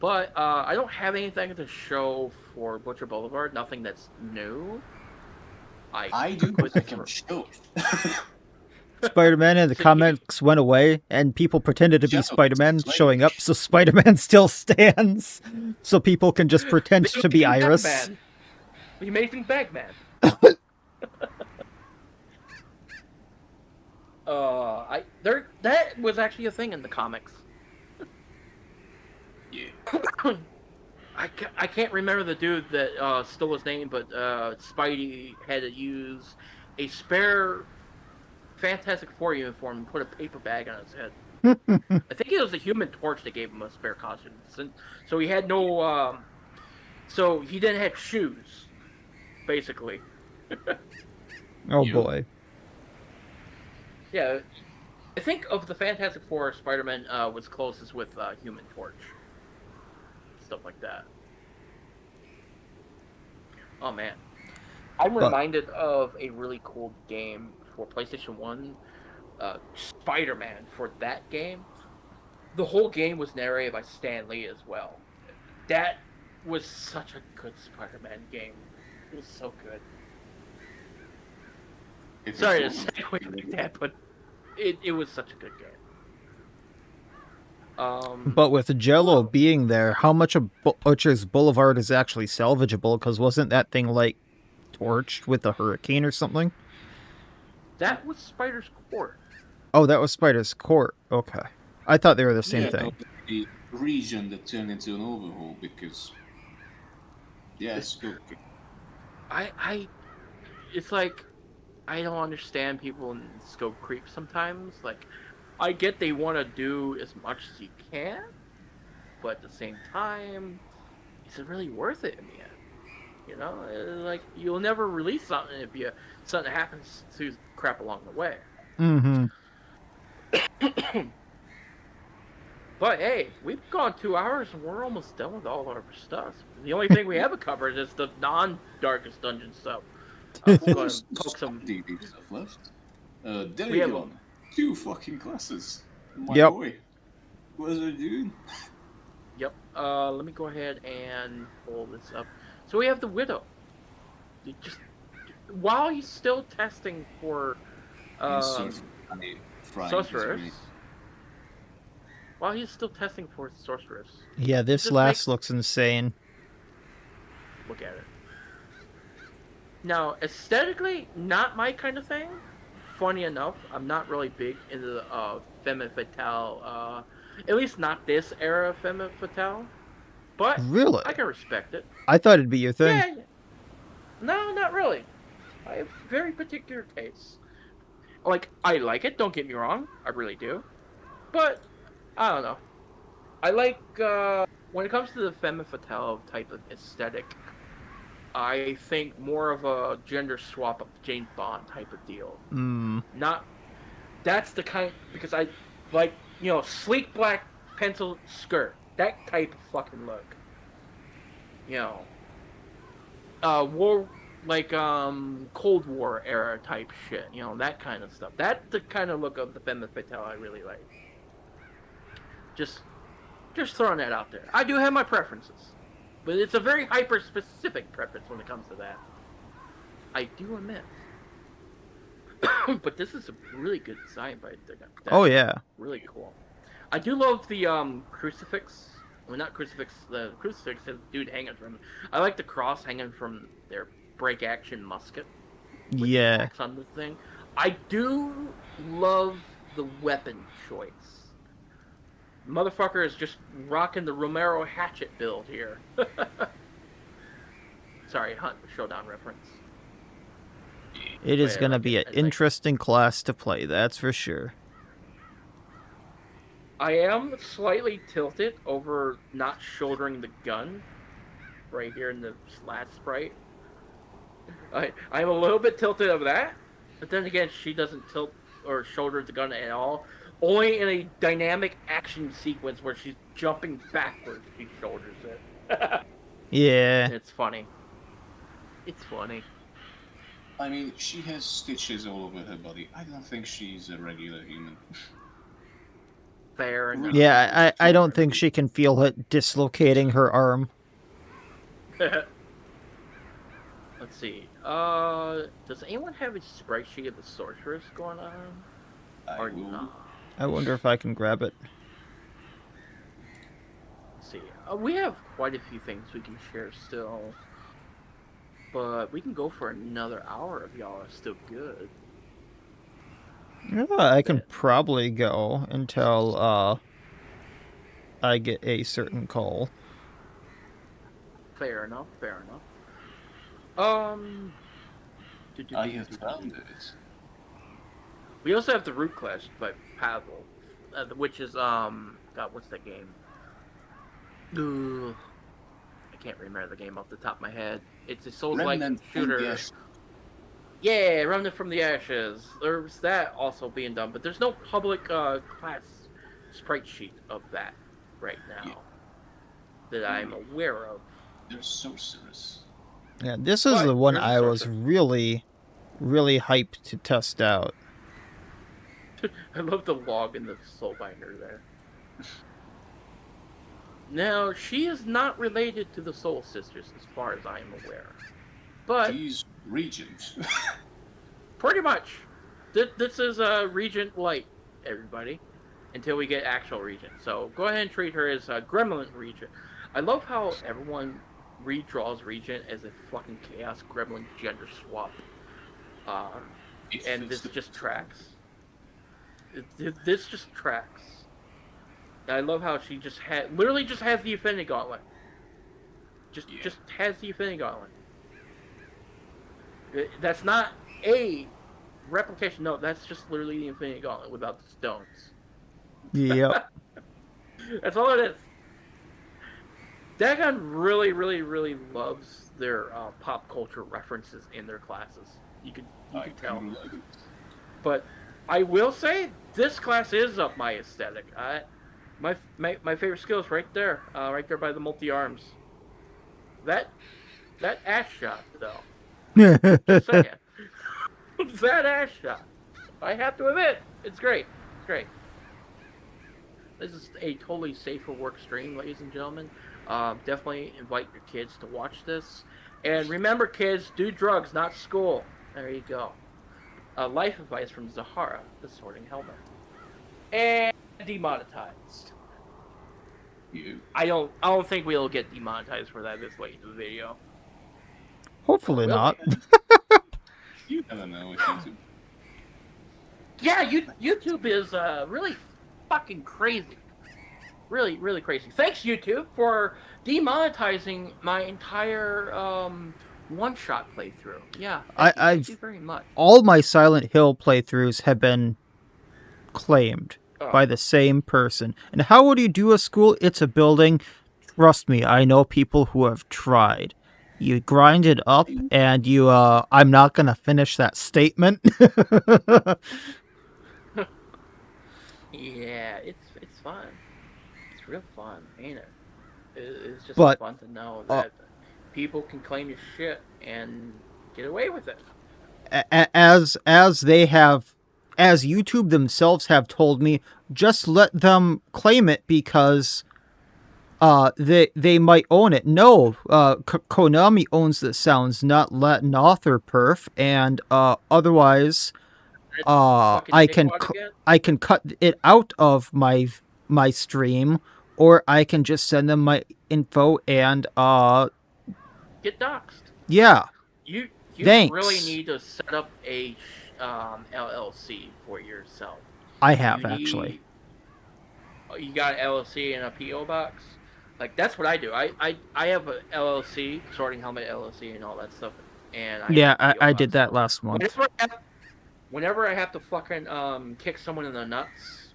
Speaker 2: But I don't have anything to show for Butcher Boulevard. Nothing that's new.
Speaker 3: I do,
Speaker 2: could
Speaker 3: but I can
Speaker 2: throw-
Speaker 3: show it.
Speaker 1: Spider-Man in the
Speaker 2: So you-
Speaker 1: comics went away, and people pretended to be
Speaker 3: Shadow
Speaker 1: Spider-Man
Speaker 3: is like-
Speaker 1: showing up, so Spider-Man still stands, so people can just pretend
Speaker 2: The
Speaker 1: to be
Speaker 2: Amazing
Speaker 1: Iris.
Speaker 2: Bagman. The Amazing Bagman. That was actually a thing in the comics.
Speaker 3: Yeah.
Speaker 2: I can't remember the dude that stole his name, but Spidey had to use a spare Fantastic Four uniform and put a paper bag on his head. I think it was the Human Torch that gave him a spare costume, so he had no. So he didn't have shoes, basically.
Speaker 1: Oh
Speaker 3: Yep.
Speaker 1: boy.
Speaker 2: Yeah, I think of the Fantastic Four, Spider-Man was closest with Human Torch, stuff like that. Oh man, I'm
Speaker 1: But-
Speaker 2: reminded of a really cool game for PlayStation 1, Spider-Man. For that game, the whole game was narrated by Stan Lee as well. That was such a good Spider-Man game. It was so good.
Speaker 3: It
Speaker 2: Sorry to
Speaker 3: was one of
Speaker 2: segue
Speaker 3: the-
Speaker 2: like that, but it was such a good game.
Speaker 1: But with Jello being there, how much of Butcher's Boulevard is actually salvageable? Because wasn't that thing, like, torched with a hurricane or something?
Speaker 2: that was Spider's Court.
Speaker 1: Oh, that was Spider's Court. Okay. I thought they were the same
Speaker 3: Yeah,
Speaker 1: thing.
Speaker 3: the region that turned into an overhaul because. Yeah, scope.
Speaker 2: It's like I don't understand people in scope creep sometimes. Like, I get they want to do as much as you can, but at the same time, is it really worth it in the end? You know, like you'll never release something if something happens to crap along the way.
Speaker 1: Mm-hmm.
Speaker 2: But hey, we've gone 2 hours and we're almost done with all our stuff. The only thing we haven't covered is the non-Darkest Dungeon stuff. We're going to poke some.
Speaker 3: DD stuff left. There
Speaker 2: We
Speaker 3: you
Speaker 2: have
Speaker 3: go. 2 fucking classes. My
Speaker 1: Yep.
Speaker 3: boy. What is it doing?
Speaker 2: Yep. Let me go ahead and pull this up. So we have the Widow. While he's still testing for Sorceress. While he's still testing for Sorceress,
Speaker 1: Yeah, this
Speaker 2: Just
Speaker 1: last
Speaker 2: make-
Speaker 1: looks insane.
Speaker 2: look at it. Now, aesthetically, not my kind of thing. Funny enough, I'm not really big into the Femme Fatale. At least not this era of Femme Fatale. But
Speaker 1: Really?
Speaker 2: I can respect it.
Speaker 1: I thought it'd be your thing.
Speaker 2: Yeah. No, not really. I have very particular tastes. Like, I like it, don't get me wrong. I really do. But, I don't know. I like, when it comes to the Femme Fatale type of aesthetic, I think more of a gender swap of James Bond type of deal.
Speaker 1: Mm.
Speaker 2: Not, that's the kind, because I like, sleek black pencil skirt. That type of fucking look. War, like, Cold War era type shit. That kind of stuff. That's the kind of look of the Femme Fatale I really like. Just throwing that out there. I do have my preferences. But it's a very hyper-specific preference when it comes to that. I do admit. But this is a really good design by the guy.
Speaker 1: Oh, yeah.
Speaker 2: Really cool. I do love the crucifix. Well, not crucifix. The crucifix has the dude hanging from. I like the cross hanging from their break-action musket. With
Speaker 1: Yeah.
Speaker 2: the axe on the thing. I do love the weapon choice. Motherfucker is just rocking the Romero hatchet build here. Sorry, Hunt Showdown reference.
Speaker 1: It is
Speaker 2: Yeah,
Speaker 1: going to
Speaker 2: like
Speaker 1: be an
Speaker 2: it,
Speaker 1: interesting class to play, that's for sure.
Speaker 2: I am slightly tilted over not shouldering the gun right here in the last sprite. I'm a little bit tilted of that, but then again, she doesn't tilt or shoulder the gun at all. Only in a dynamic action sequence where she's jumping backwards, she shoulders it.
Speaker 1: Yeah.
Speaker 2: It's funny. It's funny.
Speaker 3: I mean, she has stitches all over her body. I don't think she's a regular human.
Speaker 2: Fair enough.
Speaker 1: Yeah, I don't think she can feel it dislocating her arm.
Speaker 2: Let's see. Does anyone have a sprite sheet of the sorceress going on?
Speaker 3: I
Speaker 2: Or
Speaker 3: will.
Speaker 2: not.
Speaker 1: I wonder if I can grab it.
Speaker 2: Let's see. We have quite a few things we can share still. But we can go for another hour if y'all are still good.
Speaker 1: Yeah, I can
Speaker 2: That
Speaker 1: probably go until I get a certain call.
Speaker 2: fair enough. Fair enough. Um.
Speaker 3: I have found it.
Speaker 2: We also have the Root Clash by Pavel, which is God, what's that game? Ugh, I can't remember the game off the top of my head. It's a Souls-like
Speaker 3: Remnant from the
Speaker 2: shooter.
Speaker 3: Ashes.
Speaker 2: Yeah, Remnant from the Ashes. There's that also being done, but there's no public class sprite sheet of that right now
Speaker 3: Yeah.
Speaker 2: that I'm aware of.
Speaker 3: There's sorceress.
Speaker 1: Yeah, this is
Speaker 2: But
Speaker 1: the one
Speaker 2: there's a
Speaker 1: I was
Speaker 2: sorcerer.
Speaker 1: really, really hyped to test out.
Speaker 2: I love the log in the Soulbinder there. Now, she is not related to the Soul Sisters, as far as I am aware. But
Speaker 3: She's regent.
Speaker 2: pretty much, this is a Regent Light, everybody, until we get actual Regent. So go ahead and treat her as a Gremlin Regent. I love how everyone redraws Regent as a fucking Chaos Gremlin gender swap. And this just tracks. This just tracks. I love how she just literally just has the Infinity Gauntlet. Just has the Infinity Gauntlet. That's not a replication. No, that's just literally the Infinity Gauntlet without the stones.
Speaker 1: Yep.
Speaker 2: That's all it is. Dagon really, really, really loves their pop culture references in their classes. You can tell. But I will say this class is up my aesthetic. My favorite skill is right there by the multi arms. That ass shot though. Just saying. That ass shot. I have to admit, it's great. It's great. This is a totally safe for work stream, ladies and gentlemen. Definitely invite your kids to watch this. And remember, kids, do drugs, not school. There you go. Life advice from Zahara, the Sorting Helmet. And demonetized. I don't think we'll get demonetized for that this late in the video.
Speaker 1: Hopefully not.
Speaker 3: You never know with YouTube.
Speaker 2: Yeah, YouTube is really fucking crazy. Really, really crazy. Thanks, YouTube, for demonetizing my entire one-shot playthrough. Yeah, thank you very much.
Speaker 1: All my Silent Hill playthroughs have been claimed by the same person. And how would you do a school? It's a building. Trust me, I know people who have tried. You grind it up, and you. I'm not gonna finish that statement.
Speaker 2: Yeah, it's fun. It's real fun, ain't it? It's just
Speaker 1: But
Speaker 2: fun to know that people can claim your shit and get away with it.
Speaker 1: as they have, as YouTube themselves have told me, just let them claim it because they might own it. No, Konami owns the sounds, not Latin author perf, and otherwise I can cut it out of my stream, or I can just send them my info and
Speaker 2: get doxxed.
Speaker 1: Yeah.
Speaker 2: You
Speaker 1: Thanks.
Speaker 2: really need to set up a LLC for yourself.
Speaker 1: I have actually.
Speaker 2: You got an LLC and a PO box. Like that's what I do. I have a LLC, Sorting Helmet LLC, and all that stuff. And
Speaker 1: I did that last month.
Speaker 2: Whenever I have to fucking kick someone in the nuts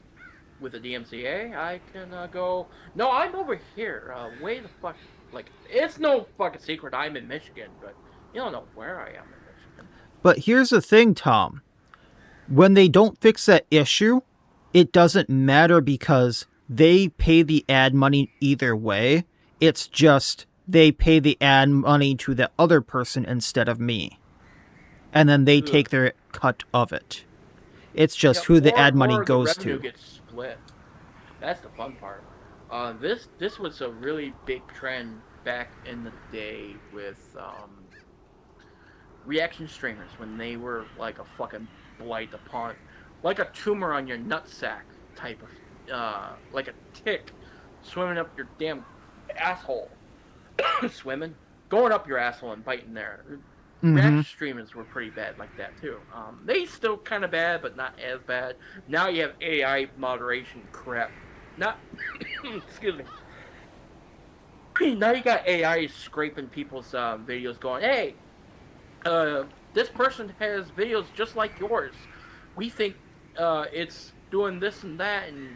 Speaker 2: with a DMCA, I can go. No, I'm over here. Way the fuck. Like it's no fucking secret. I'm in Michigan, but you don't know where I am in Michigan.
Speaker 1: But here's the thing, Tom. When they don't fix that issue, it doesn't matter because they pay the ad money either way. It's just they pay the ad money to the other person instead of me. And then they take their cut of it. It's just who the ad money goes
Speaker 2: the revenue gets split. That's the fun part. This was a really big trend back in the day with reaction streamers when they were like a fucking blight upon like a tumor on your nutsack type of, like a tick swimming up your damn asshole. Swimming, going up your asshole and biting there.
Speaker 1: Mm-hmm.
Speaker 2: Rash streamers were pretty bad like that too. They still kind of bad, but not as bad. Now you have AI moderation crap. Not, excuse me. Now you got AI scraping people's videos, going, "Hey, this person has videos just like yours. We think it's doing this and that, and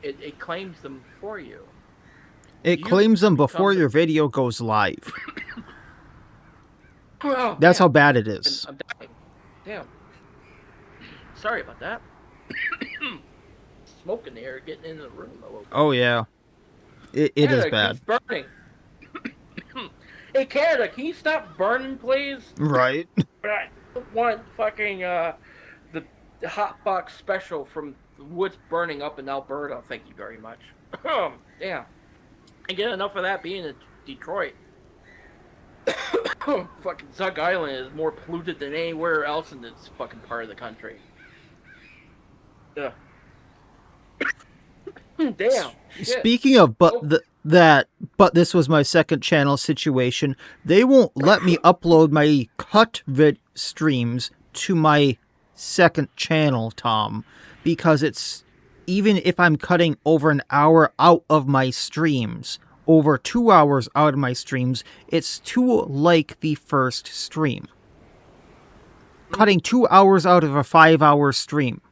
Speaker 2: it claims them for you.
Speaker 1: It
Speaker 2: You
Speaker 1: claims them
Speaker 2: become
Speaker 1: before
Speaker 2: the
Speaker 1: your video goes live.
Speaker 2: oh
Speaker 1: That's how
Speaker 2: man,
Speaker 1: bad it
Speaker 2: and
Speaker 1: is.
Speaker 2: I'm dying. Damn, sorry about that. Smoke in the air, getting into the room a little bit.
Speaker 1: Oh yeah, it is
Speaker 2: Canada
Speaker 1: bad.
Speaker 2: keeps burning. Hey Canada, can you stop burning, please?
Speaker 1: Right.
Speaker 2: I don't want fucking the hot box special from the woods burning up in Alberta. Thank you very much. Damn, I get enough of that being in Detroit. Fucking Zug Island is more polluted than anywhere else in this fucking part of the country. Ugh. Damn, shit.
Speaker 1: Speaking of,
Speaker 2: Oh,
Speaker 1: but this was my second channel situation. They won't let me upload my cut vid streams to my second channel, Tom, because it's even if I'm cutting over an hour out of my streams, over 2 hours out of my streams, it's too like the first stream. Cutting 2 hours out of a 5 hour stream.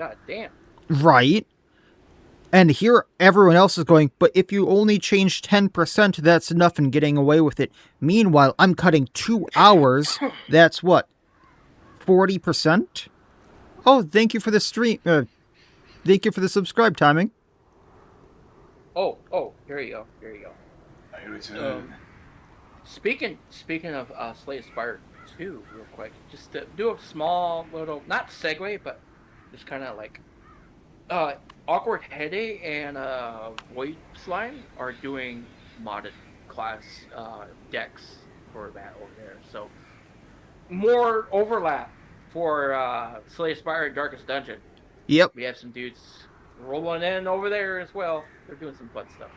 Speaker 2: god damn.
Speaker 1: Right. And here everyone else is going, but if you only change 10%, that's enough and getting away with it. Meanwhile, I'm cutting 2 hours. That's what? 40%? Oh, thank you for the stream. Thank you for the subscribe timing.
Speaker 2: Oh, here you go. Here you go.
Speaker 3: I return.
Speaker 2: Speaking of Slay Aspire 2, real quick, just to do a small little, not segue, but just kind of like, Awkward Headache and Void Slime are doing modded class decks for that over there. So more overlap for Slay Aspire and Darkest Dungeon.
Speaker 1: Yep.
Speaker 2: We have some dudes rolling in over there as well. They're doing some fun stuff.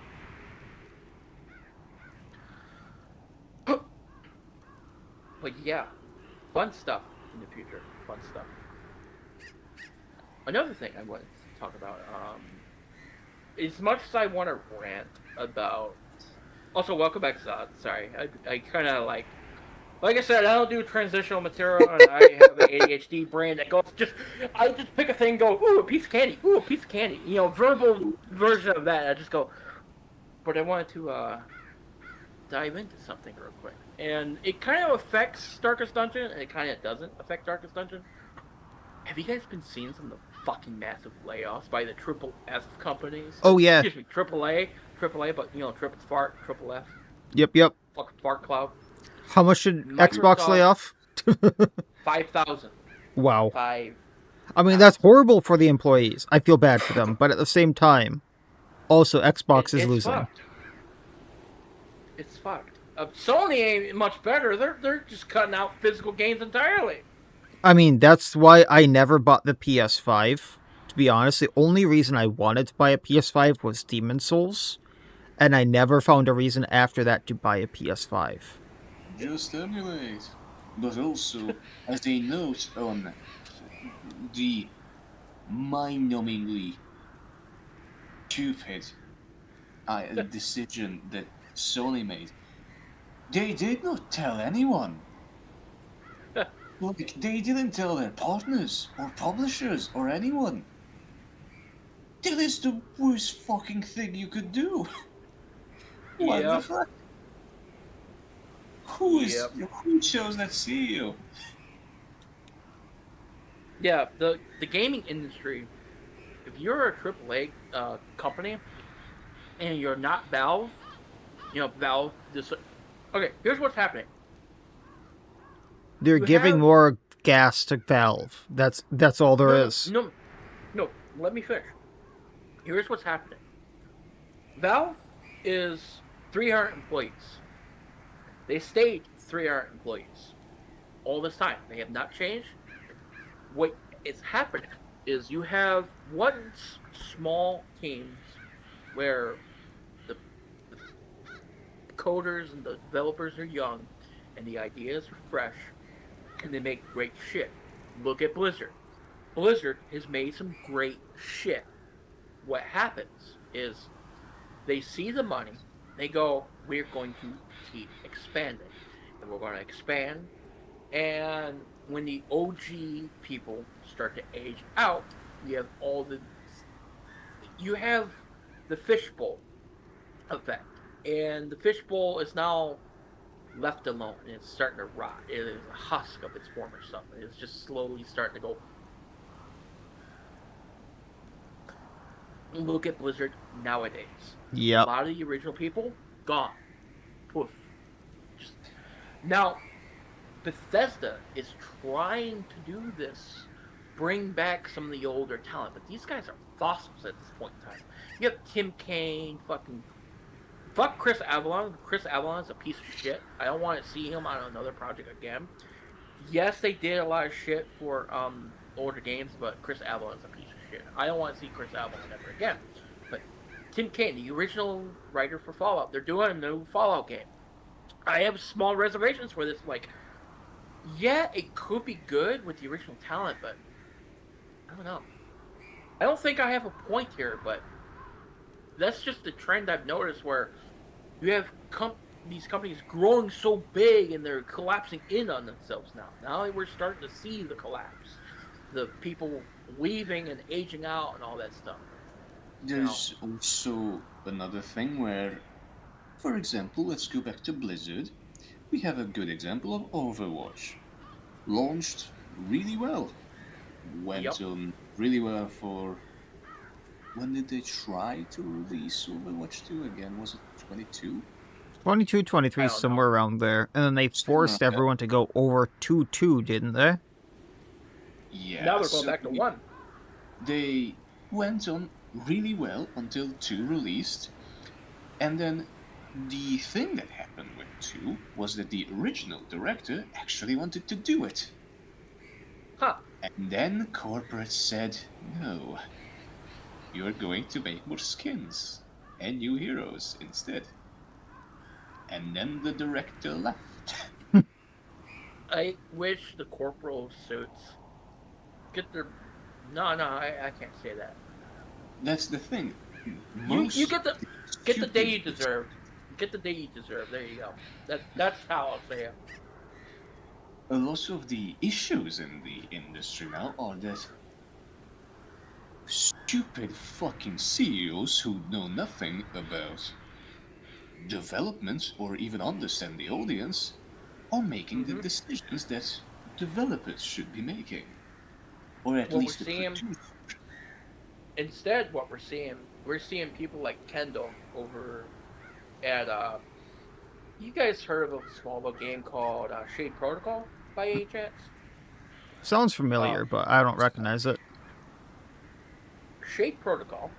Speaker 2: But yeah, fun stuff in the future. Fun stuff. Another thing I wanted to talk about, as much as I want to rant about. Also, welcome back, Zod. Sorry, I kind of like I said, I don't do transitional material, and I have an ADHD brain that goes I just pick a thing, and go, ooh, a piece of candy, ooh, a piece of candy. You know, verbal version of that. I just go, but I wanted to dive into something real quick, and it kind of affects Darkest Dungeon, and it kind of doesn't affect Darkest Dungeon. Have you guys been seeing some of the fucking massive layoffs by the triple F companies?
Speaker 1: Oh, yeah.
Speaker 2: Excuse me, triple A, but you know, triple F,
Speaker 1: Yep.
Speaker 2: fucking fart cloud.
Speaker 1: How much did Xbox lay off?
Speaker 2: 5,000.
Speaker 1: Wow.
Speaker 2: 5.
Speaker 1: I mean, that's horrible for the employees. I feel bad for them, but at the same time, also Xbox is losing.
Speaker 2: Fucked. It's fucked. Sony ain't much better. They're just cutting out physical games entirely.
Speaker 1: I mean, that's why I never bought the PS5. To be honest, the only reason I wanted to buy a PS5 was Demon's Souls, and I never found a reason after that to buy a PS5.
Speaker 3: Just emulate. But also, as a note on the mind-numbingly stupid decision that Sony made, they did not tell anyone. Like, they didn't tell their partners, or publishers, or anyone. That is the worst fucking thing you could do. What the fuck? Who chose that CEO?
Speaker 2: Yeah, the gaming industry. If you're a AAA company and you're not Valve, you know Valve. Okay, here's what's happening.
Speaker 1: They're giving more gas to Valve. That's all there is.
Speaker 2: No. Let me finish. Here's what's happening. Valve is 300 employees. They stayed 300 employees. all this time. They have not changed. What is happening is you have small teams where the, the coders and the developers are young and the ideas are fresh and they make great shit. Look at Blizzard. Blizzard has made some great shit. What happens is they see the money, they go, we're going to keep expanding. And we're going to expand. And when the OG people start to age out, you have you have the fishbowl effect. And the fishbowl is now left alone and it's starting to rot. It is a husk of its former self. It's just slowly starting to go. Look at Blizzard nowadays. A
Speaker 1: Yep.
Speaker 2: lot of the original people gone. Poof. Just now, Bethesda is trying to do this, bring back some of the older talent, but these guys are fossils at this point in time. You have Tim Kaine, fuck Chris Avalon. Chris Avalon is a piece of shit. I don't want to see him on another project again. Yes, they did a lot of shit for older games, but Chris Avalon is a piece of shit. I don't want to see Chris Avalon ever again. But Tim Kaine, the original writer for Fallout, they're doing a new Fallout game. I have small reservations for this. Like, yeah, it could be good with the original talent, but I don't know. I don't think I have a point here, but that's just the trend I've noticed where you have these companies growing so big and they're collapsing in on themselves now. Now we're starting to see the collapse. The people leaving and aging out and all that stuff.
Speaker 3: There's also another thing where, for example, let's go back to Blizzard. We have a good example of Overwatch. Launched really well. Went on really well for... When did they try to release Overwatch 2 again? Was it 22?
Speaker 1: 22, 23, somewhere around there. And then they forced everyone to go over to 2, didn't they?
Speaker 3: Yeah.
Speaker 2: Now they're going back to 1.
Speaker 3: They went on really well until 2 released. And then the thing that happened with 2 was that the original director actually wanted to do it.
Speaker 2: Huh.
Speaker 3: And then corporate said, no, you're going to make more skins and new heroes instead. And then the director left.
Speaker 2: I wish the corporal suits get their... No, I can't say that.
Speaker 3: That's the thing.
Speaker 2: You get the day you deserve. Get the day you deserve. There you go. That's how I'll say it.
Speaker 3: A lot of the issues in the industry now are that stupid fucking CEOs who know nothing about development or even understand the audience are making the decisions that developers should be making. Or at least the producers.
Speaker 2: Instead, what we're seeing people like Kendall over at you guys heard of a small little game called Shade Protocol by any chance?
Speaker 1: Sounds familiar, but I don't recognize it.
Speaker 2: Shade Protocol.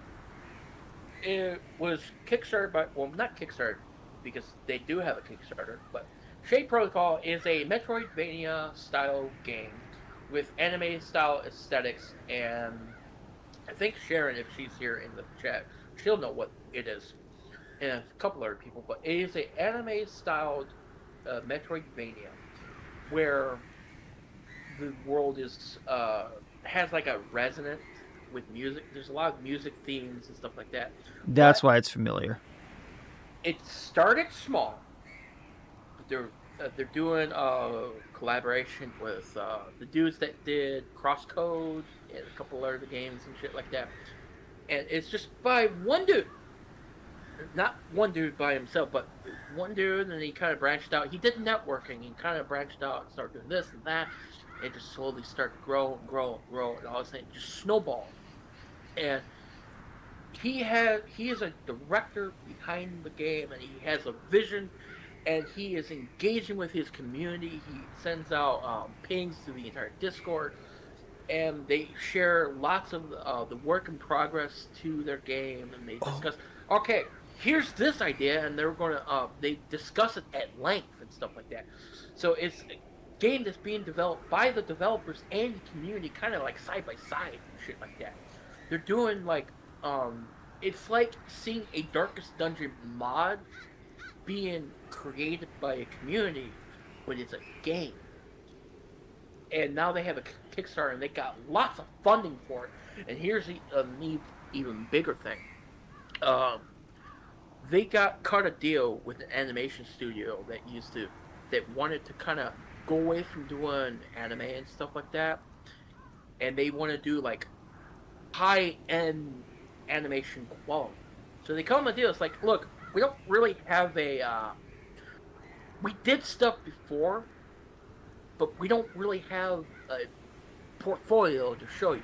Speaker 2: It was Kickstarted by, well, not Kickstarted because they do have a Kickstarter, but Shade Protocol is a Metroidvania style game with anime style aesthetics, and I think Sharon, if she's here in the chat, she'll know what it is, and a couple other people, but it is an anime styled Metroidvania where the world is has like a resonance with music. There's a lot of music themes and stuff like that.
Speaker 1: That's why it's familiar.
Speaker 2: It started small, but they're doing a collaboration with the dudes that did Crosscode and a couple other games and shit like that. And it's just by one dude. Not one dude by himself, but one dude, and he kind of branched out. He did networking. He kind of branched out and started doing this and that. It just slowly started to grow and grow and grow, and all of a sudden it just snowballed. And he is a director behind the game, and he has a vision, and he is engaging with his community. He sends out pings to the entire Discord, and they share lots of the work in progress to their game, and they discuss, okay, here's this idea, and they're going to they discuss it at length and stuff like that. So game that's being developed by the developers and the community, kind of like side by side and shit like that. They're doing like it's like seeing a Darkest Dungeon mod being created by a community, but it's a game. And now they have a Kickstarter and they got lots of funding for it. And here's the even bigger thing. Um, they cut a deal with an animation studio that wanted to kind of go away from doing anime and stuff like that, and they want to do like high end animation quality. So they come with a deal. It's like, look, we don't really have a. We did stuff before, but we don't really have a portfolio to show you.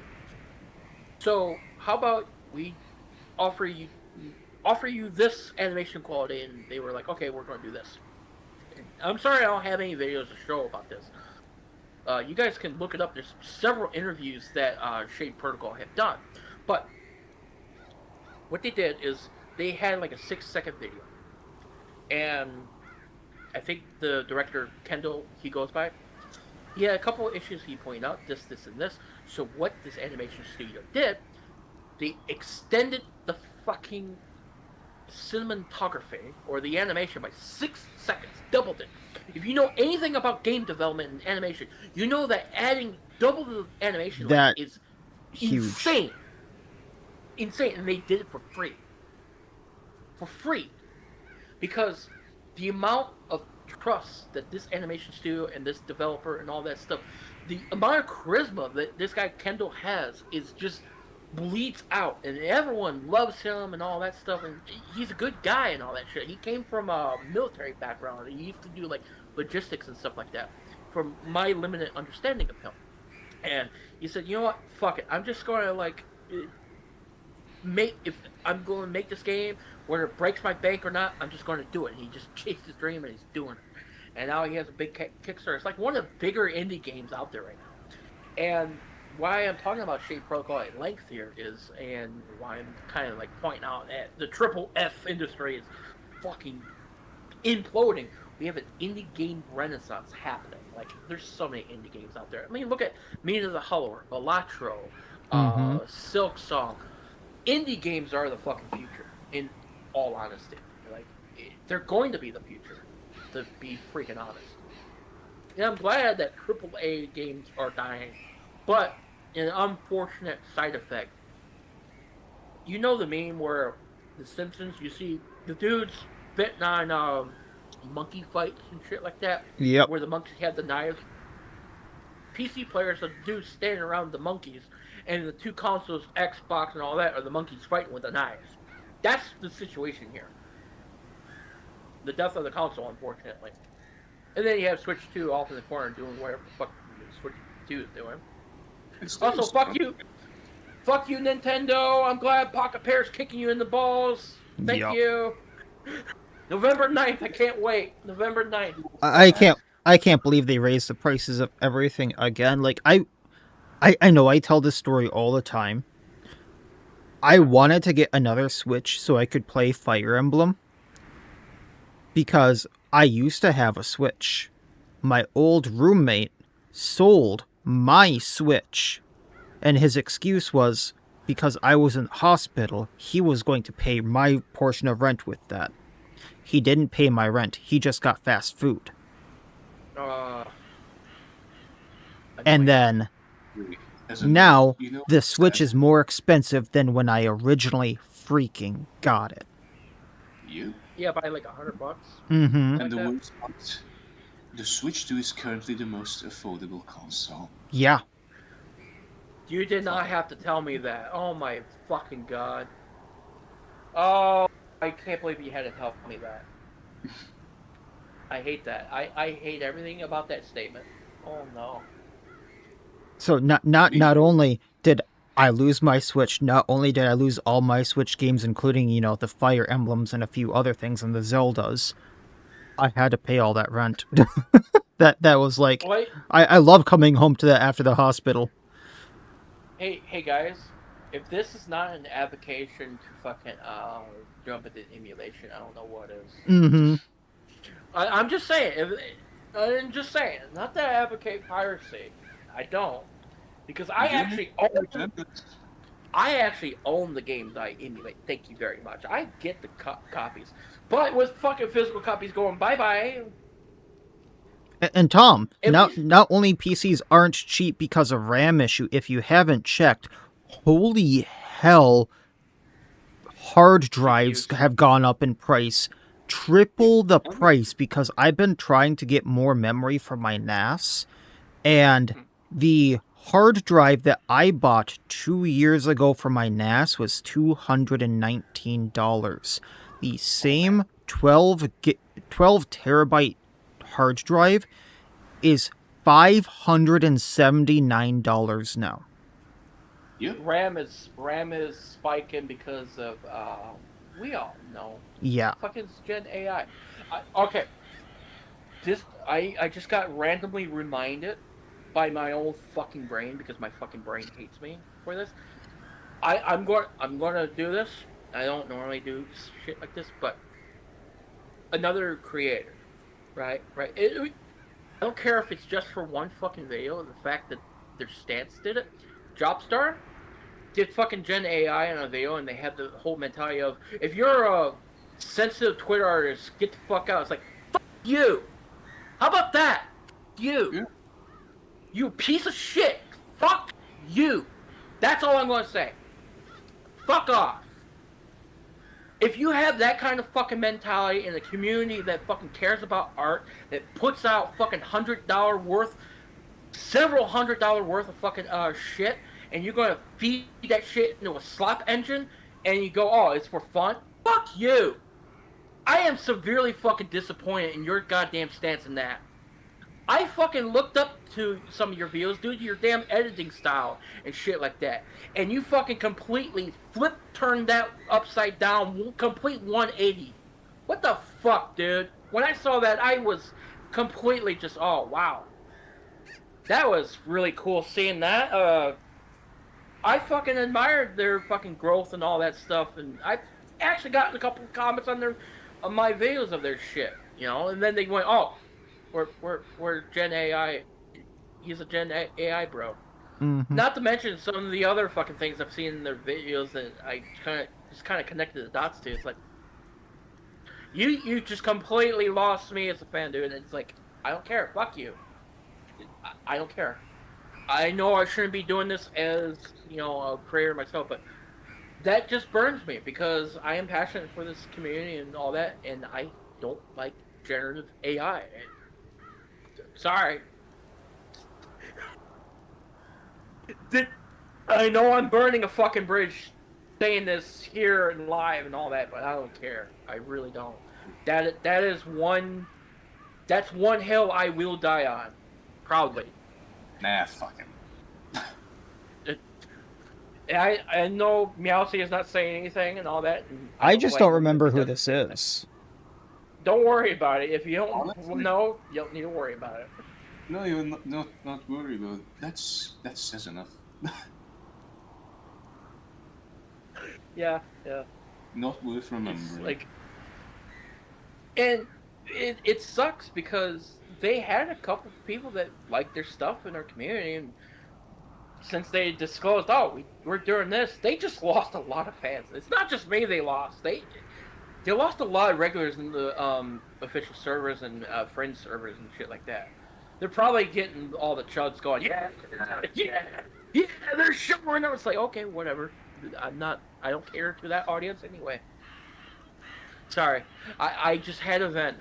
Speaker 2: So how about we offer you offer you this animation quality? And they were like, okay, we're going to do this. And I'm sorry I don't have any videos to show about this. You guys can look it up. There's several interviews that Shade Protocol have done. But what they did is they had like a 6-second video. And I think the director, Kendall, he goes by, he had a couple of issues he pointed out, this, and this. So what this animation studio did, they extended the fucking cinematography or the animation by 6 seconds, doubled it. If you know anything about game development and animation, you know that adding double the animation
Speaker 1: That
Speaker 2: is
Speaker 1: huge.
Speaker 2: insane, and they did it for free, because the amount of trust that this animation studio and this developer and all that stuff, the amount of charisma that this guy Kendall has is just bleeds out, and everyone loves him and all that stuff, and he's a good guy and all that shit. He came from a military background. He used to do like logistics and stuff like that, from my limited understanding of him. And he said, you know what, fuck it, I'm just going to like if I'm going to make this game, whether it breaks my bank or not, I'm just going to do it. And he just chased his dream and he's doing it. And now he has a big Kickstarter. It's like one of the bigger indie games out there right now. And why I'm talking about Shade Protocol at length here is, and why I'm kind of like pointing out that the triple F industry is fucking imploding. We have an indie game renaissance happening. Like, there's so many indie games out there. I mean, look at Mina the Hollower, Balatro, Silk Song. Indie games are the fucking future, in all honesty. Like, they're going to be the future, to be freaking honest. And I'm glad that AAA games are dying, but an unfortunate side effect. You know the meme where The Simpsons, you see the dudes betting on monkey fights and shit like that,
Speaker 1: Yep.
Speaker 2: where the monkeys have the knives. PC players are the dudes standing around the monkeys, and the two consoles, Xbox and all that, are the monkeys fighting with the knives. That's the situation here. The death of the console, unfortunately. And then you have Switch 2 off in the corner doing whatever the fuck Switch 2 is doing. Also, fuck you, Nintendo. I'm glad Pocket Pair's kicking you in the balls. Thank you. November 9th, I can't wait. November 9th.
Speaker 1: I can't believe they raised the prices of everything again. Like I know I tell this story all the time. I wanted to get another Switch so I could play Fire Emblem, because I used to have a Switch. My old roommate sold my Switch, and his excuse was because I was in hospital, he was going to pay my portion of rent with that. He didn't pay my rent, he just got fast food. And then now the Switch is more expensive than when I originally freaking got it.
Speaker 2: Yeah, by like $100.
Speaker 1: Mm-hmm.
Speaker 3: And the worst part, the Switch 2 is currently the most affordable console.
Speaker 1: Yeah.
Speaker 2: You did not have to tell me that. Oh my fucking god. Oh, I can't believe you had to tell me that. I hate that. I hate everything about that statement. Oh no.
Speaker 1: So not only did I lose my Switch, not only did I lose all my Switch games, including, the Fire Emblems and a few other things and the Zeldas, I had to pay all that rent. that was like, I love coming home to that after the hospital.
Speaker 2: Hey guys, if this is not an avocation to fucking jump into emulation, I don't know what is.
Speaker 1: Mm-hmm.
Speaker 2: I'm just saying, I'm just saying, not that I advocate piracy. I don't, because I
Speaker 3: Yeah,
Speaker 2: actually
Speaker 3: yeah,
Speaker 2: own.
Speaker 3: but
Speaker 2: I actually own the games I emulate. Thank you very much. I get the copies, but with fucking physical copies going bye bye,
Speaker 1: And Tom,
Speaker 2: at least
Speaker 1: not only PCs aren't cheap because of RAM issue, if you haven't checked, holy hell, hard drives
Speaker 2: GPUs.
Speaker 1: have gone up in price.
Speaker 2: Yeah.
Speaker 1: Triple the
Speaker 3: I mean,
Speaker 1: price because I've been trying to get more memory for my NAS, and
Speaker 2: Mhm.
Speaker 1: the hard drive that I bought 2 years ago for my NAS was $219. The
Speaker 2: Oh man.
Speaker 1: same 12 terabyte hard drive is $579 now.
Speaker 3: yep.
Speaker 2: RAM is spiking because of we all know
Speaker 1: Yeah.
Speaker 2: fucking Gen AI. Okay, I just got randomly reminded by my own fucking brain because my fucking brain hates me for this. I'm going to do this. I don't normally do shit like this, but another creator, right. I don't care if it's just for one fucking video. The fact that their stance did it. Dropstar did fucking Gen AI on a video, and they had the whole mentality of if you're a sensitive Twitter artist, get the fuck out. It's like fuck you. How about that? You,
Speaker 3: Yeah.
Speaker 2: you piece of shit. Fuck you. That's all I'm going to say. Fuck off. If you have that kind of fucking mentality in a community that fucking cares about art, that puts out fucking $100 worth, several $100 worth of fucking shit, and you're gonna feed that shit into a slop engine, and you go, oh, it's for fun. Fuck you. I am severely fucking disappointed in your goddamn stance in that. I fucking looked up to some of your videos due to your damn editing style and shit like that. And you fucking completely turned that upside down, complete 180. What the fuck, dude? When I saw that, I was completely just, oh, wow. That was really cool seeing that. I fucking admired their fucking growth and all that stuff, and I've actually gotten a couple of comments on my videos of their shit, and then they went, oh, we're Gen AI. He's a Gen AI bro.
Speaker 1: Mm-hmm.
Speaker 2: Not to mention some of the other fucking things I've seen in their videos that I kind of connected the dots to. It's like you just completely lost me as a fan, dude. And it's like I don't care. Fuck you. I don't care. I know I shouldn't be doing this as a creator myself, but that just burns me because I am passionate for this community and all that, and I don't like generative AI. Sorry, did I know I'm burning a fucking bridge saying this here and live and all that, but I don't care. I really don't. That is one. That's one hill I will die on, proudly.
Speaker 3: Nah, fuck him.
Speaker 2: It, I know Meowsy is not saying anything and all that, and I
Speaker 1: I
Speaker 2: don't
Speaker 1: just
Speaker 2: blame
Speaker 1: don't
Speaker 2: him if
Speaker 1: remember
Speaker 2: he
Speaker 1: who
Speaker 2: doesn't
Speaker 1: this
Speaker 2: say anything.
Speaker 1: is.
Speaker 2: Don't worry about it. If you don't
Speaker 3: Honestly,
Speaker 2: know, you don't need to worry about it.
Speaker 3: no, you're not worry about it. That says enough.
Speaker 2: Yeah, yeah.
Speaker 3: Not worth
Speaker 2: It's
Speaker 3: remembering.
Speaker 2: like, and it sucks because they had a couple people that liked their stuff in our community, and since they disclosed, oh, we're doing this, they just lost a lot of fans. It's not just me they lost. They lost a lot of regulars in the official servers and friend servers and shit like that. They're probably getting all the chuds going, yeah, yeah, yeah. They're showing up. It's like, okay, whatever. I don't care to that audience anyway. Sorry, I just had a vent.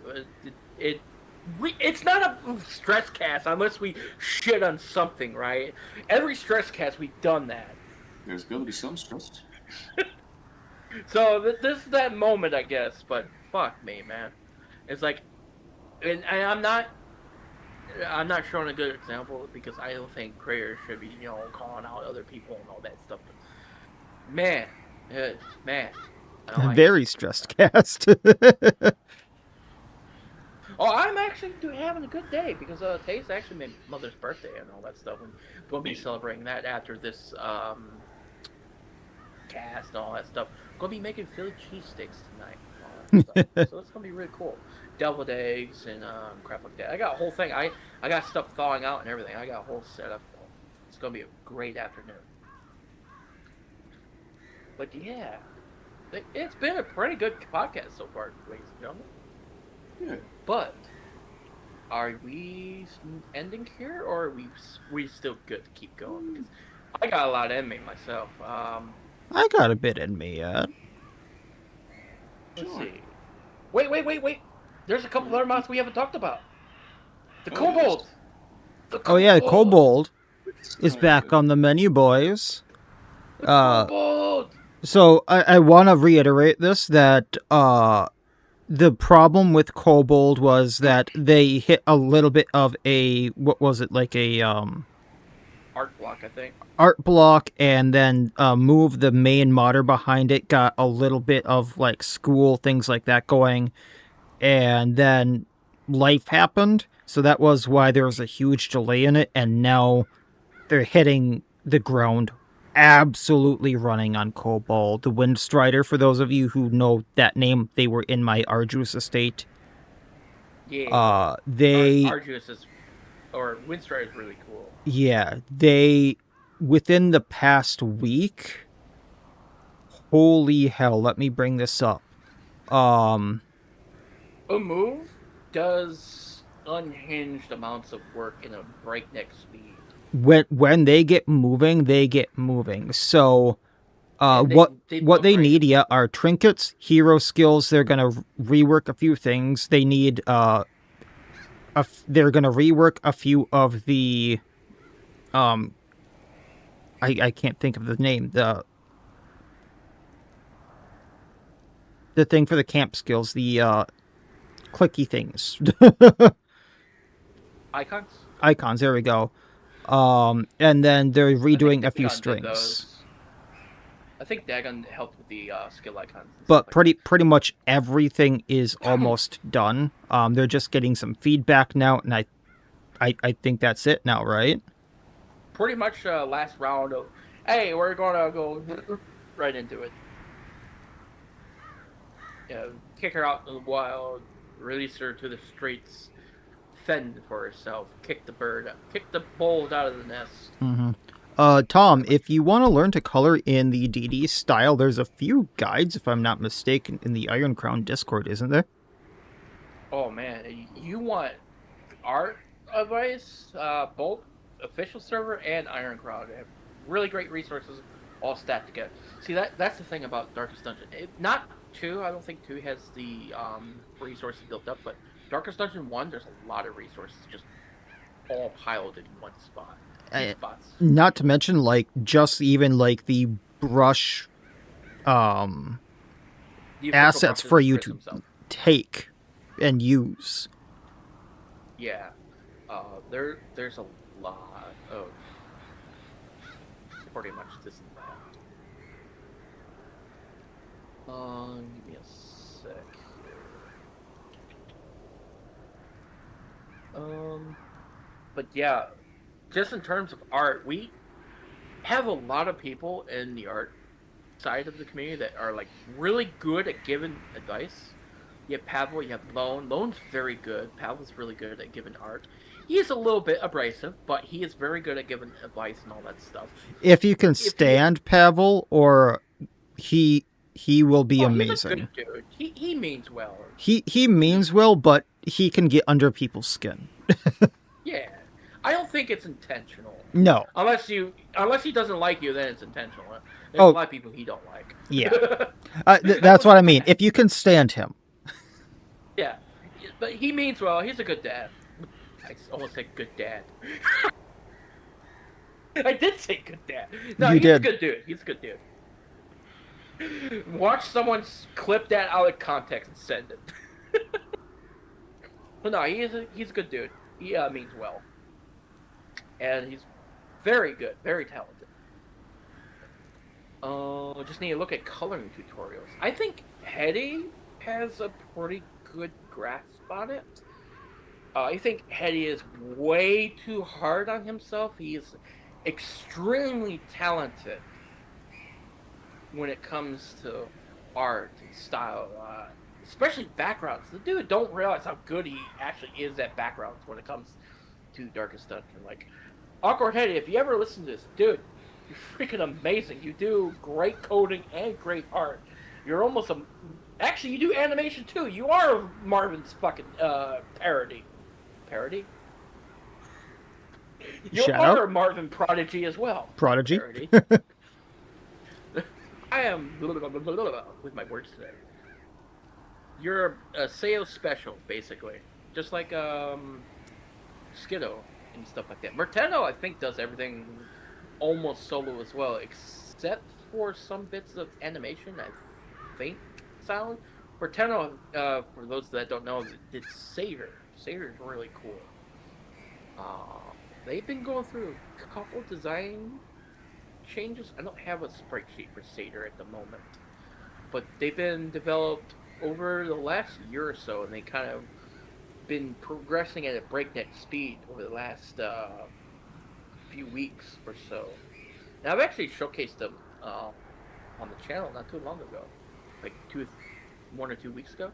Speaker 2: It's not a stress cast unless we shit on something, right? Every stress cast we've done that.
Speaker 3: There's gotta be some stress.
Speaker 2: So this is that moment, I guess. But fuck me, man. It's like, and I'm not showing a good example because I don't think creators should be calling out other people and all that stuff. But man, man, I don't like it.
Speaker 1: Very stressed cast.
Speaker 2: Oh, I'm actually having a good day because today's actually my mother's birthday and all that stuff. I'm going to be celebrating that after this cast and all that stuff. I'm going to be making Philly cheesesteaks tonight. stuff. So it's gonna be really cool. Deviled eggs and crap like that. I got a whole thing. I got stuff thawing out and everything. I got a whole setup. It's gonna be a great afternoon. But yeah, it's been a pretty good podcast so far, ladies and gentlemen.
Speaker 3: Yeah.
Speaker 2: But are we ending here, or are we still good to keep going? Because I got a lot in me myself.
Speaker 1: I got a bit in me yet.
Speaker 2: Let's
Speaker 3: Sure.
Speaker 2: see. Wait. There's a couple other mods we haven't talked about. The
Speaker 3: Oh,
Speaker 2: kobold.
Speaker 3: yes.
Speaker 2: The
Speaker 1: Oh yeah,
Speaker 2: kobold.
Speaker 1: Kobold is back on the menu, boys.
Speaker 2: The kobold.
Speaker 1: So I want to reiterate this that the problem with Kobold was that they hit a little bit of a what was it like a
Speaker 2: Art block, I think.
Speaker 1: art block, and then move the main modder behind it got a little bit of like school things like that going, and then life happened, so that was why there was a huge delay in it, and now they're hitting the ground absolutely running on Kobold. The Windstrider, for those of you who know that name, they were in my Arduous estate.
Speaker 2: Yeah.
Speaker 1: They
Speaker 2: Arduous is, or Windstrider is really cool.
Speaker 1: Yeah, they within the past week. Holy hell! Let me bring this up. Um,
Speaker 2: A move does unhinged amounts of work in a breakneck speed.
Speaker 1: when they get moving, they get moving. So,
Speaker 2: And
Speaker 1: what they
Speaker 2: break.
Speaker 1: need, yeah, are trinkets, hero skills. They're gonna rework a few things. They need they're gonna rework a few of the um, I can't think of the name, the thing for the camp skills, the clicky things.
Speaker 2: Icons?
Speaker 1: Icons, there we go. And then they're redoing a few
Speaker 2: Dagon did
Speaker 1: strings.
Speaker 2: those. I think Dagon helped with the skill icons.
Speaker 1: But pretty much everything is almost done. They're just getting some feedback now, and I think that's it now, right?
Speaker 2: Pretty much last round of, hey, we're gonna go right into it. Yeah, kick her out in the wild, release her to the streets, fend for herself, kick the bolt out of the nest.
Speaker 1: Mm-hmm. Tom, if you want to learn to color in the DD style, there's a few guides, if I'm not mistaken, in the Iron Crown Discord, isn't there?
Speaker 2: Oh man, you want art advice? Both official server and Iron Crown have really great resources all stacked together. See, that's the thing about Darkest Dungeon. Not 2, I don't think 2 has the resources built up, but Darkest Dungeon 1, there's a lot of resources just all piled in one spot. Spots.
Speaker 1: Not to mention, like, just even like the brush assets for you to take and use.
Speaker 2: Yeah, there's a lot of pretty much this and that. Give me a sec here. But yeah, just in terms of art, we have a lot of people in the art side of the community that are like really good at giving advice. You have Pavel, you have Lone. Lone's very good. Pavel's really good at giving art. He is a little bit abrasive, but he is very good at giving advice and all that stuff.
Speaker 1: If you can stand Pavel, or he will be amazing.
Speaker 2: He's a good dude. He means well.
Speaker 1: He means well, but he can get under people's skin.
Speaker 2: Yeah. I don't think it's intentional.
Speaker 1: No.
Speaker 2: Unless he doesn't like you, then it's intentional. There's a lot of people he don't like.
Speaker 1: Yeah. That's what I mean. If you can stand him.
Speaker 2: Yeah. But he means well. He's a good dad. I almost said good dad. I did say good dad. No, he's a good dude. He's a good dude. Watch someone clip that out of context and send it. But no, he's a good dude. He means well. And he's very good, very talented. Just need to look at coloring tutorials. I think Hetty has a pretty good grasp on it. I think Hetty is way too hard on himself. He is extremely talented when it comes to art and style especially backgrounds. The dude don't realize how good he actually is at backgrounds when it comes to Darkest Dungeon. Like, Awkward Heady, if you ever listen to this, dude, you're freaking amazing. You do great coding and great art. You're almost a. Actually, you do animation too. You are Marvin's fucking parody. Parody? You
Speaker 1: Shout
Speaker 2: are
Speaker 1: out.
Speaker 2: a Marvin prodigy as well.
Speaker 1: Prodigy.
Speaker 2: Parody. I am with my words today. You're a Seo special, basically. Just like Skiddo and stuff like that. Merteno, I think, does everything almost solo as well, except for some bits of animation, I think, sound. Merteno, for those that don't know, did Satyr. Satyr's really cool. They've been going through a couple design changes. I don't have a sprite sheet for Satyr at the moment, but they've been developed over the last year or so, and they kind of been progressing at a breakneck speed over the last few weeks or so. Now, I've actually showcased them on the channel not too long ago, like 1 or 2 weeks ago.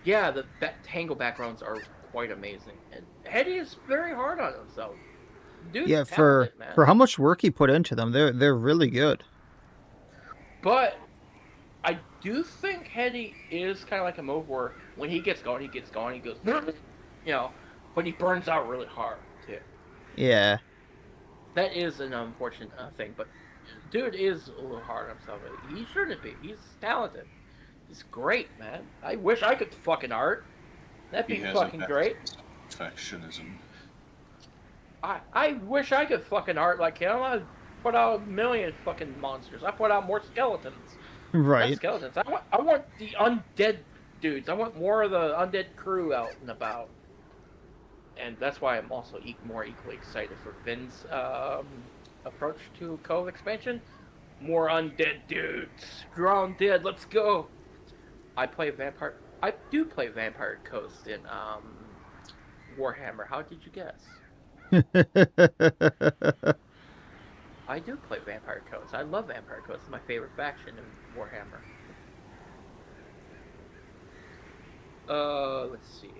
Speaker 2: Yeah, the Tango backgrounds are quite amazing, and Hetty is very hard on himself. Dude's
Speaker 1: Yeah,
Speaker 2: talented, man.
Speaker 1: for how much work he put into them, they're really good.
Speaker 2: But I do think Hetty is kind of like a move where when he gets going, he goes, you know, but he burns out really hard too.
Speaker 1: Yeah.
Speaker 2: That is an unfortunate thing, but dude is a little hard on himself. He shouldn't be. He's talented. He's great, man. I wish I could fucking art. That'd be fucking great.
Speaker 3: Perfectionism.
Speaker 2: I wish I could fucking art like him. I'd put out a million fucking monsters. I put out more skeletons.
Speaker 1: Right.
Speaker 2: Not skeletons. I want the undead dudes. I want more of the undead crew out and about. And that's why I'm also more equally excited for Vin's approach to Cove expansion. More undead dudes. Draw undead. Let's go. I do play Vampire Coast in Warhammer. How did you guess? I do play Vampire Coast. I love Vampire Coast. It's my favorite faction in Warhammer. Let's see.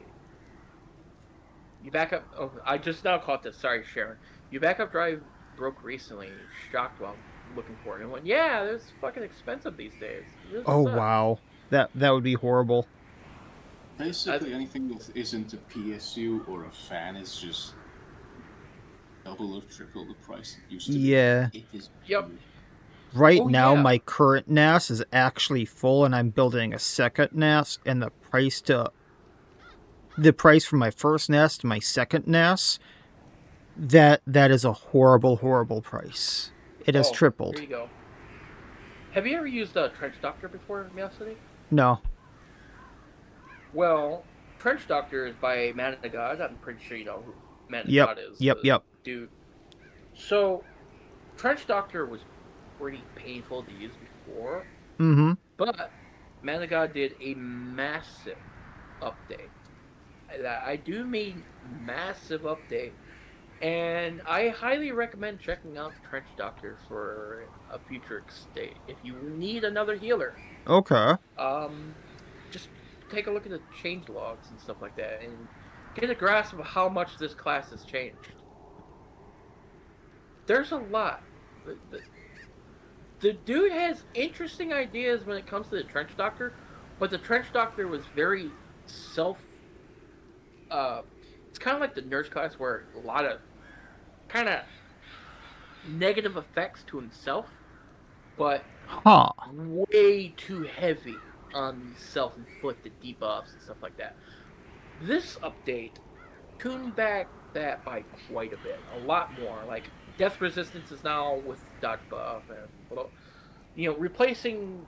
Speaker 2: You back up. Oh, I just now caught this. Sorry, Sharon. Your backup drive broke recently. Shocked while looking for it. And went, yeah, it's fucking expensive these days.
Speaker 1: Oh wow, that would be horrible.
Speaker 3: Basically, anything that isn't a PSU or a fan is just double or triple the price it used to be.
Speaker 1: Yeah.
Speaker 3: It is.
Speaker 2: Yep.
Speaker 1: Right now, my current NAS is actually full, and I'm building a second NAS, and the price from my first NAS to my second NAS, that is a horrible, horrible price. It has tripled.
Speaker 2: There you go. Have you ever used a Trench Doctor before, Miacidae?
Speaker 1: No.
Speaker 2: Well, Trench Doctor is by Man of God. I'm pretty sure you know who Man of God is.
Speaker 1: Yep.
Speaker 2: Dude. So, Trench Doctor was pretty painful to use before.
Speaker 1: Mm-hmm.
Speaker 2: But Man of God did a massive update. I do mean massive update. And I highly recommend checking out Trench Doctor for a future state. If you need another healer.
Speaker 1: Okay.
Speaker 2: Just take a look at the change logs and stuff like that and get a grasp of how much this class has changed. There's a lot. The dude has interesting ideas when it comes to the Trench Doctor, but the Trench Doctor was very it's kind of like the nurse class where a lot of kind of negative effects to himself, but way too heavy on self-inflicted debuffs and stuff like that. This update tuned back that by quite a bit, a lot more. Like death resistance is now with dodge buff, and replacing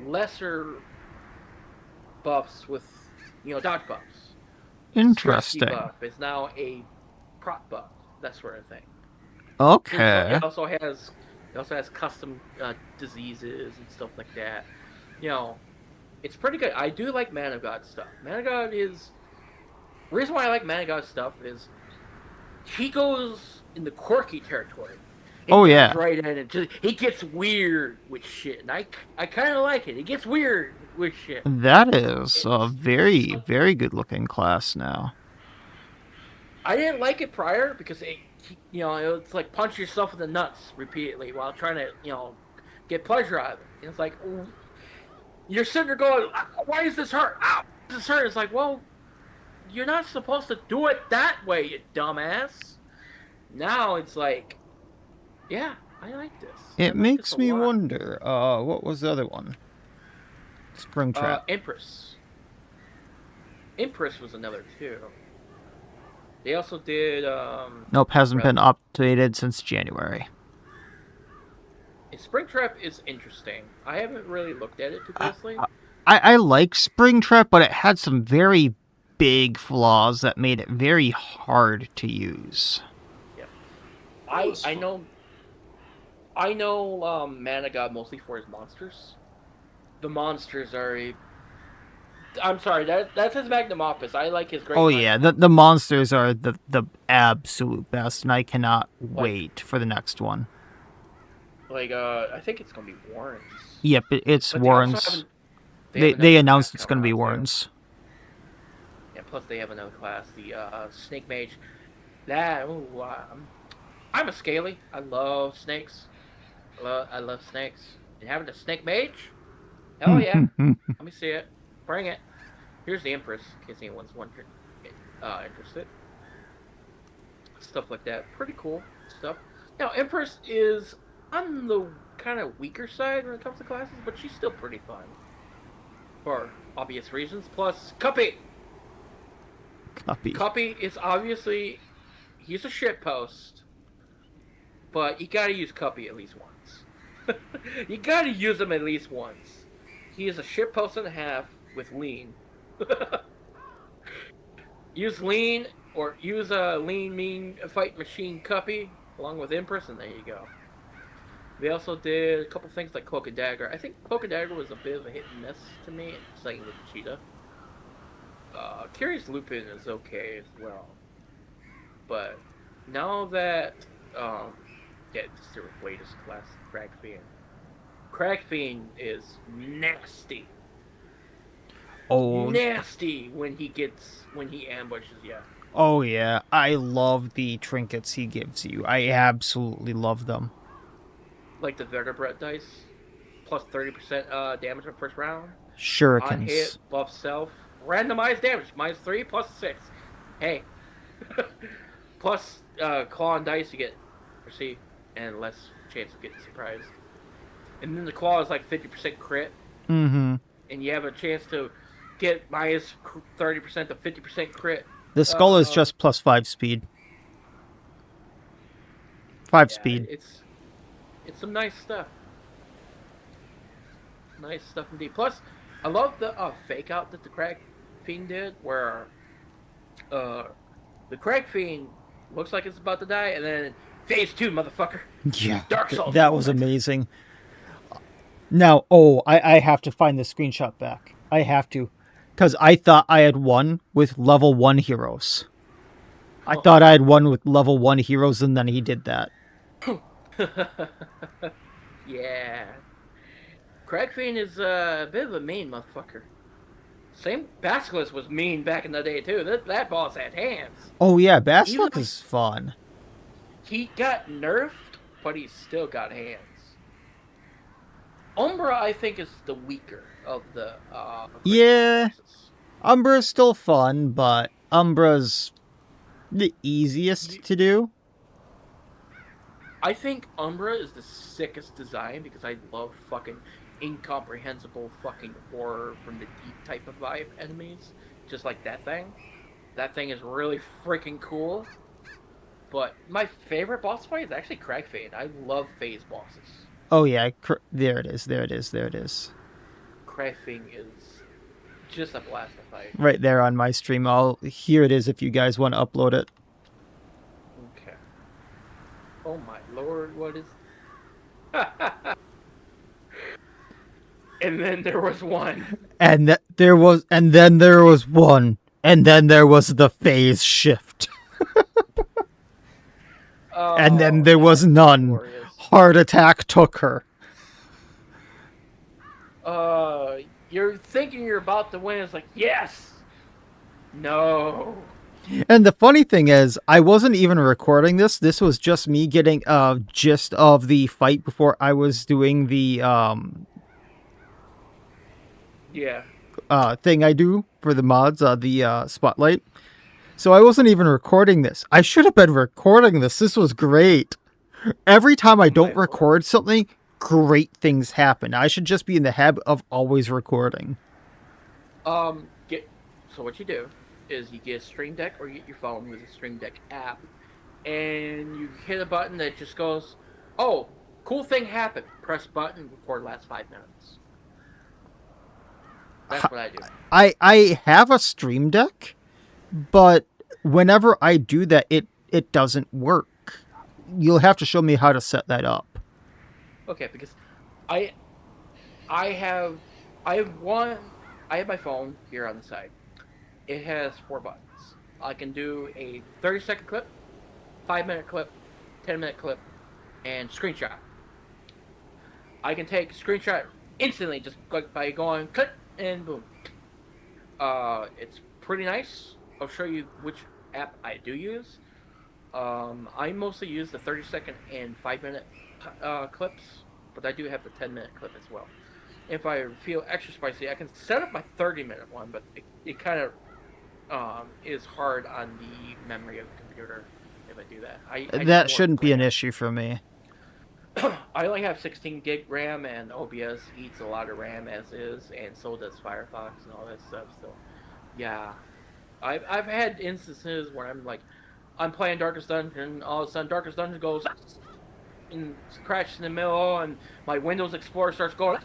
Speaker 2: lesser buffs with dodge buffs.
Speaker 1: Interesting.
Speaker 2: Buff is now a prot buff, that sort of thing.
Speaker 1: Okay.
Speaker 2: It also has custom diseases and stuff like that. It's pretty good. I do like Man of God stuff. Man of God is... The reason why I like Man of God stuff is he goes in the quirky territory.
Speaker 1: Yeah.
Speaker 2: Right in it. He gets weird with shit, and I kind of like it. It gets weird with shit.
Speaker 1: That is a
Speaker 2: It's
Speaker 1: very,
Speaker 2: so-
Speaker 1: very good looking class now.
Speaker 2: I didn't like it prior because it's like punch yourself in the nuts repeatedly while trying to, get pleasure out of it. And it's like you're sitting there going, "Why is this hurt? Ow, this hurt." It's like, well, you're not supposed to do it that way, you dumbass. Now it's like, yeah, I like this. I
Speaker 1: It
Speaker 2: like this
Speaker 1: makes
Speaker 2: a
Speaker 1: me
Speaker 2: lot.
Speaker 1: wonder, what was the other one? Springtrap.
Speaker 2: Empress. Empress was another too. They also did
Speaker 1: Nope, hasn't been
Speaker 2: Relic.
Speaker 1: updated since January.
Speaker 2: Springtrap is interesting. I haven't really looked at it too
Speaker 1: I,
Speaker 2: closely.
Speaker 1: I like Springtrap, but it had some very big flaws that made it very hard to use.
Speaker 2: Yeah,
Speaker 3: That was
Speaker 2: I
Speaker 3: fun.
Speaker 2: know. I know. Mana God mostly for his monsters. The monsters are a. I'm sorry. That's his magnum opus. I like his Great
Speaker 1: Oh
Speaker 2: Mind
Speaker 1: yeah,
Speaker 2: monsters.
Speaker 1: the monsters are the absolute best, and I cannot
Speaker 2: Like
Speaker 1: wait for the next one.
Speaker 2: I think it's gonna be Warrens.
Speaker 1: Yep, it's
Speaker 2: But they also
Speaker 1: Warrens.
Speaker 2: have
Speaker 1: They
Speaker 2: another class
Speaker 1: announced it's
Speaker 2: coming
Speaker 1: going to be
Speaker 2: out too.
Speaker 1: Warrens.
Speaker 2: Yeah, plus they have another class, the Snake Mage. That I'm a scaly. I love snakes. I love snakes. And having a Snake Mage, hell yeah. Let me see it. Bring it. Here's the Empress, in case anyone's wondering, interested. Stuff like that. Pretty cool stuff. Now, Empress is on the kind of weaker side when it comes to classes, but she's still pretty fun. For obvious reasons. Plus, Cuppy!
Speaker 1: Copy.
Speaker 2: Cuppy is obviously, he's a shitpost, but you gotta use Cuppy at least once. You gotta use him at least once. He is a shitpost and a half with lean. Use lean or use a lean mean fight machine Cuppy along with Empress, and there you go. They also did a couple things like Cloak and Dagger. I think Cloak and Dagger was a bit of a hit and miss to me, same with Cheetah. Curious Lupin is okay as well, but now that yeah, this is the latest class, Crag Fiend. Crag Fiend is nasty,
Speaker 1: Oh,
Speaker 2: nasty when he ambushes you.
Speaker 1: oh yeah. I love the trinkets he gives you. I absolutely love them.
Speaker 2: Like the vertebrate dice, plus 30% damage on first round. On hit,
Speaker 1: Shurikens.
Speaker 2: buff self. Randomized damage, -3, +6. Hey. Plus claw and dice, you get see, and less chance of getting surprised. And then the claw is like 50% crit,
Speaker 1: Mm-hmm.
Speaker 2: and you have a chance to get -30% to 50% crit.
Speaker 1: The skull is just +5 speed. 5
Speaker 2: Yeah,
Speaker 1: speed.
Speaker 2: it's some nice stuff. Nice stuff indeed. Plus, I love the fake out that the Crag Fiend did, where the Crag Fiend looks like it's about to die, and then phase 2, motherfucker.
Speaker 1: Yeah.
Speaker 2: Dark Souls.
Speaker 1: That was amazing. Now, oh, I have to find the screenshot back. I have to. Because I thought I had won with level 1 heroes. I thought I had won with level 1 heroes, and then he did that.
Speaker 2: Yeah. Crag Fiend is a bit of a mean motherfucker. Same Basilisk was mean back in the day too. That boss had hands.
Speaker 1: Oh, yeah,
Speaker 2: Even
Speaker 1: Basilisk
Speaker 2: though
Speaker 1: is fun.
Speaker 2: he got nerfed, but he still got hands. Umbra, I think, is the weaker of the
Speaker 1: Yeah.
Speaker 2: bosses.
Speaker 1: Umbra's still fun, but Umbra's the easiest to do.
Speaker 2: I think Umbra is the sickest design because I love fucking incomprehensible fucking horror from the deep type of vibe enemies. Just like that thing. That thing is really freaking cool. But my favorite boss fight is actually Crag Fiend. I love phase bosses.
Speaker 1: Oh, yeah, there it is, there it is, there it is.
Speaker 2: Crag Fiend is just a blast to fight.
Speaker 1: Right there on my stream. Here it is if you guys want to upload it.
Speaker 2: Okay. Oh my lord, what is... And then there was one.
Speaker 1: And then there was one. And then there was the phase shift.
Speaker 2: Oh,
Speaker 1: and then there was none.
Speaker 2: glorious.
Speaker 1: Heart attack took her.
Speaker 2: you're thinking you're about to win. It's like, yes, no.
Speaker 1: And the funny thing is, I wasn't even recording this. This was just me getting a gist of the fight before I was doing the
Speaker 2: Yeah.
Speaker 1: thing I do for the mods, the spotlight. So I wasn't even recording this. I should have been recording this. This was great. Every time I
Speaker 2: My
Speaker 1: don't
Speaker 2: fault.
Speaker 1: record something, great things happen. I should just be in the habit of always recording.
Speaker 2: Get so what you do is you get a Stream Deck or you get your phone with a Stream Deck app, and you hit a button that just goes, "Oh, cool thing happened." Press button, record last 5 minutes. That's what I do.
Speaker 1: I have a Stream Deck, but whenever I do that, it doesn't work. You'll have to show me how to set that up.
Speaker 2: Okay, because I I have I have one I have my phone here on the side. It has 4 buttons. I can do a 30-second clip, 5 minute clip, 10 minute clip, and screenshot. I can take a screenshot instantly just by going click and boom. It's pretty nice. I'll show you which app I do use. I mostly use the 30-second and 5 minute clips, but I do have the 10-minute clip as well. If I feel extra spicy, I can set up my 30-minute one, but it kind of is hard on the memory of the computer if I do that. I need
Speaker 1: That
Speaker 2: more
Speaker 1: shouldn't be an
Speaker 2: RAM.
Speaker 1: issue for me.
Speaker 2: I only have 16 gig RAM, and OBS eats a lot of RAM as is, and so does Firefox and all that stuff. So, yeah, I've had instances where I'm playing Darkest Dungeon, all of a sudden Darkest Dungeon goes and crashes in the middle, and my Windows Explorer starts going,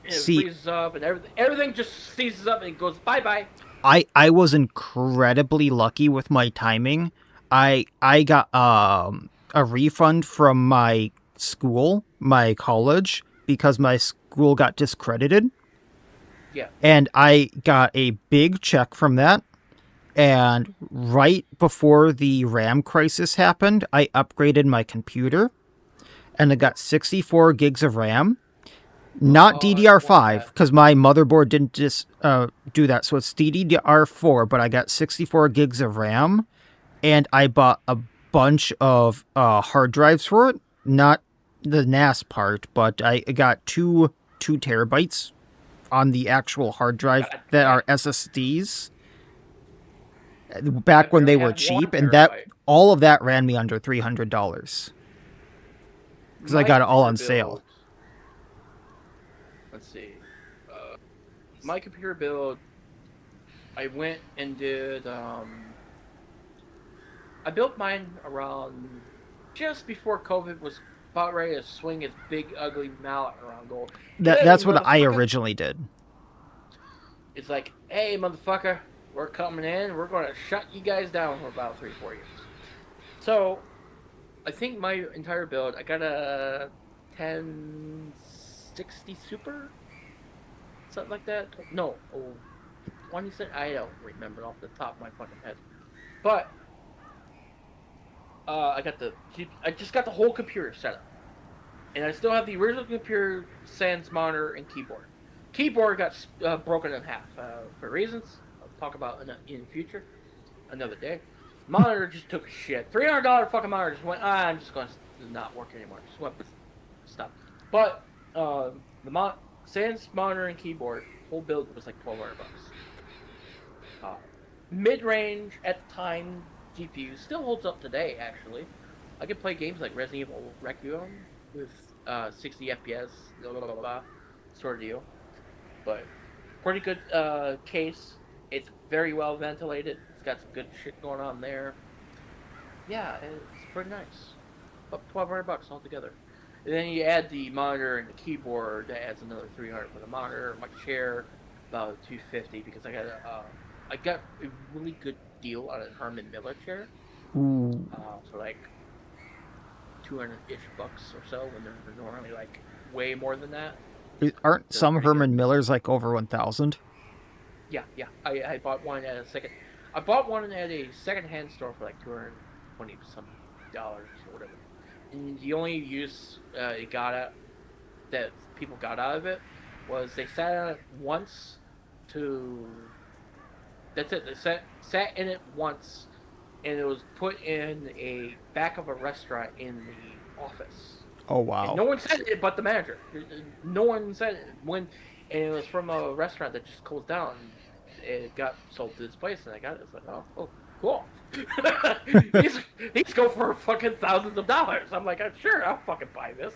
Speaker 2: and it
Speaker 1: See,
Speaker 2: freezes up, and everything just seizes up and it goes bye bye.
Speaker 1: I was incredibly lucky with my timing. I got a refund from my school, my college, because my school got discredited,
Speaker 2: Yeah.
Speaker 1: and I got a big check from that. And right before the RAM crisis happened, I upgraded my computer and I got 64 gigs of RAM. Not
Speaker 2: Oh, I want
Speaker 1: DDR5
Speaker 2: that.
Speaker 1: because my motherboard didn't just do that. So it's DDR4, but I got 64 gigs of RAM and I bought a bunch of hard drives for it. Not the NAS part, but I got two terabytes on the actual hard drive
Speaker 2: God
Speaker 1: that
Speaker 2: damn.
Speaker 1: are SSDs
Speaker 2: I
Speaker 1: back when they
Speaker 2: barely
Speaker 1: were
Speaker 2: have one
Speaker 1: cheap, and that
Speaker 2: terabyte.
Speaker 1: all of that ran me under $300 because I
Speaker 2: My
Speaker 1: got it all
Speaker 2: computer
Speaker 1: on sale.
Speaker 2: build. Let's see. Uh, my computer build. I went and did. I built mine around just before COVID was about ready to swing its big ugly mallet around. Go, hey
Speaker 1: That's what I
Speaker 2: motherfucker!
Speaker 1: originally did.
Speaker 2: It's like, hey motherfucker, we're coming in. We're gonna shut you guys down for about 3 4 years. So I think my entire build. I got a 1060 Super, something like that. No, 20 cent. I don't remember off the top of my fucking head. But I got I just got the whole computer set up, and I still have the original computer, sans monitor, and keyboard. Keyboard got broken in half for reasons I'll talk about in the future, another day. Monitor just took a shit. $300 fucking monitor just went. I'm just going to not work anymore. Just went stop. But sans monitor and keyboard, whole build was like $1,200. Uh, Mid range at the time GPU still holds up today. Actually, I can play games like Resident Evil Requiem with 60 FPS, blah, blah, blah, blah, sort of deal. But pretty good case. It's very well ventilated. It's got some good shit going on there. Yeah, it's pretty nice. About $1,200 altogether. And then you add the monitor and the keyboard. That adds another 300 for the monitor. My chair, about 250 because I got a really good deal on a Herman Miller chair.
Speaker 1: Ooh,
Speaker 2: For like 200 ish bucks or so when they're normally like way more than that.
Speaker 1: aren't
Speaker 2: So it's
Speaker 1: some
Speaker 2: pretty good.
Speaker 1: Herman Millers like over 1,000?
Speaker 2: Yeah, yeah. I bought one at a second. I bought one at a secondhand store for like 220 some dollars or whatever. And the only use it got out that people got out of it was they sat on it once to. That's it. They sat in it once, and it was put in a back of a restaurant in the office.
Speaker 1: Oh
Speaker 2: And
Speaker 1: wow.
Speaker 2: no one said it but the manager. No one said it when, and it was from a restaurant that just closed down. It got sold to this place, and I got it. It's like, oh, cool. these go for fucking thousands of dollars. I'm like, sure, I'll fucking buy this.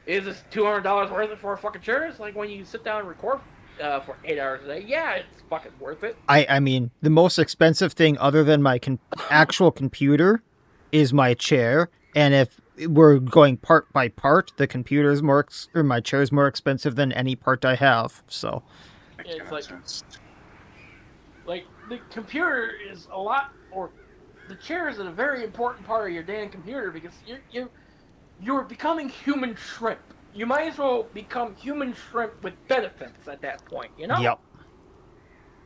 Speaker 2: Is this $200 worth it for a fucking chair? It's like when you sit down and record for 8 hours a day. Yeah, it's fucking worth it.
Speaker 1: I mean, the most expensive thing other than my actual computer is my chair, and if we're going part by part, the computer's or my chair's more expensive than any part I have. So
Speaker 3: I
Speaker 2: It's
Speaker 3: cannot
Speaker 2: like
Speaker 3: trust.
Speaker 2: the computer is a lot, or the chair is a very important part of your damn computer because you're becoming human shrimp. You might as well become human shrimp with benefits at that point, you know?
Speaker 1: yep.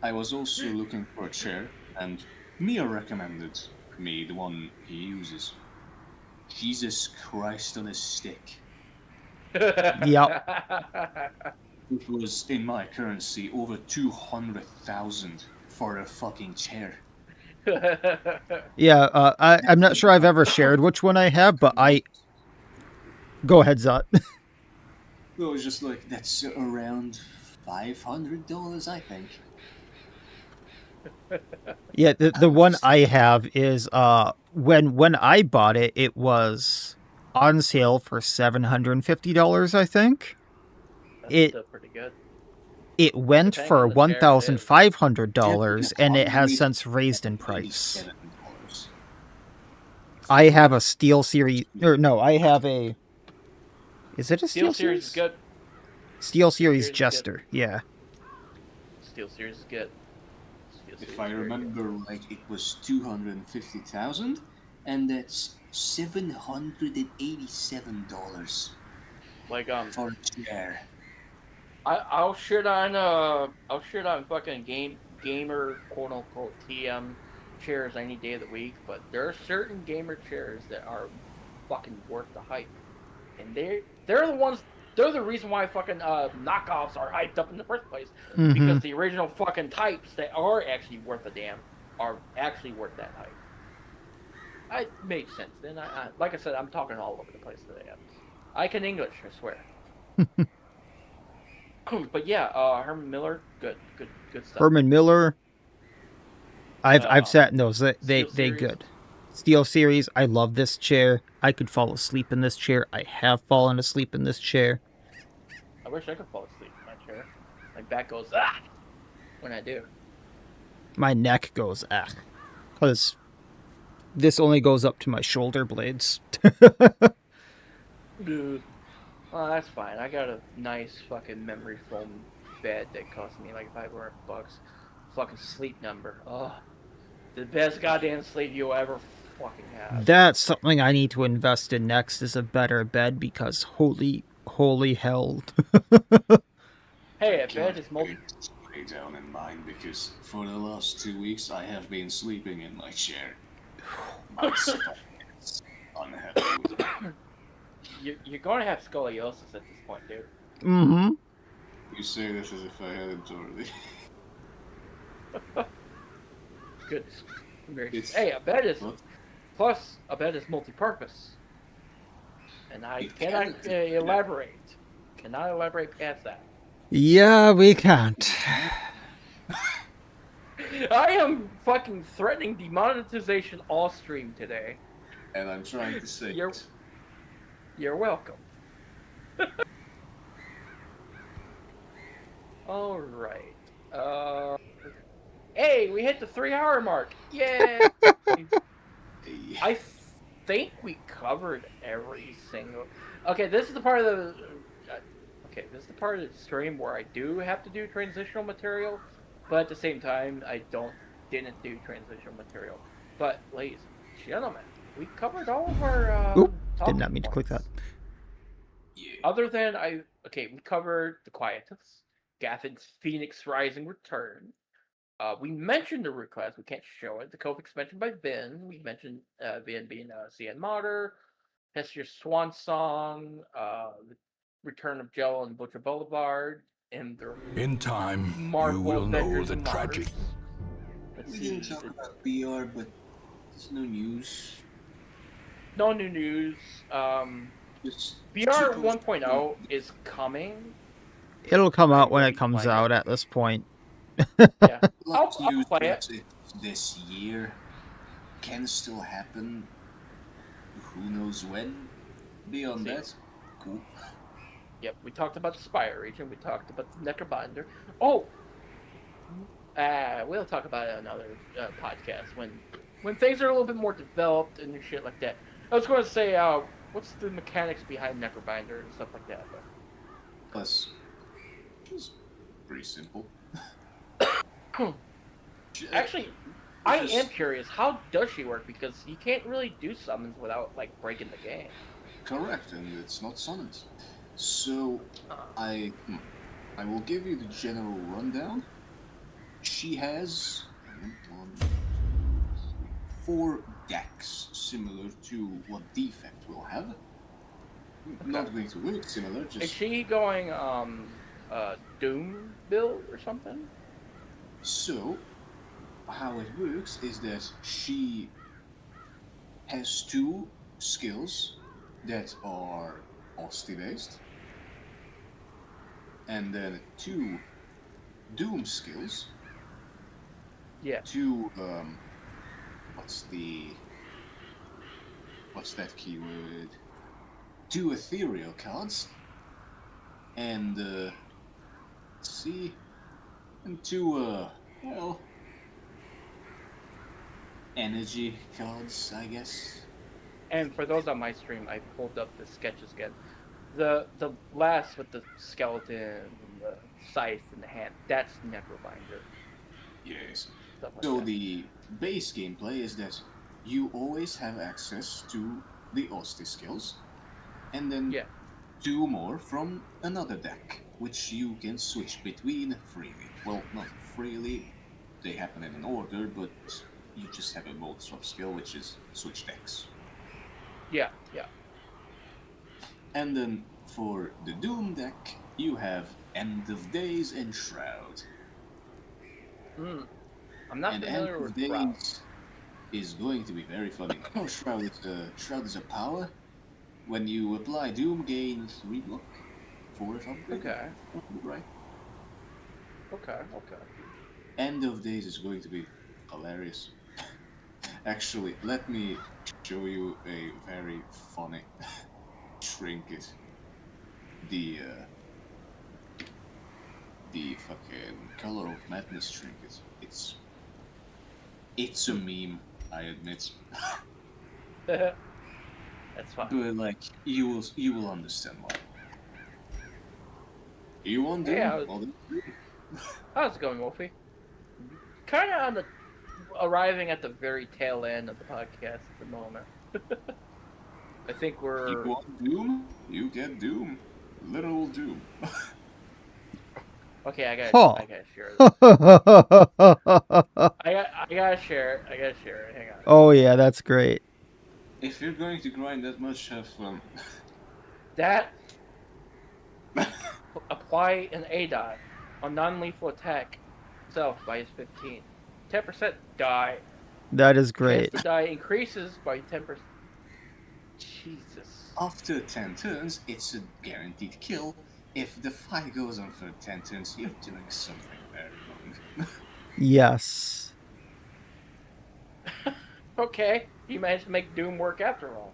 Speaker 3: I was also looking for a chair, and Mia recommended me the one he uses. Jesus Christ on a stick.
Speaker 1: Yep.
Speaker 3: It was, in my currency, over 200,000 for a fucking chair.
Speaker 1: Yeah, I'm not sure I've ever shared which one I have, but I go ahead, Zot.
Speaker 3: It was just like, that's around $500, I think.
Speaker 1: Yeah, the one I have is when I bought it, it was on sale for $750, I think.
Speaker 2: That's
Speaker 1: It
Speaker 2: still pretty good.
Speaker 1: it went
Speaker 2: Depending on
Speaker 1: for
Speaker 2: the chair, it is.
Speaker 1: $1,500, and it has since raised in price.
Speaker 3: $87.
Speaker 1: I have a Steel Series, or no, I have a. Is it a
Speaker 2: Steel
Speaker 1: Steel
Speaker 2: Series is
Speaker 1: Series?
Speaker 2: good.
Speaker 1: Steel Series
Speaker 2: Series is good.
Speaker 1: Jester, yeah.
Speaker 2: Steel Series is good. Steel Series
Speaker 3: If I
Speaker 2: is very good.
Speaker 3: remember right, it was 250,000, and that's $787
Speaker 2: Like
Speaker 3: for a chair.
Speaker 2: I'll shit on fucking gamer quote unquote TM chairs any day of the week, but there are certain gamer chairs that are fucking worth the hype, and they're the ones. They're the reason why fucking knockoffs are hyped up in the first place,
Speaker 1: Mm-hmm.
Speaker 2: because the original fucking types that are actually worth a damn are actually worth that hype. It makes sense. Then like I said, I'm talking all over the place today. I can English, I swear. But yeah, Herman Miller, good stuff.
Speaker 1: Herman Miller. I've sat in those. They
Speaker 2: Steel Series.
Speaker 1: good. Steel Series. I love this chair. I could fall asleep in this chair. I have fallen asleep in this chair.
Speaker 2: I wish I could fall asleep in my chair. My back goes when I do.
Speaker 1: My neck goes because this only goes up to my shoulder blades.
Speaker 2: Dude. Well, that's fine. I got a nice fucking memory foam bed that cost me like $500. Fucking Sleep Number. Oh, the best goddamn sleep you'll ever fucking have.
Speaker 1: That's something I need to invest in next. Is a better bed because holy hell.
Speaker 2: Hey, a bed is multi.
Speaker 3: Lay down in mine because for the last 2 weeks I have been sleeping in my chair. My spine is unhappy with it.
Speaker 2: You're gonna have scoliosis at this point, dude.
Speaker 1: Mm-hmm.
Speaker 3: You say this as if I hadn't already.
Speaker 2: Goodness.
Speaker 3: It's-
Speaker 2: Hey, a bed is
Speaker 3: What?
Speaker 2: plus a bed is multi-purpose, and I
Speaker 3: It
Speaker 2: cannot
Speaker 3: can-
Speaker 2: elaborate. Cannot elaborate past that.
Speaker 1: Yeah, we can't.
Speaker 2: I am fucking threatening demonetization all stream today.
Speaker 3: And I'm trying to say
Speaker 2: You're-
Speaker 3: it.
Speaker 2: You're welcome. All right. Hey, we hit the 3-hour mark. Yay! I think we covered every single. Okay, this is the part of the. Okay, this is the part of the stream where I do have to do transitional material, but at the same time, I didn't do transitional material. But, ladies and gentlemen, we covered all of our.
Speaker 1: Oop, did
Speaker 2: talking
Speaker 1: not mean to click that.
Speaker 2: points.
Speaker 3: Yeah.
Speaker 2: Other than we covered the Quietus, Gathen's Phoenix Rising Return. We mentioned the request. We can't show it. The Kofix mentioned by Vin. We mentioned Vin being CN Martyr, Hester's Swan Song, the Return of Jello and Butcher Boulevard, in their
Speaker 4: In time, you
Speaker 2: Marvel
Speaker 4: will know
Speaker 2: Avengers
Speaker 4: the
Speaker 2: and Mars.
Speaker 4: tragic.
Speaker 2: Let's
Speaker 3: We
Speaker 2: see.
Speaker 3: didn't talk about BR, but there's no news.
Speaker 2: No new news.
Speaker 3: Just
Speaker 2: VR
Speaker 3: supposed
Speaker 2: 1.0 is coming.
Speaker 1: It'll come
Speaker 2: I'm
Speaker 1: out when
Speaker 2: going
Speaker 1: it
Speaker 2: to
Speaker 1: comes
Speaker 2: play
Speaker 1: out
Speaker 2: it.
Speaker 1: at this point.
Speaker 2: Yeah,
Speaker 3: lots of
Speaker 2: I'll
Speaker 3: news
Speaker 2: play
Speaker 3: that
Speaker 2: it.
Speaker 3: it's this year. Can still happen. Who knows when?
Speaker 2: Let's
Speaker 3: Beyond
Speaker 2: see.
Speaker 3: that, cool.
Speaker 2: Yep, we talked about the Spire region. We talked about the Necrobinder. Oh, we'll talk about it in another podcast when things are a little bit more developed and shit like that. I was going to say, what's the mechanics behind Necrobinder and stuff like that, but
Speaker 3: Plus, it's pretty simple.
Speaker 2: actually, I am curious. How does she work? Because you can't really do summons without like breaking the game.
Speaker 3: Correct, and it's not summons. So I will give you the general rundown. She has one, two, three, four decks similar to what Defect will have. Not going to look similar,
Speaker 2: Is
Speaker 3: just
Speaker 2: she going Doom build or something?
Speaker 3: so. How it works is that she has two skills that are Osti based, and then two Doom skills.
Speaker 2: Yeah.
Speaker 3: Two what's the what's that keyword? Two ethereal cards, and let's see, and two well energy cards, I guess.
Speaker 2: And for those on my stream, I pulled up the sketches again. The last with the skeleton and the scythe in the hand, that's Necrobinder.
Speaker 3: Yes.
Speaker 2: Stuff like
Speaker 3: So
Speaker 2: that.
Speaker 3: the base gameplay is that you always have access to the Osti skills, and then
Speaker 2: Yeah.
Speaker 3: two more from another deck, which you can switch between freely. Well, not freely, they happen in an order, but you just have a mode swap skill, which is switch decks.
Speaker 2: Yeah, yeah.
Speaker 3: And then for the Doom deck, you have End of Days and Shroud.
Speaker 2: Mm. I'm not
Speaker 3: And End
Speaker 2: familiar
Speaker 3: of
Speaker 2: with Shroud.
Speaker 3: Days is going to be very funny. Oh, Shroud is a power. When you apply Doom, gain 3 block, 4 if upgraded.
Speaker 2: Okay.
Speaker 3: Right.
Speaker 2: Okay. Okay.
Speaker 3: End of Days is going to be hilarious. Actually, let me show you a very funny trinket. The the fucking Color of Madness trinket. It's a meme, I admit.
Speaker 2: That's fine.
Speaker 3: But like you will understand why. You want
Speaker 2: Hey,
Speaker 3: Doom? Well, then
Speaker 2: how's it going, Wolfie? Kind of on the arriving at the very tail end of the podcast at the moment. I think
Speaker 3: you
Speaker 2: we're
Speaker 3: want Doom? You get Doom. Literal Doom.
Speaker 2: okay.
Speaker 1: Huh.
Speaker 2: I gotta share this. I gotta share it. I gotta share it. Hang on.
Speaker 1: Oh yeah, that's great.
Speaker 3: If you're going to grind that much, have fun.
Speaker 2: That apply an A dot on non-lethal attack itself by his 15. 10% die.
Speaker 1: That is
Speaker 2: Chance
Speaker 1: great.
Speaker 2: to die increases by 10%. Jesus.
Speaker 3: After 10 turns, it's a guaranteed kill. If the fight goes on for 10 turns, you're doing something very wrong.
Speaker 1: Yes.
Speaker 2: Okay, he managed to make Doom work after all.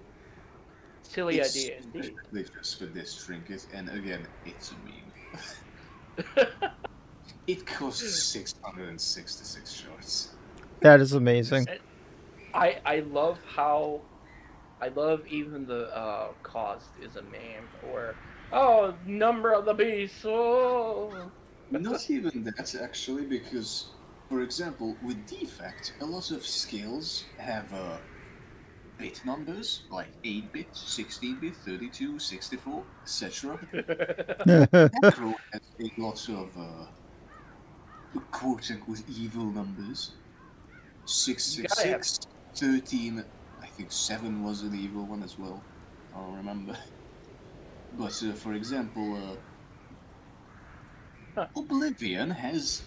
Speaker 2: Silly
Speaker 3: It's
Speaker 2: idea indeed.
Speaker 3: just for this trinket, and again, it's a meme. It costs 666 shards.
Speaker 1: That is amazing.
Speaker 2: I love how I love even the cost is a meme or number of the beast. Oh.
Speaker 3: Not even that, actually, because, for example, with Defect, a lot of skills have bit numbers, like 8-bit, 16-bit, 32, 64, etc. Necro has a lot of quote-unquote evil numbers.
Speaker 2: You gotta have
Speaker 3: 666, 13, I think 7 was an evil one as well. I don't remember. But for example, Oblivion has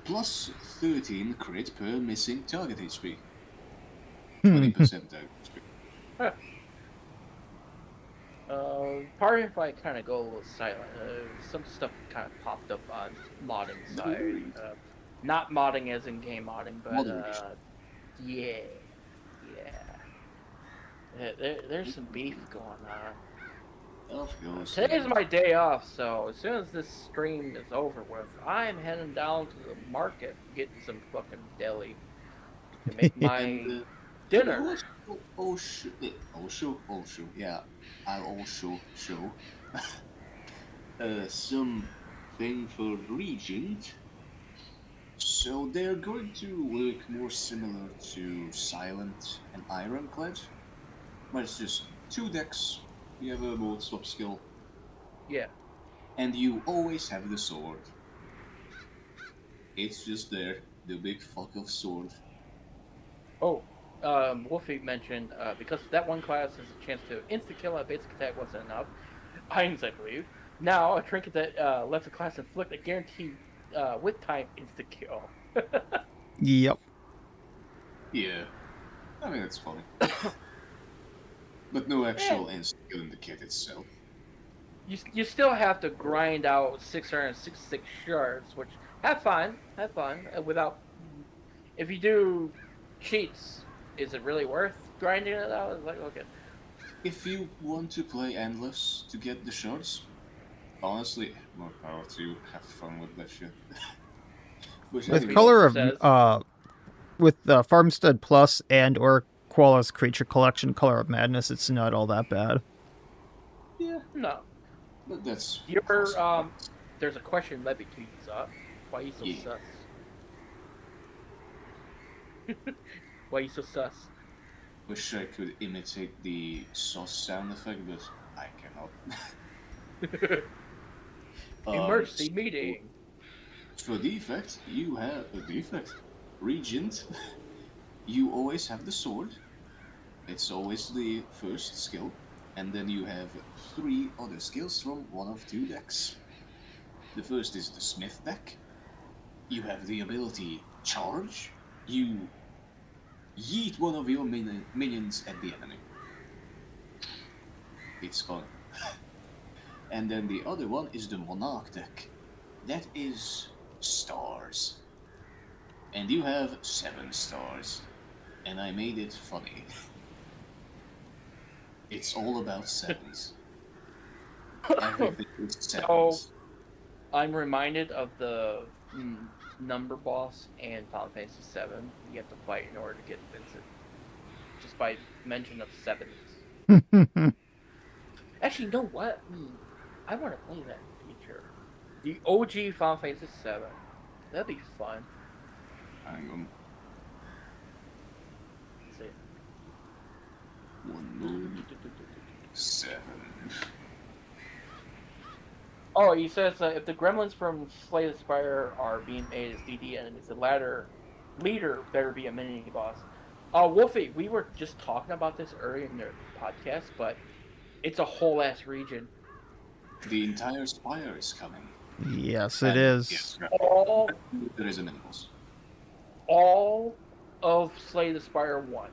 Speaker 3: plus 13 crit per missing target HP. 20% target HP.
Speaker 2: Pardon if I kind of go a little silent. Some stuff kind of popped up on modding
Speaker 3: No
Speaker 2: side.
Speaker 3: worries.
Speaker 2: Not modding as in game modding, but
Speaker 3: Moderation.
Speaker 2: yeah, yeah. There's some beef going on.
Speaker 3: Of course.
Speaker 2: Today's my day off, so as soon as this stream is over with, I'm heading down to the market, getting some fucking deli to make
Speaker 3: And
Speaker 2: my
Speaker 3: for the
Speaker 2: dinner.
Speaker 3: also, yeah, I'll also show something for Regent. So they're going to look more similar to Silent and Ironclad, but it's just two decks. You have a mode swap skill,
Speaker 2: Yeah.
Speaker 3: and you always have the sword. It's just there, the big fuck of sword.
Speaker 2: Oh, Wolfie mentioned because that one class has a chance to insta kill a basic attack wasn't enough. Items, I believe. Now a trinket that lets a class inflict a guaranteed with time insta kill.
Speaker 1: Yep.
Speaker 3: Yeah, I mean it's funny, but no actual insta kill in the kit itself.
Speaker 2: You still have to grind out 666 shards, which have fun, without. If you do cheats, is it really worth grinding it out? It's like, okay,
Speaker 3: If you want to play endless to get the shards, honestly, more power to you. Have fun with that shit. But
Speaker 1: With
Speaker 3: anyway,
Speaker 1: color of
Speaker 2: says.
Speaker 1: with Farmstead Plus and or Koala's Creature Collection Color of Madness, it's not all that bad.
Speaker 3: yeah,
Speaker 2: No,
Speaker 3: but that's
Speaker 2: your there's a question Levy tweets up. Why you so
Speaker 3: yeah.
Speaker 2: sus? Why you so sus?
Speaker 3: Wish I could imitate the sauce sound effect, but I cannot.
Speaker 2: Emergency
Speaker 3: So
Speaker 2: meeting.
Speaker 3: for defect, you have a defect. Regent, you always have the sword. It's always the first skill, and then you have three other skills from one of two decks. The first is the Smith deck. You have the ability Charge. You yeet one of your minions at the enemy. It's gone. And then the other one is the Monarch deck. That is stars. And you have 7 stars. And I made it funny. It's all about sevens. Everything is sevens.
Speaker 2: I'm reminded of the number boss in Final Fantasy VII. You have to fight in order to get Vincent, just by mention of sevens. Actually, you know what? I want to play that in the future. The OG Final Fantasy VII. That'd be fun.
Speaker 3: Hang on.
Speaker 2: Let's see.
Speaker 3: One move. 7.
Speaker 2: Oh, he says if the gremlins from Slay the Spire are being made as DD enemies, the leader better be a mini boss. Wolfie, we were just talking about this earlier in the podcast, but it's a whole ass region.
Speaker 3: The entire spire is coming.
Speaker 1: Yes, it is.
Speaker 3: Yes,
Speaker 2: All
Speaker 3: there is a mini boss.
Speaker 2: All of Slay the Spire 1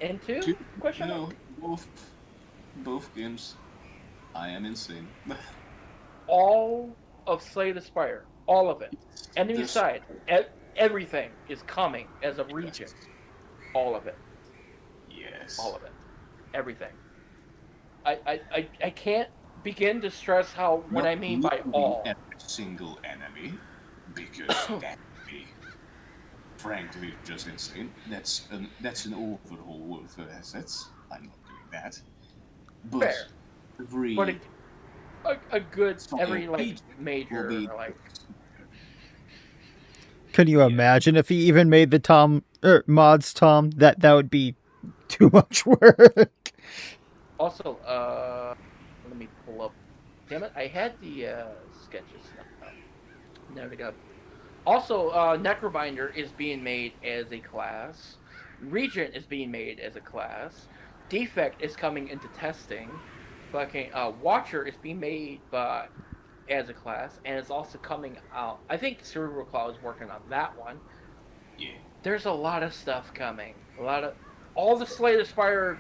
Speaker 2: and 2? Question
Speaker 3: No,
Speaker 2: mark?
Speaker 3: both games. I am insane.
Speaker 2: All of Slay the Spire. All of it. Enemy
Speaker 3: This-
Speaker 2: side. Everything is coming as a region. All of it.
Speaker 3: Yes.
Speaker 2: All of it. Everything. I can't begin to stress what
Speaker 3: Not
Speaker 2: I mean by
Speaker 3: literally
Speaker 2: all.
Speaker 3: every single enemy, because that would be, frankly, just insane. That's an overhaul worth of assets. I'm not doing that. But
Speaker 2: Fair.
Speaker 3: every
Speaker 2: But a good
Speaker 3: Spire
Speaker 2: every like
Speaker 3: region
Speaker 2: major
Speaker 3: will be
Speaker 2: like
Speaker 1: Can you imagine if he even made the mods, Tom? That would be too much work.
Speaker 2: also let me pull up. Damn it! I had the sketches. There we go. Also, Necrobinder is being made as a class. Regent is being made as a class. Defect is coming into testing. Fucking Watcher is being made by as a class, and it's also coming out. I think Cerebral Claw is working on that one.
Speaker 3: Yeah.
Speaker 2: There's a lot of stuff coming. A lot of all the Slay the Spire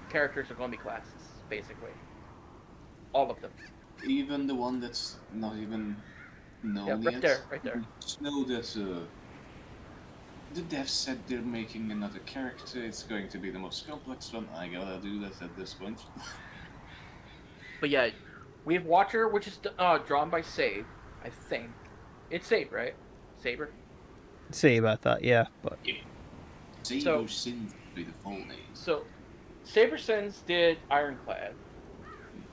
Speaker 2: characters are going to be classes, basically. All of them.
Speaker 3: Even the one that's not even
Speaker 2: Yeah,
Speaker 3: known
Speaker 2: right
Speaker 3: yet.
Speaker 2: there, right there.
Speaker 3: Just know that the devs said they're making another character. It's going to be the most complex one. I gotta do that at this point.
Speaker 2: But yeah, we have Watcher, which is drawn by Save, I think. It's Save, right? Saber.
Speaker 1: Save, I thought, yeah, but
Speaker 3: Yeah. Saber
Speaker 2: So,
Speaker 3: Sins would be the full name.
Speaker 2: so Saber Sins did Ironclad.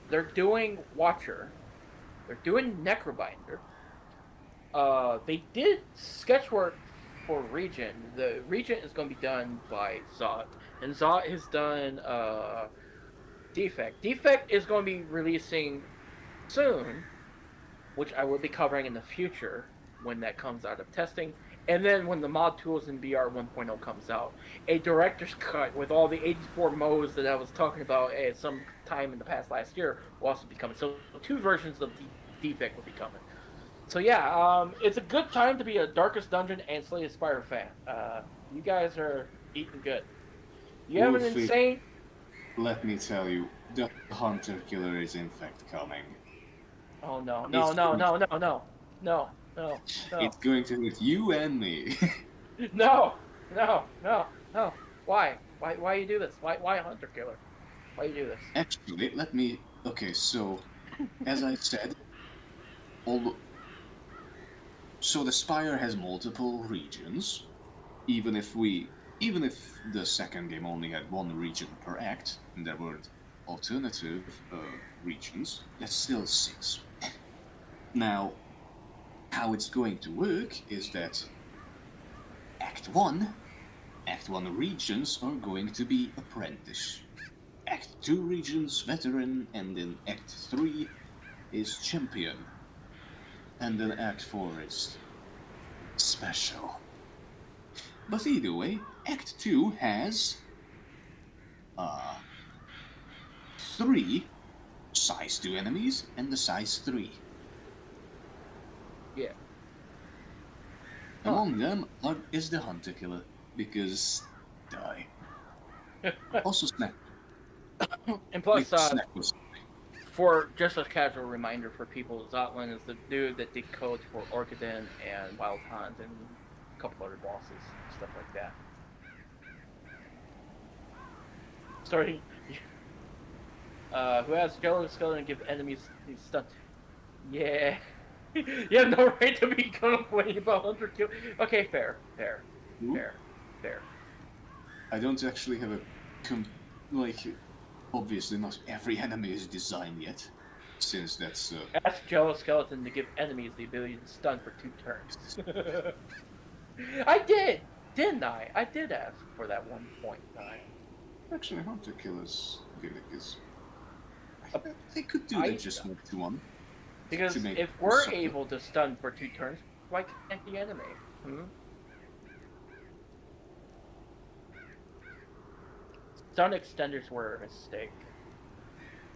Speaker 2: They're doing Watcher. They're doing Necrobinder. They did sketch work for Regent. The Regent is going to be done by Zot, and Zot has done Defect. Defect is going to be releasing soon, which I will be covering in the future when that comes out of testing. And then when the mod tools in BR 1.0 comes out, a director's cut with all the 84 modes that I was talking about at some time in the past last year will also be coming. So 2 versions of Defect will be coming. So yeah, it's a good time to be a Darkest Dungeon and Slay the Spire fan. You guys are eating good. You have an
Speaker 3: Wolfie,
Speaker 2: insane.
Speaker 3: let me tell you, the Hunter Killer is in fact coming.
Speaker 2: Oh no
Speaker 3: It's
Speaker 2: no no
Speaker 3: going,
Speaker 2: no no no no no no
Speaker 3: it's going to hit you and me.
Speaker 2: no no no no. Why you do this? Why Hunter Killer? Why you do this?
Speaker 3: Actually, let me. Okay, so as I said, all so the Spire has multiple regions. Even if the second game only had one region per act, and there weren't alternative regions, that's still 6. Now, how it's going to work is that Act 1 regions are going to be Apprentice. Act 2 regions Veteran, and then Act 3 is Champion. And then Act 4 is Special. But either way, Act 2 has 3 size 2 enemies and the size 3.
Speaker 2: Yeah.
Speaker 3: Among them is the Hunter Killer, because die. Also Snack.
Speaker 2: And plus,
Speaker 3: Snack was
Speaker 2: for just a casual reminder for people, Zotlin is the dude that did codes for Orchidon and Wild Hunt and a couple other bosses, stuff like that. Sorry. Who has Jello Skeleton give enemies these stun? Yeah. You have no right to be complaining about Hunter Kill. Okay, fair.
Speaker 3: I don't actually have a obviously not every enemy is designed yet, since that's
Speaker 2: Ask Jello Skeleton to give enemies the ability to stun for 2 turns. I did, didn't I? I did ask for that one point in time.
Speaker 3: actually Hunter Killer's gimmick is they could do that just 1-to-1.
Speaker 2: Because if we're able to stun for 2 turns, why can't the enemy? Stun extenders were a mistake.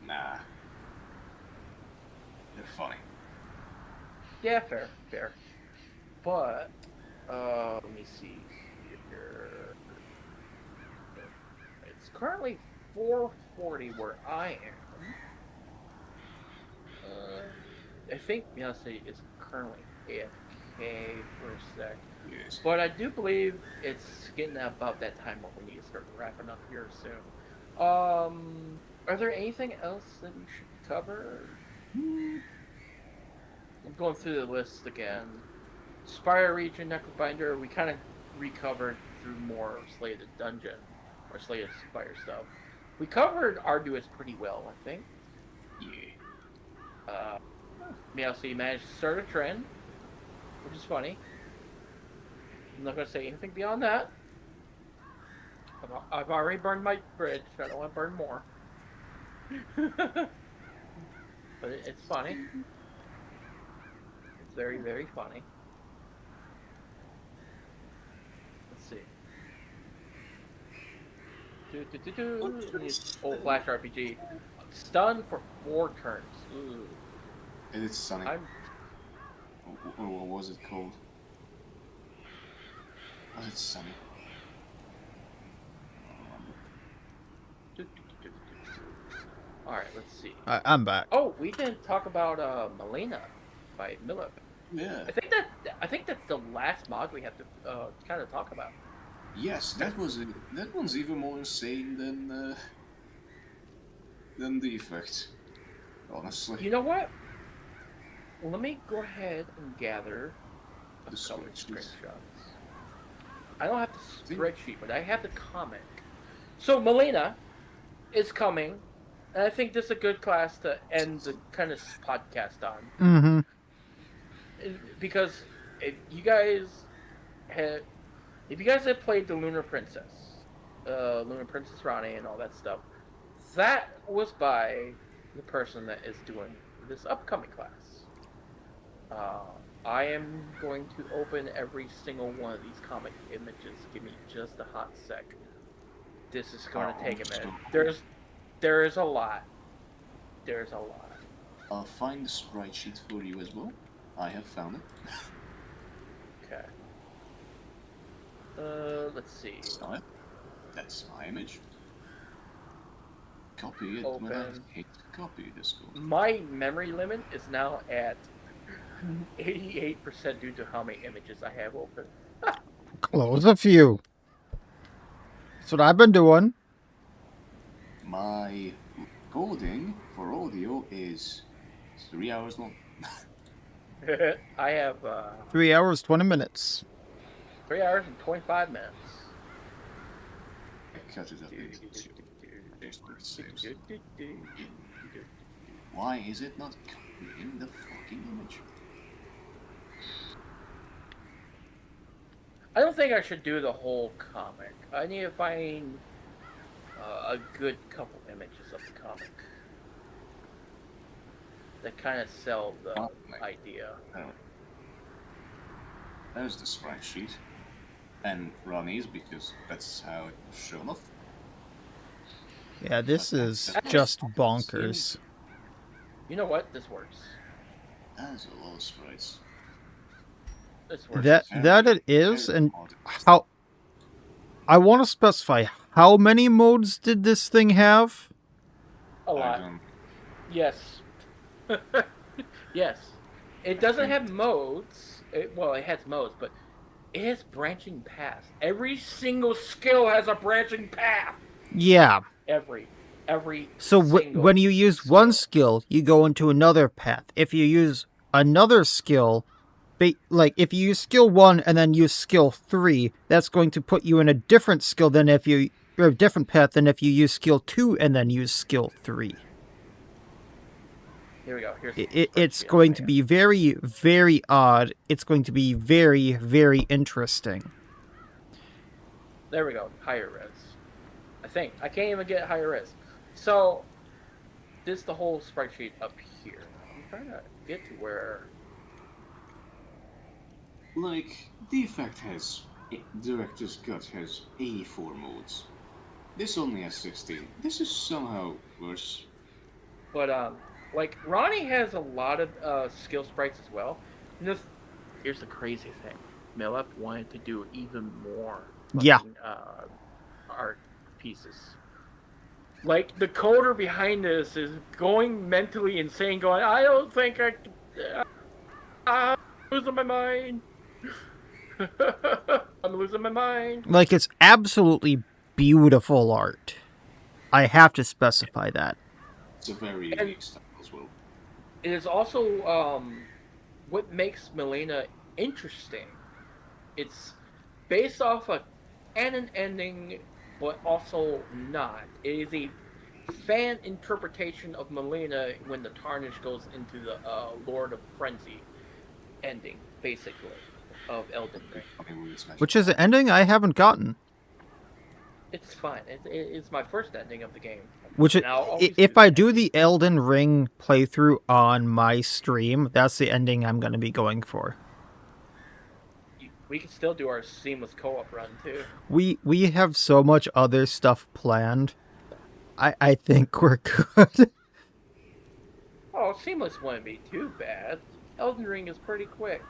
Speaker 3: Nah. They're funny.
Speaker 2: Yeah, fair. But, let me see here. It's currently 4:40 where I am. I think Miacidae is currently AFK for a sec.
Speaker 3: Yes.
Speaker 2: But I do believe it's getting about that time when we need to start wrapping up here soon. Are there anything else that we should cover? I'm going through the list again. Spire region, Necrobinder, we kind of recovered through more Slay the Dungeon or Slay the Spire stuff. We covered Arduous pretty well, I think.
Speaker 3: Yeah.
Speaker 2: Miacidae managed to start a trend, which is funny. I'm not going to say anything beyond that. I've already burned my bridge. I don't want to burn more. But it's funny. It's very, very funny. Let's see. Old Flash RPG. Stun for 4 turns. Ooh.
Speaker 3: And it's sunny.
Speaker 2: I'm
Speaker 3: Or what was it called? Was it sunny?
Speaker 2: all right. Let's see.
Speaker 1: I'm back.
Speaker 2: Oh, we didn't talk about Melina by Millip.
Speaker 3: Yeah.
Speaker 2: I think that's the last mod we have to kind of talk about.
Speaker 3: Yes, that one's even more insane than the effect. Honestly.
Speaker 2: You know what? Let me go ahead and gather a
Speaker 3: The
Speaker 2: couple
Speaker 3: spreadsheets.
Speaker 2: screenshots. I don't have the spreadsheet, but I have the comic. So Melina is coming, and I think this is a good class to end the kind of podcast on.
Speaker 1: Mm-hmm.
Speaker 2: Because if you guys have played the Lunar Princess Ronnie and all that stuff, that was by the person that is doing this upcoming class. I am going to open every single one of these comic images. Give me just a hot sec. This is going to take a minute. There is a lot. There's a lot.
Speaker 3: I'll find the sprite sheet for you as well. I have found it.
Speaker 2: Okay. Let's see.
Speaker 3: So, that's my image. Copy it
Speaker 2: Open.
Speaker 3: when I hit copy Discord.
Speaker 2: My memory limit is now at 88% due to how many images I have open.
Speaker 1: Close a few. That's what I've been doing.
Speaker 3: My recording for audio is 3 hours long.
Speaker 2: I have
Speaker 1: 3 hours, 20 minutes.
Speaker 2: 3 hours and 25 minutes.
Speaker 3: Cut it up into two. There's where it saves. Why is it not copying the fucking image?
Speaker 2: I don't think I should do the whole comic. I need to find a good couple images of the comic that kind of sell the idea.
Speaker 3: There's the sprite sheet. And Ronnie's, because that's how it was shown off.
Speaker 1: Yeah, this is just bonkers.
Speaker 2: You know what? This works.
Speaker 3: That's a lot of sprites.
Speaker 2: This works.
Speaker 1: That it is, and how... I want to specify, how many modes did this thing have?
Speaker 2: A lot. Yes. Yes. It doesn't have modes. It has modes, but it has branching paths. Every single skill has a branching path.
Speaker 1: Yeah.
Speaker 2: Every
Speaker 1: So when you use one skill, you go into another path. If you use another skill, like if you use skill 1 and then use skill 3, that's going to put you in a different skill than if you or a different path than if you use skill 2 and then use skill 3.
Speaker 2: Here we go.
Speaker 1: It's going to be very, very odd. It's going to be very, very interesting.
Speaker 2: There we go. Higher res. I think. I can't even get higher res. So, this is the whole sprite sheet up here. I'm trying to get to where...
Speaker 3: Like, the effect has... Director's Cut has 84 modes. This only has 16. This is somehow worse.
Speaker 2: But, like, Ronnie has a lot of skill sprites as well. And here's the crazy thing. Millip wanted to do even more art pieces. Like, the coder behind this is going mentally insane, going, I don't think I'm losing my mind. I'm losing my mind.
Speaker 1: Like, it's absolutely beautiful art. I have to specify that.
Speaker 3: It's a very unique style as well.
Speaker 2: It is also what makes Melina interesting. It's based off a canon ending, but also not. It is a fan interpretation of Melina when the Tarnish goes into the Lord of Frenzy ending, basically, of Elden Ring.
Speaker 1: Which is an ending I haven't gotten.
Speaker 2: It's fine. It's my first ending of the game.
Speaker 1: Which, if I do the Elden Ring playthrough on my stream, that's the ending I'm going to be going for.
Speaker 2: We can still do our seamless co-op run, too.
Speaker 1: We have so much other stuff planned. I think we're good.
Speaker 2: Oh, Seamless wouldn't be too bad. Elden Ring is pretty quick,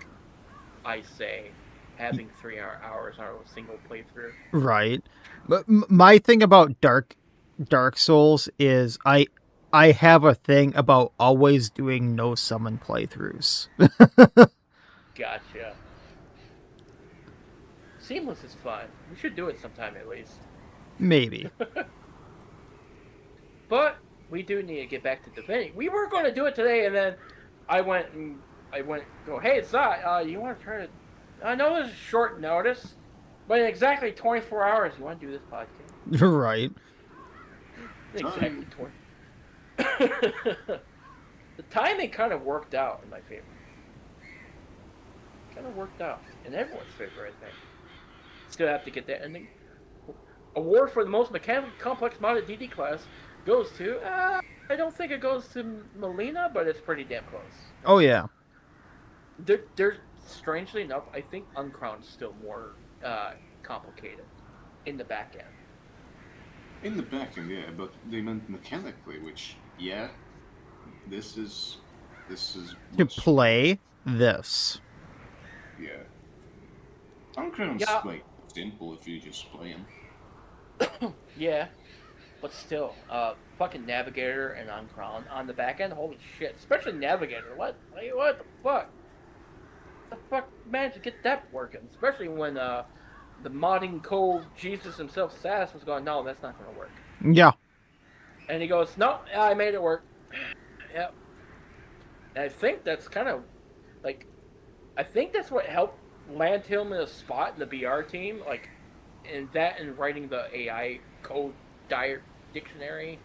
Speaker 2: I say, having 3 hours on a single playthrough.
Speaker 1: Right. But my thing about Dark Souls is I have a thing about always doing no summon playthroughs.
Speaker 2: Gotcha. Seamless is fun. We should do it sometime at least.
Speaker 1: Maybe.
Speaker 2: But we do need to get back to debating. We were going to do it today, and then I went and go, hey, Zot, you want to try to? I know this is short notice, but in exactly 24 hours, you want to do this podcast?
Speaker 1: Right.
Speaker 2: Exactly 20. The timing kind of worked out in my favor. Kind of worked out in everyone's favor, I think. Still have to get that ending. Award for the most mechanically complex modded DD class goes to. I don't think it goes to Melina, but it's pretty damn close.
Speaker 1: Oh yeah.
Speaker 2: There's strangely enough, I think Uncrown's still more complicated in the back end.
Speaker 3: In the back end, yeah, but they meant mechanically, which, yeah, this is
Speaker 1: To play this.
Speaker 3: Yeah. Uncrown's
Speaker 2: Yeah.
Speaker 3: like simple if you just play him.
Speaker 2: Yeah, but still, fucking Navigator and Uncrown on the back end, holy shit! Especially Navigator, what the fuck? The fuck managed to get that working? Especially when the modding code Jesus himself, Sass, was going, no, that's not gonna work.
Speaker 1: Yeah.
Speaker 2: And he goes, no, I made it work. Yep. And I think that's kind of like, I think that's what helped land him in a spot in the BR team, like, in that and writing the AI code dictionary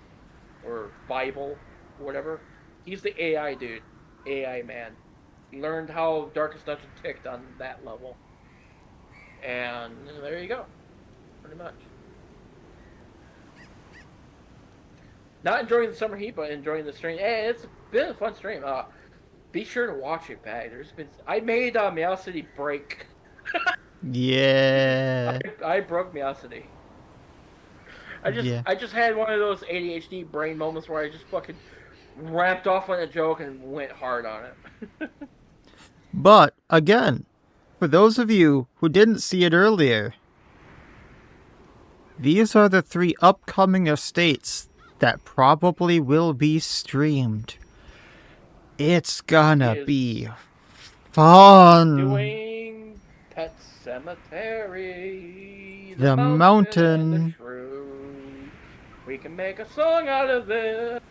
Speaker 2: or Bible, whatever. He's the AI dude, AI man. He learned how Darkest Dungeon ticked on that level, and there you go, pretty much. Not enjoying the summer heat, but enjoying the stream. Hey, it's been a fun stream. Be sure to watch it back. I made Miacidae break.
Speaker 1: Yeah.
Speaker 2: I broke Miacidae.
Speaker 1: Yeah.
Speaker 2: I just had one of those ADHD brain moments where I just fucking ramped off on a joke and went hard on it.
Speaker 1: But again, for those of you who didn't see it earlier, these are the 3 upcoming estates that probably will be streamed. It's gonna be fun.
Speaker 2: Doing Pet Cemetery,
Speaker 1: The mountain.
Speaker 2: and the shrew. We can make a song out of this.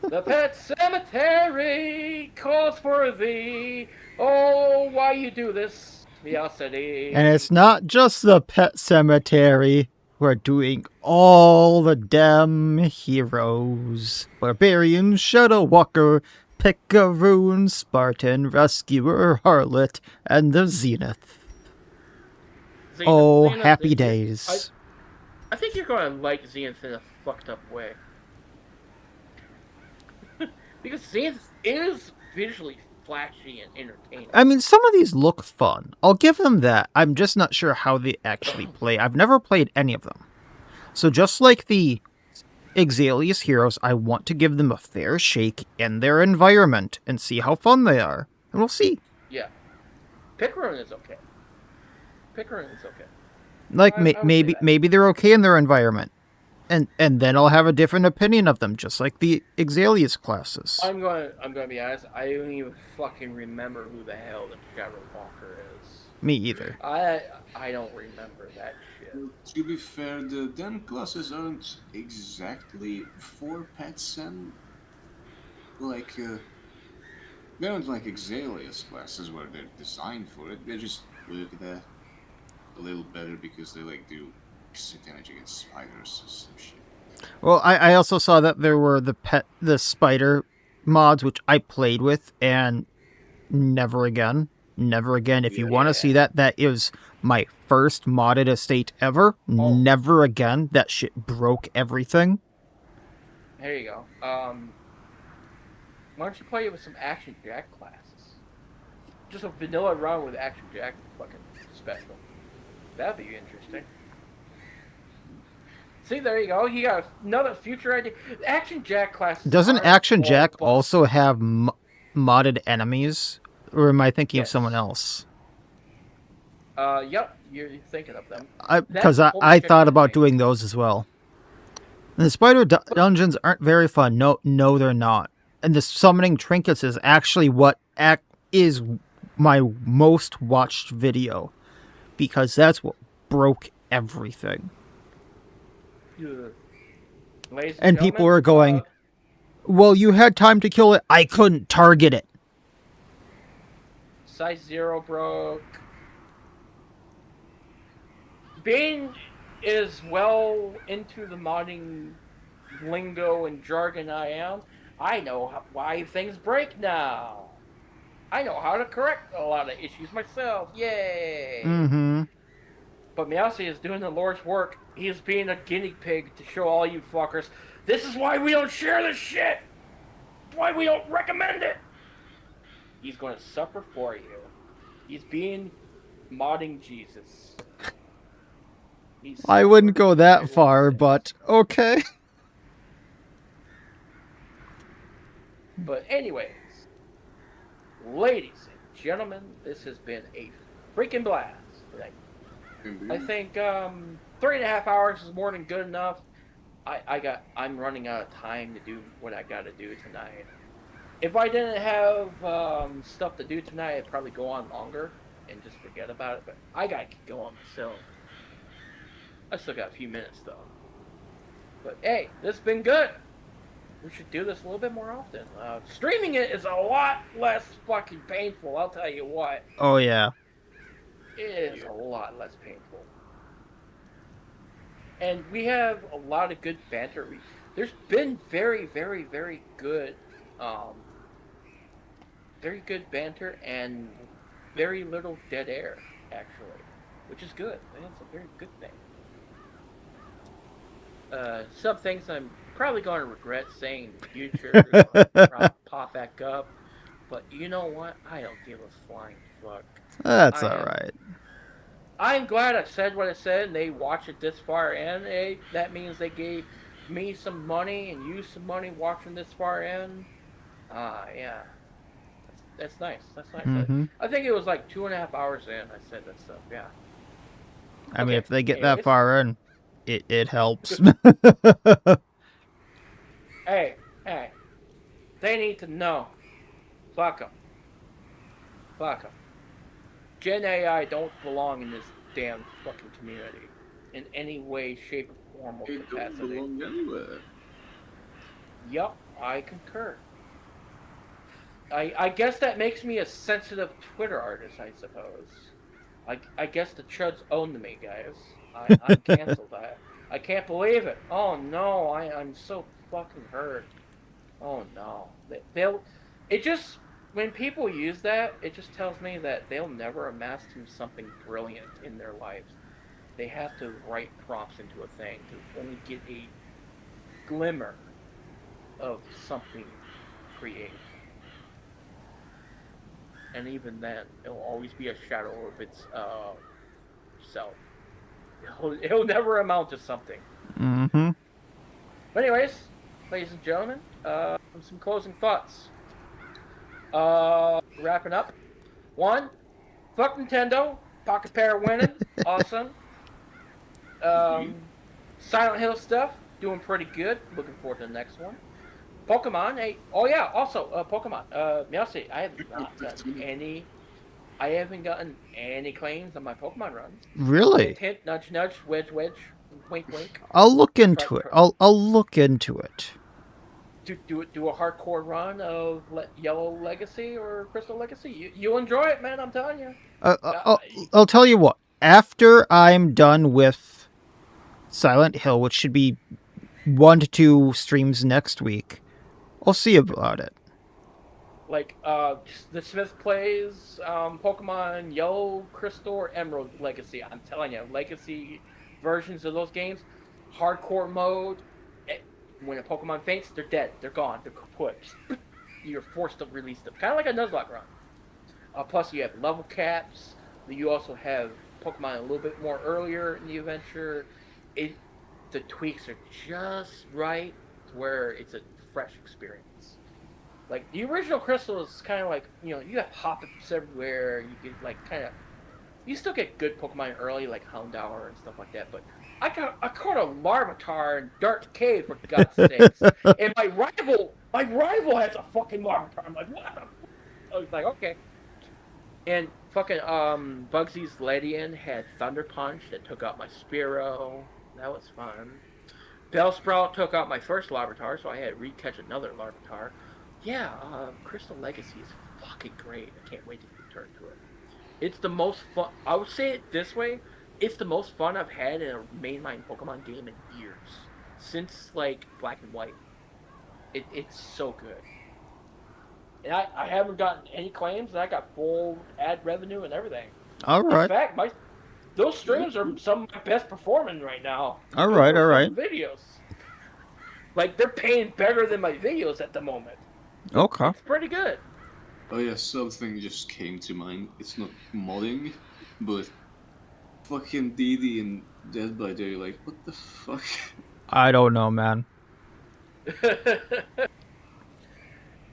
Speaker 2: The Pet Cemetery calls for thee. Oh, why you do this, Miacidae?
Speaker 1: And it's not just the Pet Cemetery. We're doing all the damn heroes. Barbarian, Shadow Walker, Picaroon, Spartan, Rescuer, Harlot, and the Zenith. Oh, happy days.
Speaker 2: I think you're going to like Zenith in a fucked up way. Because Zenith is visually flashy and entertaining.
Speaker 1: I mean, some of these look fun. I'll give them that. I'm just not sure how they actually play. I've never played any of them. So just like the Exalius heroes, I want to give them a fair shake in their environment and see how fun they are. And we'll see.
Speaker 2: Yeah. Picaroon is okay.
Speaker 1: Like,
Speaker 2: I would say that.
Speaker 1: maybe they're okay in their environment. And then I'll have a different opinion of them, just like the Exalius classes.
Speaker 2: I'm gonna be honest. I don't even fucking remember who the hell the Shadow Walker is.
Speaker 1: Me either.
Speaker 2: I don't remember that shit.
Speaker 3: To be fair, the Den classes aren't exactly for pets and like they aren't like Exalius classes where they're designed for it. They're just a little better because they like do damage against spiders or some shit.
Speaker 1: Well, I also saw that there were the spider mods, which I played with, and never again. If you want to see that is my first modded estate ever. Oh. Never again. That shit broke everything.
Speaker 2: There you go. Why don't you play it with some Action Jack classes? Just a vanilla run with Action Jack fucking special. That'd be interesting. See, there you go. He got another future idea. Action Jack classes.
Speaker 1: Doesn't
Speaker 2: aren't
Speaker 1: Action
Speaker 2: all
Speaker 1: Jack
Speaker 2: bu-
Speaker 1: also have modded enemies? Or am I thinking of
Speaker 2: Yes.
Speaker 1: someone else?
Speaker 2: Yep. You're thinking of them.
Speaker 1: Because
Speaker 2: That
Speaker 1: I
Speaker 2: Holy Shit
Speaker 1: thought about
Speaker 2: campaign.
Speaker 1: doing those as well. And the spider dungeons aren't very fun. No, they're not. And the summoning trinkets is actually what is my most watched video, because that's what broke everything.
Speaker 2: Ugh. Ladies and
Speaker 1: And people
Speaker 2: gentlemen,
Speaker 1: are going, "Well, you had time to kill it. I couldn't target it."
Speaker 2: size 0 broke. Being as well into the modding lingo and jargon I am, I know why things break now. I know how to correct a lot of issues myself. Yay!
Speaker 1: Mm-hmm.
Speaker 2: But Miacidae is doing the Lord's work. He is being a guinea pig to show all you fuckers. This is why we don't share this shit. Why we don't recommend it. He's going to suffer for you. He's being modding Jesus.
Speaker 1: I wouldn't go that far, but okay.
Speaker 2: But anyways, ladies and gentlemen, this has been a freaking blast. I think 3.5 hours is more than good enough. I'm running out of time to do what I got to do tonight. If I didn't have stuff to do tonight, I'd probably go on longer and just forget about it. But I gotta keep going myself. I still got a few minutes though. But hey, this has been good. We should do this a little bit more often. Streaming it is a lot less fucking painful, I'll tell you what.
Speaker 1: Oh yeah.
Speaker 2: It is a lot less painful. And we have a lot of good banter. There's been very, very, um, very good banter and very little dead air, actually, which is good. That's a very good thing. Some things I'm probably going to regret saying in the future or pop back up. But you know what? I don't give a flying fuck.
Speaker 1: That's alright.
Speaker 2: I'm glad I said what I said and they watched it this far in. That means they gave me some money and you some money watching this far in. Yeah. That's nice. That's nice.
Speaker 1: Mm-hmm.
Speaker 2: I think it was like 2.5 hours in I said that stuff. Yeah.
Speaker 1: I mean,
Speaker 2: Okay,
Speaker 1: if they get that
Speaker 2: anyways.
Speaker 1: far in, it helps.
Speaker 2: Hey, they need to know. Fuck them. Fuck them. Gen AI don't belong in this damn fucking community in any way, shape, or form or
Speaker 3: It don't
Speaker 2: capacity.
Speaker 3: belong anywhere.
Speaker 2: Yup, I concur. I guess that makes me a sensitive Twitter artist, I suppose. I guess the chuds own me, guys. I'm canceled. I can't believe it. Oh no, I'm so fucking hurt. Oh no. They'll. It just. When people use that, it just tells me that they'll never amass to something brilliant in their lives. They have to write prompts into a thing to only get a glimmer of something creative. And even then, it'll always be a shadow of its self. It'll never amount to something.
Speaker 1: Mm-hmm.
Speaker 2: But anyways, ladies and gentlemen, some closing thoughts. Wrapping up. One, fuck Nintendo. Pocket Pair winning. Awesome. Silent Hill stuff, doing pretty good. Looking forward to the next one. Pokemon, hey, oh yeah, also, Pokemon. Miacidae, I haven't gotten any claims on my Pokemon runs.
Speaker 1: Really?
Speaker 2: Hint, hint, nudge, nudge, wedge, wedge, wink, wink.
Speaker 1: I'll look into it. I'll look into it.
Speaker 2: Do a hardcore run of Yellow Legacy or Crystal Legacy. You'll enjoy it, man. I'm telling you.
Speaker 1: I'll tell you what. After I'm done with Silent Hill, which should be 1 to 2 streams next week, I'll see about it.
Speaker 2: Like the Smith plays Pokemon Yellow, Crystal, or Emerald Legacy. I'm telling you, Legacy versions of those games, hardcore mode. When a Pokemon faints, they're dead. They're gone. They're kaput. You're forced to release them. Kind of like a Nuzlocke run. Plus, you have level caps. You also have Pokemon a little bit more earlier in the adventure. the tweaks are just right where it's a fresh experience. Like the original Crystal is kind of like you have hop-ups everywhere. You get like kind of you still get good Pokemon early like Houndour and stuff like that, but I caught a Larvitar in Dark Cave for God's sakes, and my rival has a fucking Larvitar. I'm like, what the? I was like, okay. And fucking Bugsy's Ledian had Thunder Punch that took out my Spearow. That was fun. Bellsprout took out my first Larvitar, so I had to re-catch another Larvitar. Yeah, Crystal Legacy is fucking great. I can't wait to return to it. It's the most fun. I would say it this way: it's the most fun I've had in a mainline Pokemon game in years, since like Black and White. It's so good, and I haven't gotten any claims, and I got full ad revenue and everything.
Speaker 1: All
Speaker 2: In
Speaker 1: right.
Speaker 2: fact, those streams are some of my best performing right now.
Speaker 1: All right. All
Speaker 2: Over
Speaker 1: right.
Speaker 2: some videos. Like they're paying better than my videos at the moment.
Speaker 1: Okay.
Speaker 2: It's pretty good.
Speaker 3: Oh yeah, something just came to mind. It's not modding, but fucking DD and Dead by Day, like, what the fuck?
Speaker 1: I don't know, man.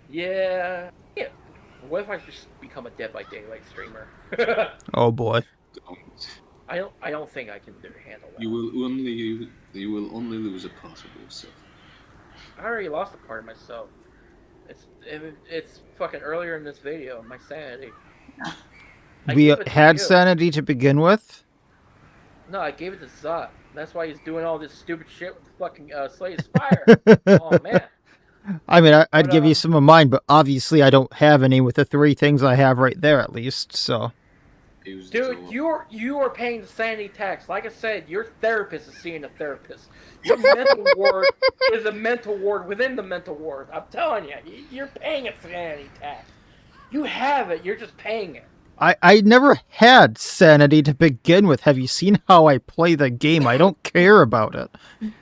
Speaker 2: Yeah. Yeah. What if I just become a Dead by Daylight streamer?
Speaker 1: Oh boy.
Speaker 3: Don't.
Speaker 2: I don't think I can handle that.
Speaker 3: You will only lose a part of yourself.
Speaker 2: I already lost a part of myself. It's fucking earlier in this video. My sanity. I
Speaker 1: We
Speaker 2: gave it to
Speaker 1: had
Speaker 2: you.
Speaker 1: sanity to begin with.
Speaker 2: No, I gave it to Zot. That's why he's doing all this stupid shit with the fucking Slay Spire. Oh man.
Speaker 1: I mean, I'd
Speaker 2: But,
Speaker 1: give you some of mine, but obviously I don't have any with the 3 things I have right there, at least. So,
Speaker 3: Use
Speaker 2: Dude,
Speaker 3: the
Speaker 2: you are paying the sanity tax. Like I said, your therapist is seeing a therapist. Your mental ward is a mental ward within the mental ward. I'm telling you, you're paying a sanity tax. You have it. You're just paying it.
Speaker 1: I never had sanity to begin with. Have you seen how I play the game? I don't care about it.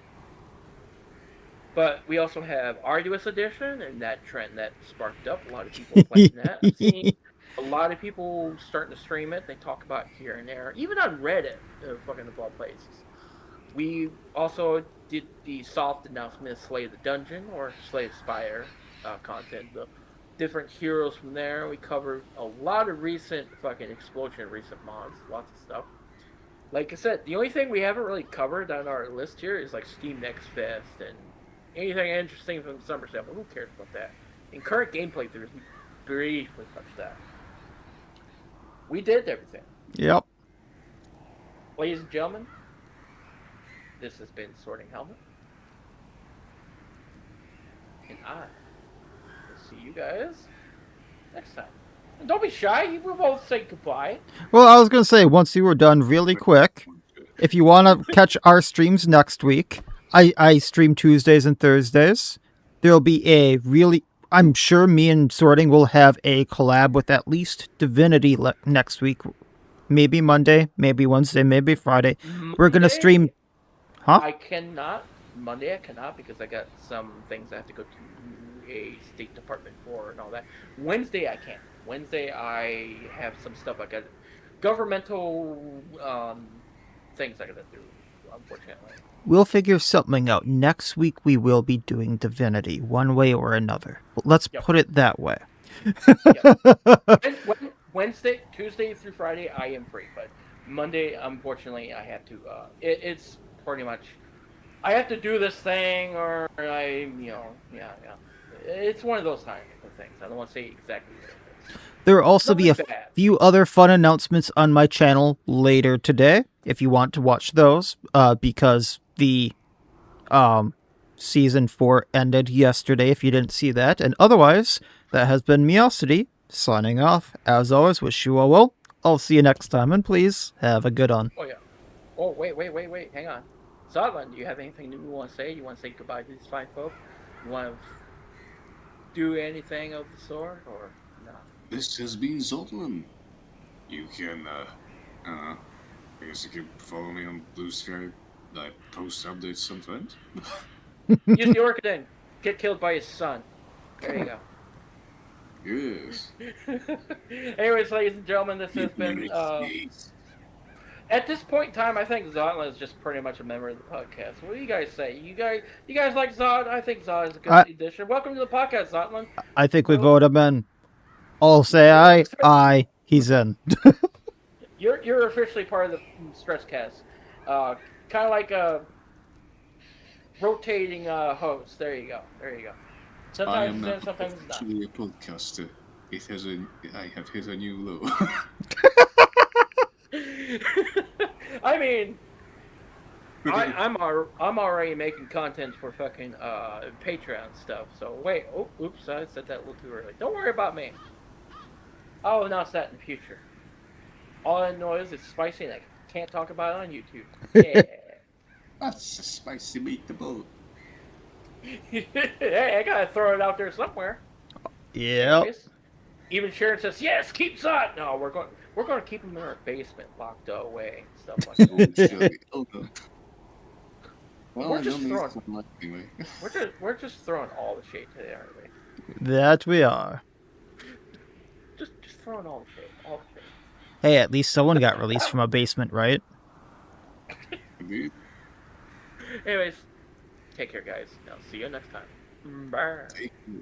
Speaker 2: But we also have Arduous Edition, and that trend that sparked up. A lot of people playing that. I've seen a lot of people starting to stream it. They talk about it here and there, even on Reddit, fucking of all places. We also did the soft announcement of Slay the Dungeon or Slay the Spire content. The different heroes from there. We covered a lot of recent fucking Explosion, recent mods, lots of stuff. Like I said, the only thing we haven't really covered on our list here is like Steam Next Fest and anything interesting from the summer sale. But who cares about that? In current gameplay, there's we briefly touched that. We did everything,
Speaker 1: Yep.
Speaker 2: ladies and gentlemen. This has been Sorting Helmet, and I will see you guys next time. And don't be shy. You will both say goodbye.
Speaker 1: Well, I was going to say, once you were done really quick, if you want to catch our streams next week, I stream Tuesdays and Thursdays. There'll be a really... I'm sure me and Sorting will have a collab with at least Divinity next week. Maybe Monday, maybe Wednesday, maybe Friday. We're going to stream... Huh?
Speaker 2: I cannot. Monday I cannot because I got some things I have to go to a State Department for and all that. Wednesday I can. Wednesday I have some stuff I got. Governmental things I gotta do, unfortunately.
Speaker 1: We'll figure something out. Next week we will be doing Divinity, one way or another. Let's put it that way.
Speaker 2: Wednesday, Tuesday through Friday I am free, but Monday, unfortunately, I have to. It's pretty much. I have to do this thing, or yeah. It's one of those kind of things. I don't want to say exactly what it is.
Speaker 1: There will also be a few other fun announcements on my channel later today, if you want to watch those, because the Season 4 ended yesterday, if you didn't see that. And otherwise, that has been Miacidae, signing off. As always, wish you all well. I'll see you next time, and please, have a good one.
Speaker 2: Oh, yeah. Oh, wait. Hang on. Zodland, do you have anything new you want to say? You want to say goodbye to these fine folk? You want to do anything of the sort, or no?
Speaker 3: This has been Zotland. You can, I guess you can follow me on Blue Sky. I post updates sometimes.
Speaker 2: Use the Orchidin. Get killed by his son. There you go.
Speaker 3: Yes.
Speaker 2: Anyways, ladies and gentlemen, this has been At this point in time, I think Zotla is just pretty much a member of the podcast. What do you guys say? You guys like Zod? I think Zod is a good
Speaker 1: I
Speaker 2: addition. Welcome to the podcast, Zotlan.
Speaker 1: I think we vote him in. All say aye. Aye. He's in.
Speaker 2: You're officially part of the stress cast. Kind of like a rotating host. There you go. There you go.
Speaker 3: I am
Speaker 2: Sometimes
Speaker 3: now
Speaker 2: it's in, sometimes it's not.
Speaker 3: actually a podcaster. I have hit a new low.
Speaker 2: I mean, I'm already making content for fucking Patreon stuff. So wait, oops, I said that a little too early. Don't worry about me. I'll announce that in the future. All I know is it's spicy and I can't talk about it on YouTube. Yeah.
Speaker 3: That's a spicy meatball.
Speaker 2: Hey, I gotta throw it out there somewhere.
Speaker 1: Yep.
Speaker 2: Anyways, even Sharon says, "Yes, keep Zot." No, we're going to keep him in our basement, locked away, and stuff like that.
Speaker 3: Oh, shit. Oh, no. Well,
Speaker 2: We're
Speaker 3: I
Speaker 2: just
Speaker 3: don't need
Speaker 2: throwing-
Speaker 3: some light anyway.
Speaker 2: we're just throwing all the shade today, aren't we?
Speaker 1: That we are.
Speaker 2: Just throwing all the shade, all the shade.
Speaker 1: Hey, at least someone got released from a basement, right?
Speaker 3: Indeed.
Speaker 2: Anyways, take care, guys. I'll see you next time. Bye.
Speaker 3: Take care.